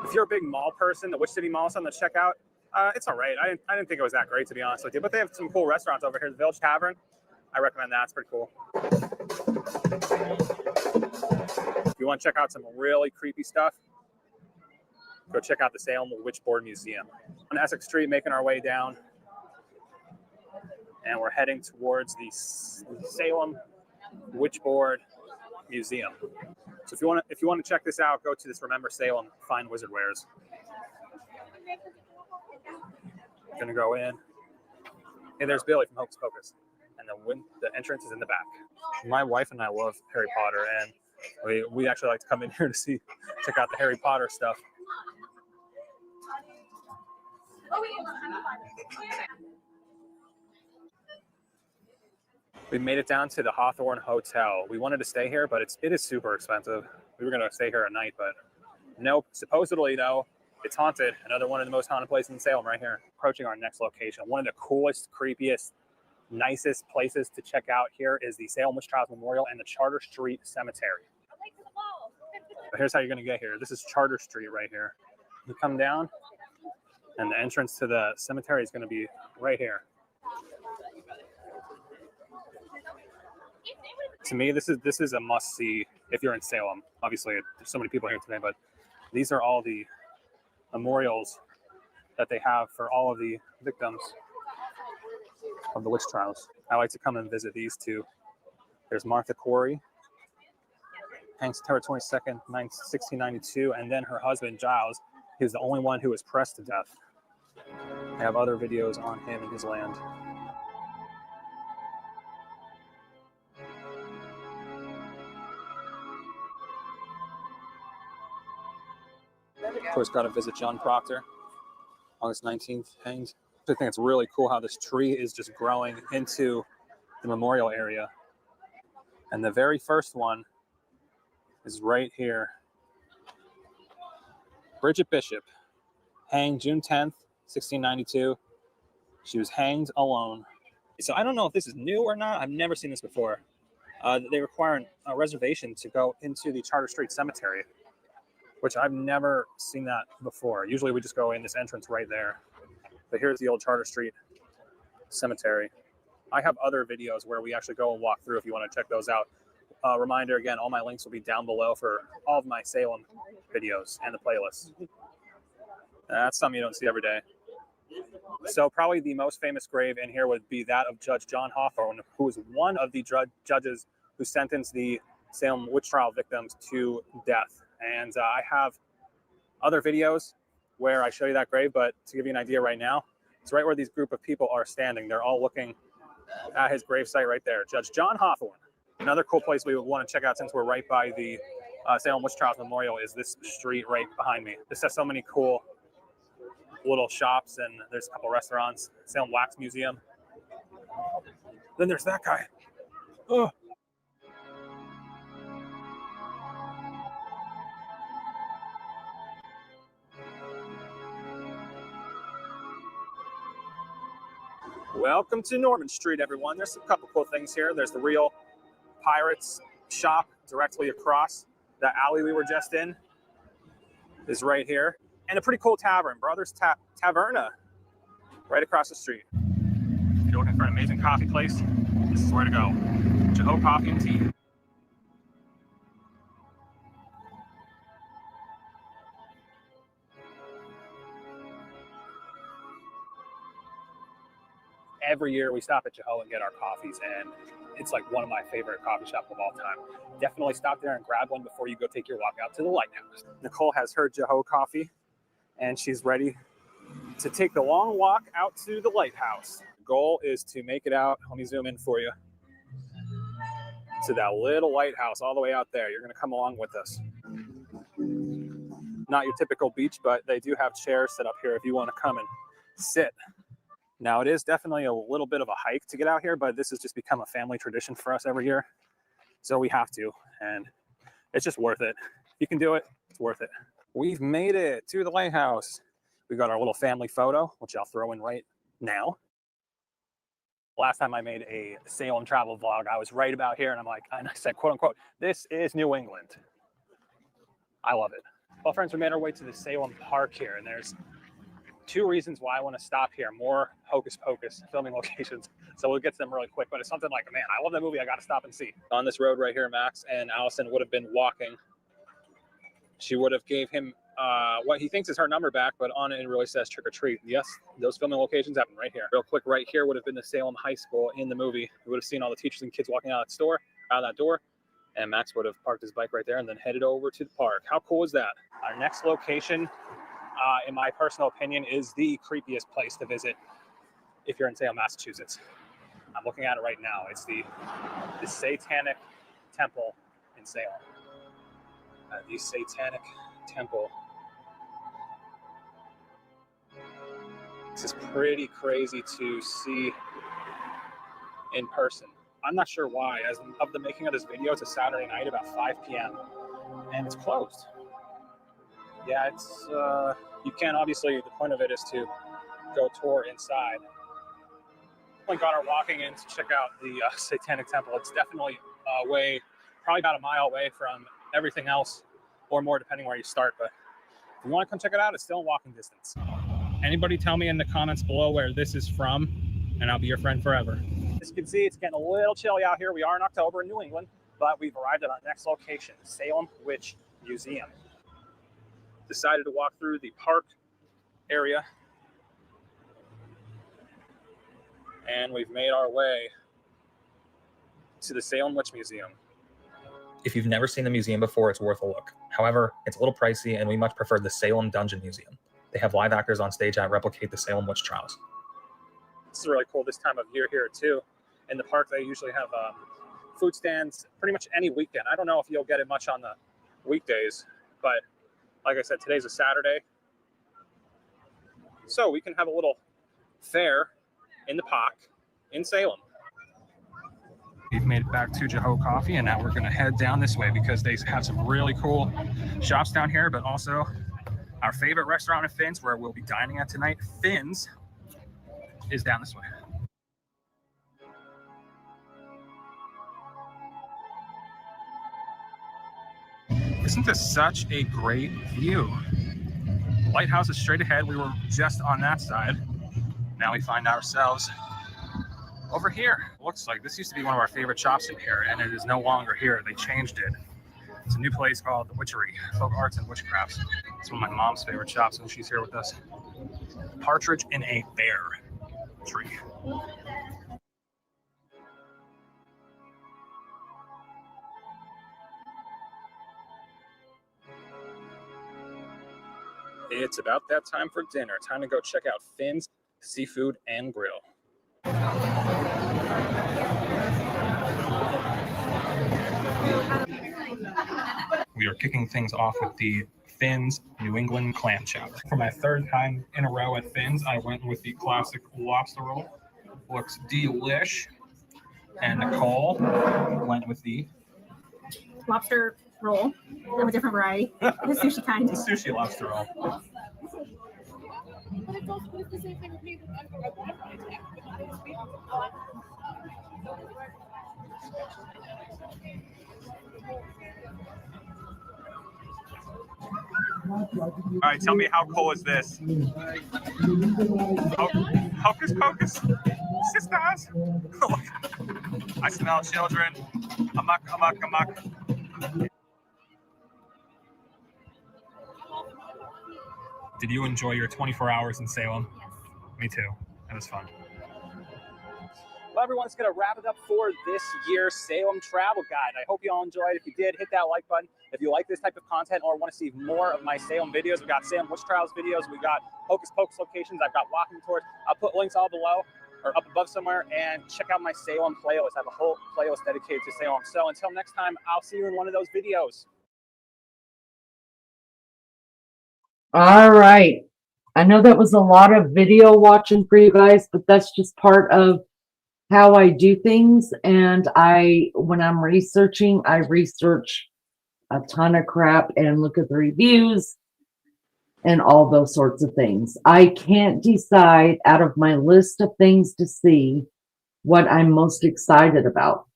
If you're a big mall person, the Witch City Mall is something to check out. It's all right. I didn't think it was that great, to be honest with you, but they have some cool restaurants over here. The Village Tavern, I recommend that. It's pretty cool. If you want to check out some really creepy stuff, go check out the Salem Witchboard Museum. On Essex Street, making our way down, and we're heading towards the Salem Witchboard Museum. So if you want to check this out, go to this Remember Salem Fine Wizard Wares. Gonna go in. Hey, there's Billy from Hocus Pocus, and the entrance is in the back. My wife and I love Harry Potter, and we actually like to come in here to check out the Harry Potter stuff. We made it down to the Hawthorne Hotel. We wanted to stay here, but it is super expensive. We were gonna stay here at night, but nope. Supposedly though, it's haunted. Another one of the most haunted places in Salem right here. Approaching our next location. One of the coolest, creepiest, nicest places to check out here is the Salem Witch Trials Memorial and the Charter Street Cemetery. But here's how you're gonna get here. This is Charter Street right here. You come down, and the entrance to the cemetery is gonna be right here. To me, this is a must-see if you're in Salem. Obviously, there's so many people here today, but these are all the memorials that they have for all of the victims of the witch trials. I like to come and visit these two. There's Martha Corey, hanged September 22nd, 1692, and then her husband, Giles. He was the only one who was pressed to death. I have other videos on him and his land. Of course, got to visit John Proctor, August 19th, hanged. I think it's really cool how this tree is just growing into the memorial area. And the very first one is right here. Bridget Bishop, hanged June 10th, 1692. She was hanged alone. So I don't know if this is new or not. I've never seen this before. They require a reservation to go into the Charter Street Cemetery, which I've never seen that before. Usually we just go in this entrance right there. But here's the old Charter Street Cemetery. I have other videos where we actually go and walk through if you want to check those out. Reminder again, all my links will be down below for all of my Salem videos and the playlist. That's something you don't see every day. So probably the most famous grave in here would be that of Judge John Hawthorne, who was one of the judges who sentenced the Salem witch trial victims to death. And I have other videos where I show you that grave, but to give you an idea right now, it's right where these group of people are standing. They're all looking at his gravesite right there, Judge John Hawthorne. Another cool place we would want to check out, since we're right by the Salem Witch Trials Memorial, is this street right behind me. This has so many cool little shops, and there's a couple restaurants, Salem Wax Museum. Then there's that guy. Oh. Welcome to Norman Street, everyone. There's a couple cool things here. There's the Real Pirates shop directly across. The alley we were just in is right here. And a pretty cool tavern, Brothers Taverna, right across the street. If you're looking for an amazing coffee place, this is where to go. Joe Coffee and Tea. Every year we stop at Joe and get our coffees, and it's like one of my favorite coffee shops of all time. Definitely stop there and grab one before you go take your walk out to the lighthouse. Nicole has her Joe coffee, and she's ready to take the long walk out to the lighthouse. The goal is to make it out, let me zoom in for you, to that little lighthouse all the way out there. You're gonna come along with us. Not your typical beach, but they do have chairs set up here if you wanna come and sit. Now, it is definitely a little bit of a hike to get out here, but this has just become a family tradition for us every year. So we have to, and it's just worth it. If you can do it, it's worth it. We've made it to the lighthouse. We got our little family photo, which I'll throw in right now. Last time I made a Salem travel vlog, I was right about here, and I said, quote unquote, this is New England. I love it. Well, friends, we made our way to the Salem Park here, and there's two reasons why I want to stop here. More hocus pocus filming locations, so we'll get to them really quick. But it's something like, man, I love that movie. I got to stop and see. On this road right here, Max and Allison would have been walking. She would have gave him what he thinks is her number back, but on it really says trick or treat. Yes, those filming locations happen right here. Real quick, right here would have been the Salem High School in the movie. We would have seen all the teachers and kids walking out of that door, and Max would have parked his bike right there and then headed over to the park. How cool is that? Our next location, in my personal opinion, is the creepiest place to visit if you're in Salem, Massachusetts. I'm looking at it right now. It's the Satanic Temple in Salem. The Satanic Temple. This is pretty crazy to see in person. I'm not sure why. As of the making of this video, it's a Saturday night about 5 p.m. and it's closed. Yeah, it's you can't, obviously, the point of it is to go tour inside. We got our walking in to check out the Satanic Temple. It's definitely probably about a mile away from everything else, or more depending where you start. But if you want to come check it out, it's still in walking distance. Anybody tell me in the comments below where this is from, and I'll be your friend forever. As you can see, it's getting a little chilly out here. We are in October in New England, but we've arrived at our next location, Salem Witch Museum. Decided to walk through the park area, and we've made our way to the Salem Witch Museum. If you've never seen the museum before, it's worth a look. However, it's a little pricey, and we much prefer the Salem Dungeon Museum. They have live actors on stage that replicate the Salem witch trials. This is really cool this time of year here too. In the park, they usually have food stands pretty much any weekend. I don't know if you'll get it much on the weekdays, but like I said, today's a Saturday. So we can have a little fair in the park in Salem. We've made it back to Joe Coffee, and now we're going to head down this way because they have some really cool shops down here, but also our favorite restaurant in Finn's, where we'll be dining at tonight, Finn's, is down this way. Isn't this such a great view? The lighthouse is straight ahead. We were just on that side. Now we find ourselves over here. Looks like this used to be one of our favorite shops in here, and it is no longer here. They changed it. It's a new place called the Witchery, Folk Arts and Witchcrafts. It's one of my mom's favorite shops when she's here with us. Partridge in a Pear Tree. It's about that time for dinner. Time to go check out Finn's Seafood and Grill. We are kicking things off with the Finn's New England Clam Chowder. For my third time in a row at Finn's, I went with the classic lobster roll. Looks delish. And Nicole went with the lobster roll of a different variety, the sushi kind. The sushi lobster roll. All right, tell me, how cool is this? Hocus pocus, sisters. I smell children. Amok, amok, amok. Did you enjoy your 24 hours in Salem? Yes. Me too. That was fun. Well, everyone, it's going to wrap it up for this year's Salem Travel Guide. I hope you all enjoyed. If you did, hit that like button. If you like this type of content or want to see more of my Salem videos, we've got Salem Witch Trials videos, we've got Hocus Pocus locations, I've got walking tours. I'll put links all below or up above somewhere, and check out my Salem playlist. I have a whole playlist dedicated to Salem. So until next time, I'll see you in one of those videos. All right. I know that was a lot of video watching for you guys, but that's just part of how I do things. And when I'm researching, I research a ton of crap and look at the reviews and all those sorts of things. I can't decide out of my list of things to see what I'm most excited about.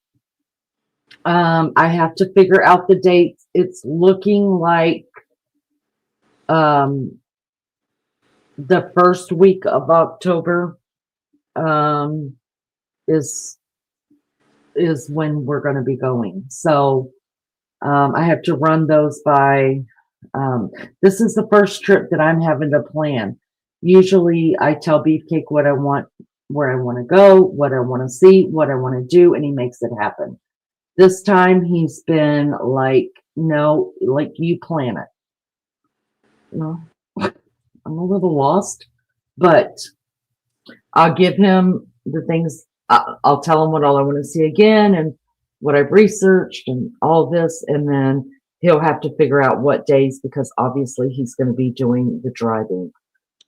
I have to figure out the dates. It's looking like the first week of October is when we're going to be going. So I have to run those by. This is the first trip that I'm having to plan. Usually I tell Beefcake what I want, where I want to go, what I want to see, what I want to do, and he makes it happen. This time he's been like, no, like you plan it. No, I'm a little lost, but I'll give him the things. I'll tell him what all I want to see again and what I've researched and all this, and then he'll have to figure out what days, because obviously he's going to be doing the driving.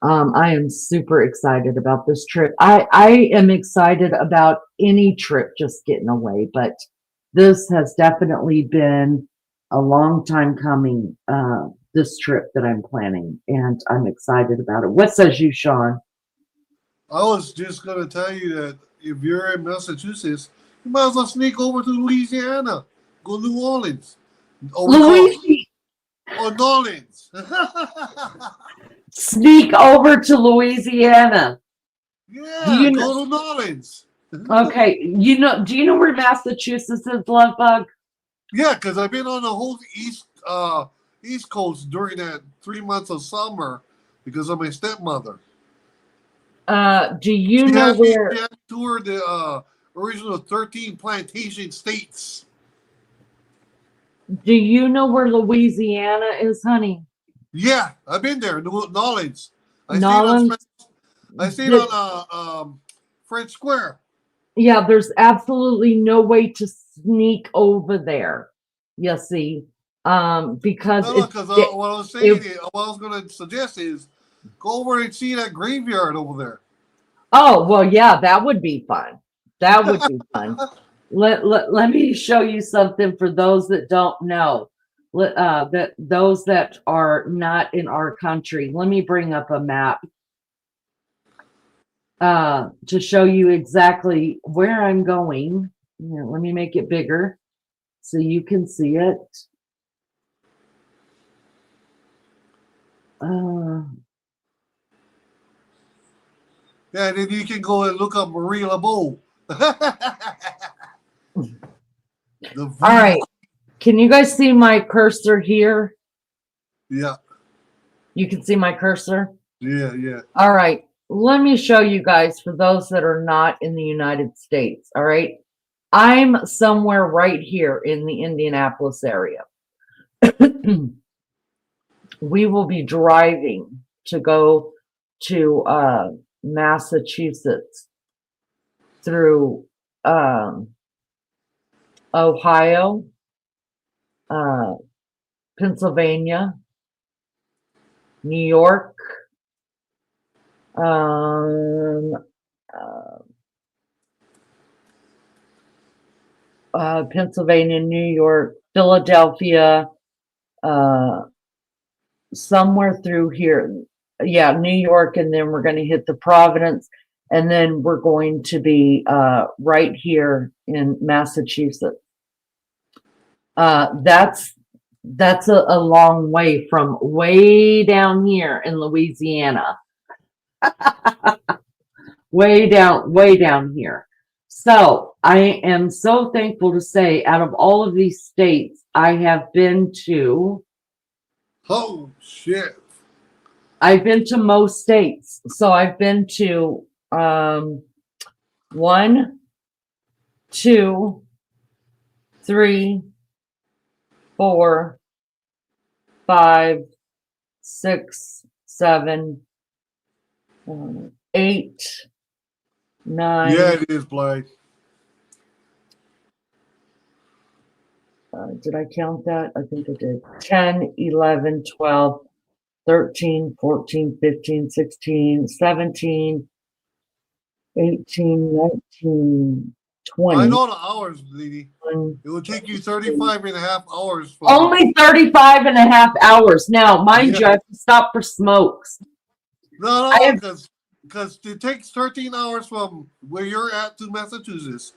I am super excited about this trip. I am excited about any trip just getting away, but this has definitely been a long time coming, this trip that I'm planning, and I'm excited about it. What says you, Sean? I was just going to tell you that if you're in Massachusetts, you might as well sneak over to Louisiana. Go to New Orleans. Louisiana. Or New Orleans. Sneak over to Louisiana. Yeah, go to New Orleans. Okay, do you know where Massachusetts is, Love Bug? Yeah, because I've been on the whole East Coast during that 3 months of summer because of my stepmother. Do you know where? She had toured the original 13 plantation states. Do you know where Louisiana is, honey? Yeah, I've been there. New Orleans. I stayed on French Square. Yeah, there's absolutely no way to sneak over there. You see, because what I was going to suggest is go over and see that graveyard over there. Oh well, yeah, that would be fun. That would be fun. Let me show you something for those that don't know. Those that are not in our country. Let me bring up a map to show you exactly where I'm going. Here, let me make it bigger so you can see it. Yeah, then you can go and look up Marie Laveau. The All right. Can you guys see my cursor here? Yeah. You can see my cursor? Yeah, yeah. All right. Let me show you guys for those that are not in the United States. All right. I'm somewhere right here in the Indianapolis area. We will be driving to go to Massachusetts through Ohio, Pennsylvania, New York, Pennsylvania, New York, Philadelphia, somewhere through here. Yeah, New York, and then we're going to hit the Providence, and then we're going to be right here in Massachusetts. That's a long way from way down here in Louisiana. way down here. So I am so thankful to say, out of all of these states, I have been to. Oh shit! I've been to most states. So I've been to 1, 2, 3, 4, 5, 6, 7, 8, 9. Yeah, it is, Blake. Did I count that? I think I did. 10, 11, 12, 13, 14, 15, 16, 17, 18, 19, 20. I know the hours, Lady. It will take you 35 and a half hours. From Only 35 and a half hours. Now, mind you, I have to stop for smokes. No, because it takes 13 hours from where you're at to Massachusetts.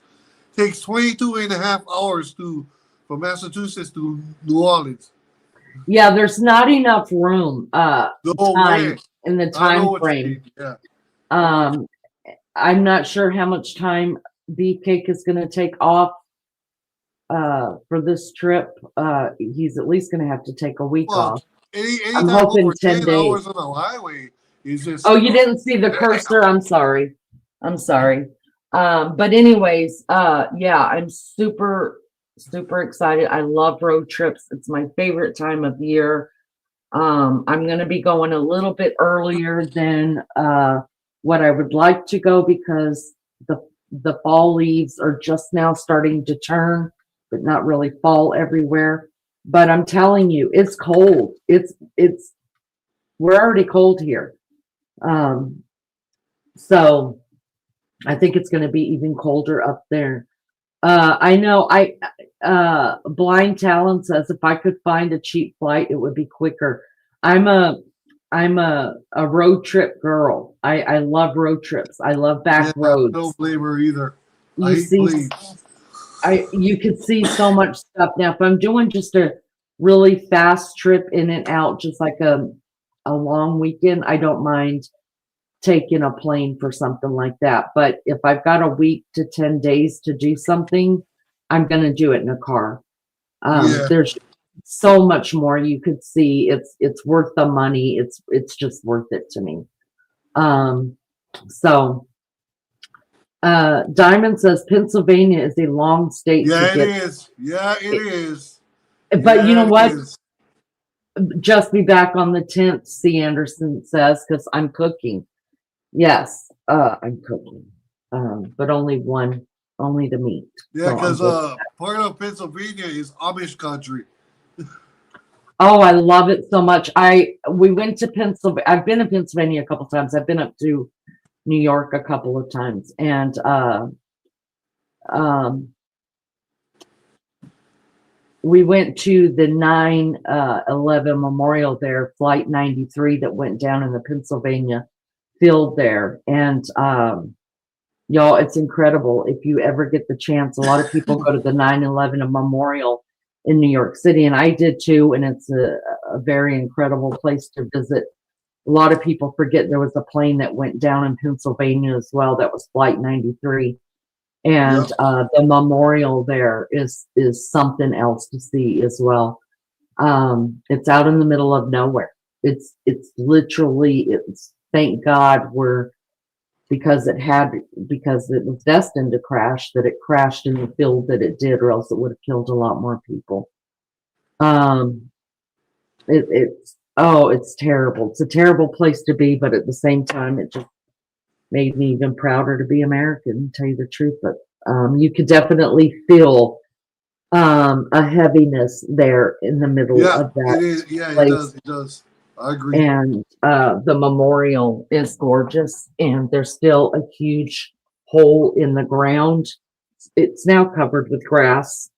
It takes 22 and a half hours from Massachusetts to New Orleans. Yeah, there's not enough room way. in the time frame. Yeah. I'm not sure how much time Beefcake is going to take off for this trip. He's at least going to have to take a week off. I'm hoping 10 days. Hours on the highway is just. Oh, you didn't see the cursor? I'm sorry. But anyways, yeah, I'm super excited. I love road trips. It's my favorite time of year. I'm going to be going a little bit earlier than what I would like to go, because the fall leaves are just now starting to turn, but not really fall everywhere. But I'm telling you, it's cold. We're already cold here. So I think it's going to be even colder up there. I know Blind Talon says if I could find a cheap flight, it would be quicker. I'm a road trip girl. I love road trips. I love back roads. I don't blame her either. You could see so much stuff. Now, if I'm doing just a really fast trip in and out, just like a long weekend, I don't mind taking a plane for something like that. But if I've got a week to 10 days to do something, I'm going to do it in a car. There's so much more you could see. It's worth the money. It's just worth it to me. Diamond says Pennsylvania is a long state. Yeah, it is. Yeah, it is. But you know what? Just be back on the 10th, C. Anderson says, because I'm cooking. Yes, I'm cooking. But only the meat. Yeah, because part of Pennsylvania is Amish country. Oh, I love it so much. We went to Pennsylvania. I've been to Pennsylvania a couple times. I've been up to New York a couple of times, and we went to the 9/11 memorial there, Flight 93, that went down in the Pennsylvania field there, and y'all, it's incredible. If you ever get the chance, a lot of people go to the 9/11 memorial in New York City, and I did too, and it's a very incredible place to visit. A lot of people forget there was a plane that went down in Pennsylvania as well. That was Flight 93. And Yep. the memorial there is something else to see as well. It's out in the middle of nowhere. It's literally, it's, thank God because it was destined to crash, that it crashed in the field that it did, or else it would have killed a lot more people. It's terrible. It's a terrible place to be, but at the same time, it just made me even prouder to be American, to tell you the truth. But you could definitely feel a heaviness there in the middle Yeah, of that it is. Yeah, it place. does. It does. I agree. And the memorial is gorgeous, and there's still a huge hole in the ground. It's now covered with grass,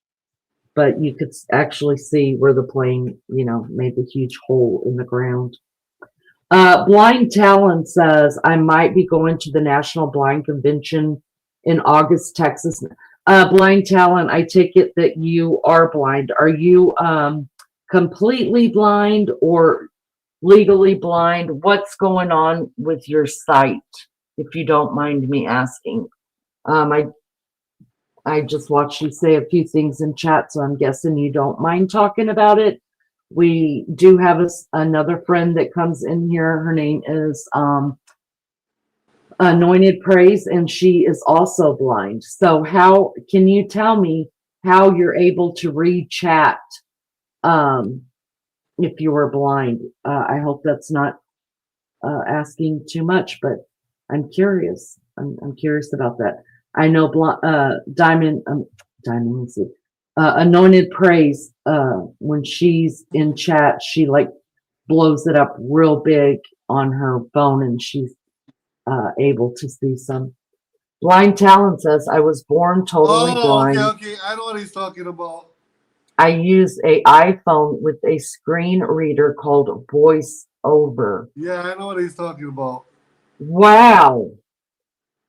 but you could actually see where the plane, made the huge hole in the ground. Blind Talon says, I might be going to the National Blind Convention in August, Texas. Blind Talon, I take it that you are blind. Are you completely blind or legally blind? What's going on with your sight, if you don't mind me asking? I just watched you say a few things in chat, so I'm guessing you don't mind talking about it. We do have another friend that comes in here. Her name is Anointed Praise, and she is also blind. So how can you tell me how you're able to read chat if you are blind? I hope that's not asking too much, but I'm curious. I'm curious about that. I know Diamond, let's see. Anointed Praise, when she's in chat, she like blows it up real big on her phone, and she's able to see some. Blind Talon says, I was born totally blind. Okay. I know what he's talking about. I use a iPhone with a screen reader called Voice Over. Yeah, I know what he's talking about. Wow.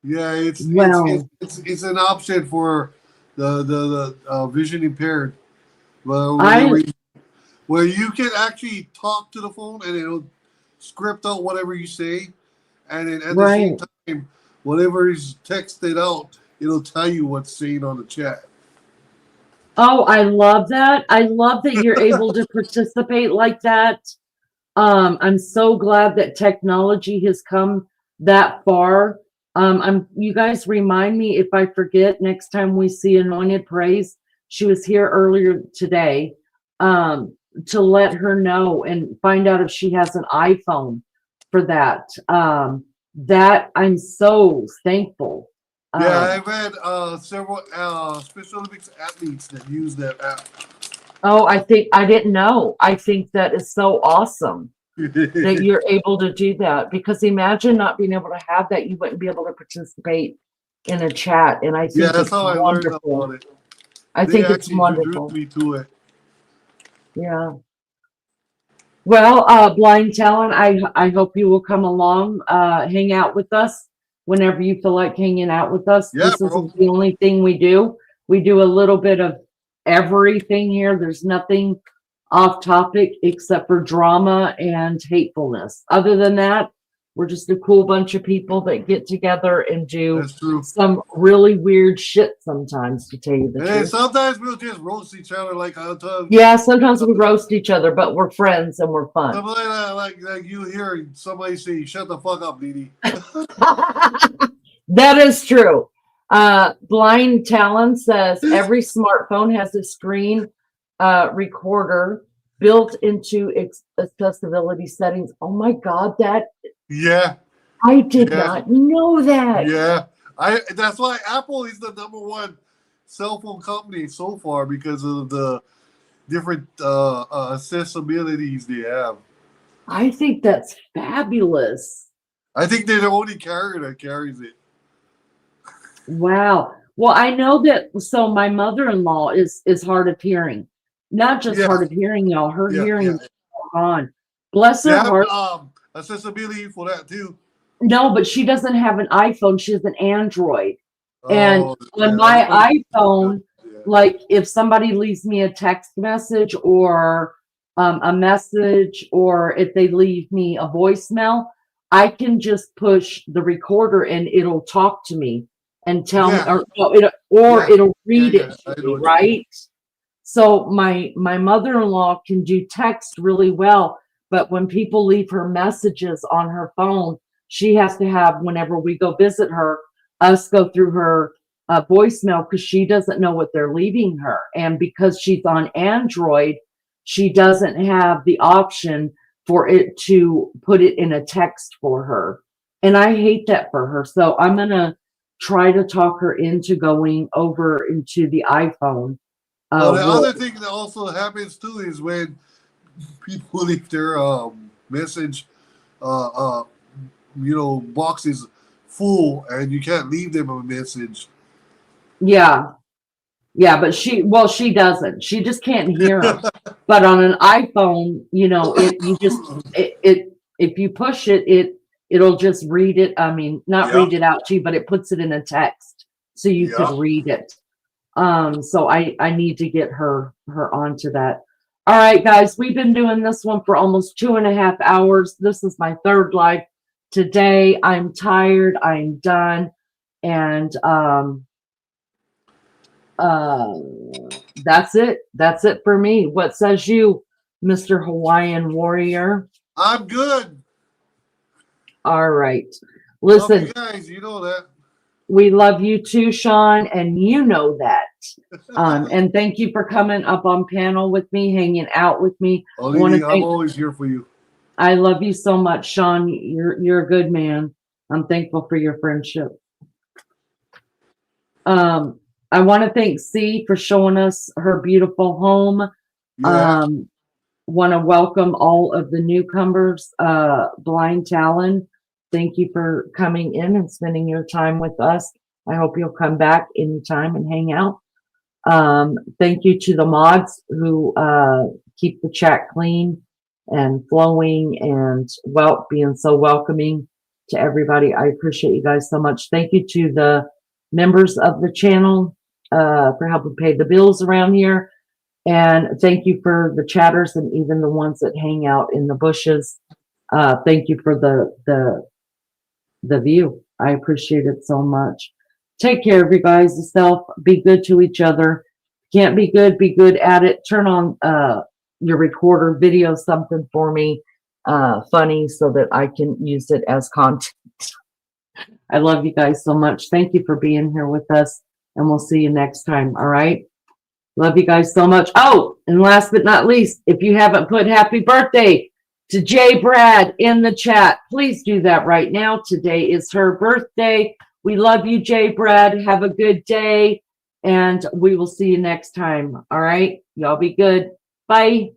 Yeah, it's an option for the vision impaired, where you can actually talk to the phone and it'll script out whatever you say, and then at the same time, whatever is texted out, it'll tell you what's saying on the chat. Oh, I love that. I love that you're able to participate like that. I'm so glad that technology has come that far. You guys remind me if I forget next time we see Anointed Praise. She was here earlier today, to let her know and find out if she has an iPhone for that. That I'm so thankful. Yeah, I've had several Special Olympics athletes that use that app. Oh, I didn't know. I think that is so awesome that you're able to do that, because imagine not being able to have that. You wouldn't be able to participate in a chat. And I think that's it's how I learned about it. I think it's wonderful. Me to it. Yeah. Well, Blind Talon, I hope you will come along, hang out with us whenever you feel like hanging out with us. Yeah, this isn't the only thing we do. We do a little bit of everything here. There's nothing off topic except for drama and hatefulness. Other than that, we're just a cool bunch of people that get together and do some really weird shit sometimes, to tell you the truth. Sometimes we'll just roast each other like yeah, sometimes we roast each other, but we're friends and we're fun. Something like that, like you hear somebody say, "Shut the fuck up, Dee." That is true. Blind Talon says every smartphone has a screen recorder built into accessibility settings. Oh my God, yeah, I did not know that. Yeah, that's why Apple is the #1 cell phone company so far, because of the different accessibilities they have. I think that's fabulous. I think they're the only carrier that carries it. Wow. Well, I know that. So my mother-in-law is hard of hearing, not just hard of hearing, y'all. Her hearing is gone. Bless her heart. Accessibility for that too. No, but she doesn't have an iPhone. She has an Android. And on my iPhone, like if somebody leaves me a text message or a message, or if they leave me a voicemail, I can just push the recorder and it'll talk to me and tell me, Yeah. or Yeah. it'll read Yeah, it I to know me, what you mean. right? So my mother-in-law can do text really well, but when people leave her messages on her phone, she has to have, whenever we go visit her, us go through her voicemail because she doesn't know what they're leaving her. And because she's on Android, she doesn't have the option for it to put it in a text for her. And I hate that for her. So I'm going to try to talk her into going over into the iPhone. Well, the Well, other thing that also happens too is when people leave their message, uh, boxes full, and you can't leave them a message. yeah, but she doesn't. She just can't hear them. But on an iPhone, if you push it, it'll just read it. I mean, not read it out to you, but it puts it in a text so you could read it. So I need to get her onto that. All right, guys, we've been doing this one for almost 2.5 hours. This is my third live today. I'm tired. I'm done. And that's it. That's it for me. What says you, Mr. Hawaiian Warrior? I'm good. All right. Love Listen, you guys, you know that. we love you too, Sean, and you know that. And thank you for coming up on panel with me, hanging out with me. I'm always here for you. I love you so much, Sean. You're a good man. I'm thankful for your friendship. I want to thank C for showing us her beautiful home. Yeah. Want to welcome all of the newcomers. Blind Talon, thank you for coming in and spending your time with us. I hope you'll come back anytime and hang out. Thank you to the mods who keep the chat clean and flowing and being so welcoming to everybody. I appreciate you guys so much. Thank you to the members of the channel for helping pay the bills around here. And thank you for the chatters and even the ones that hang out in the bushes. Thank you for the view. I appreciate it so much. Take care of you guys, yourself. Be good to each other. Can't be good at it. Turn on your recorder, video something for me funny so that I can use it as content. I love you guys so much. Thank you for being here with us, and we'll see you next time. All right. Love you guys so much. Oh, and last but not least, if you haven't put happy birthday to J. Brad in the chat, please do that right now. Today is her birthday. We love you, J. Brad. Have a good day, and we will see you next time. All right? Y'all be good. Bye.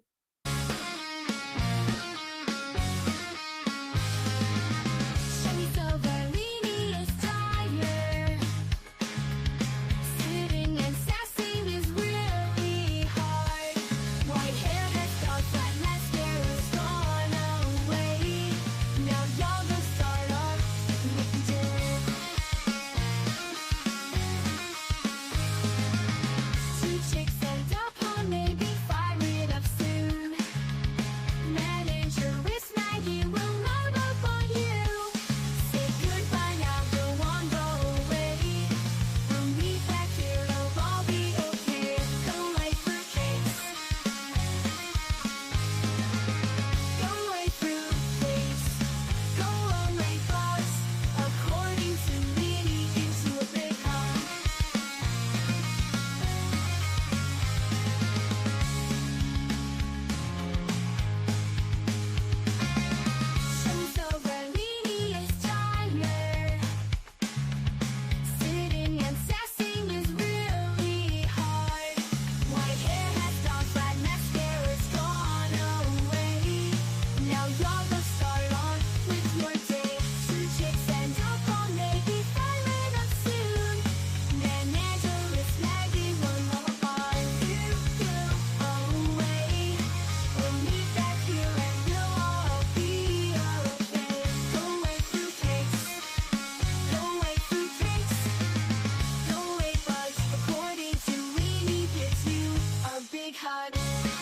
Big hug.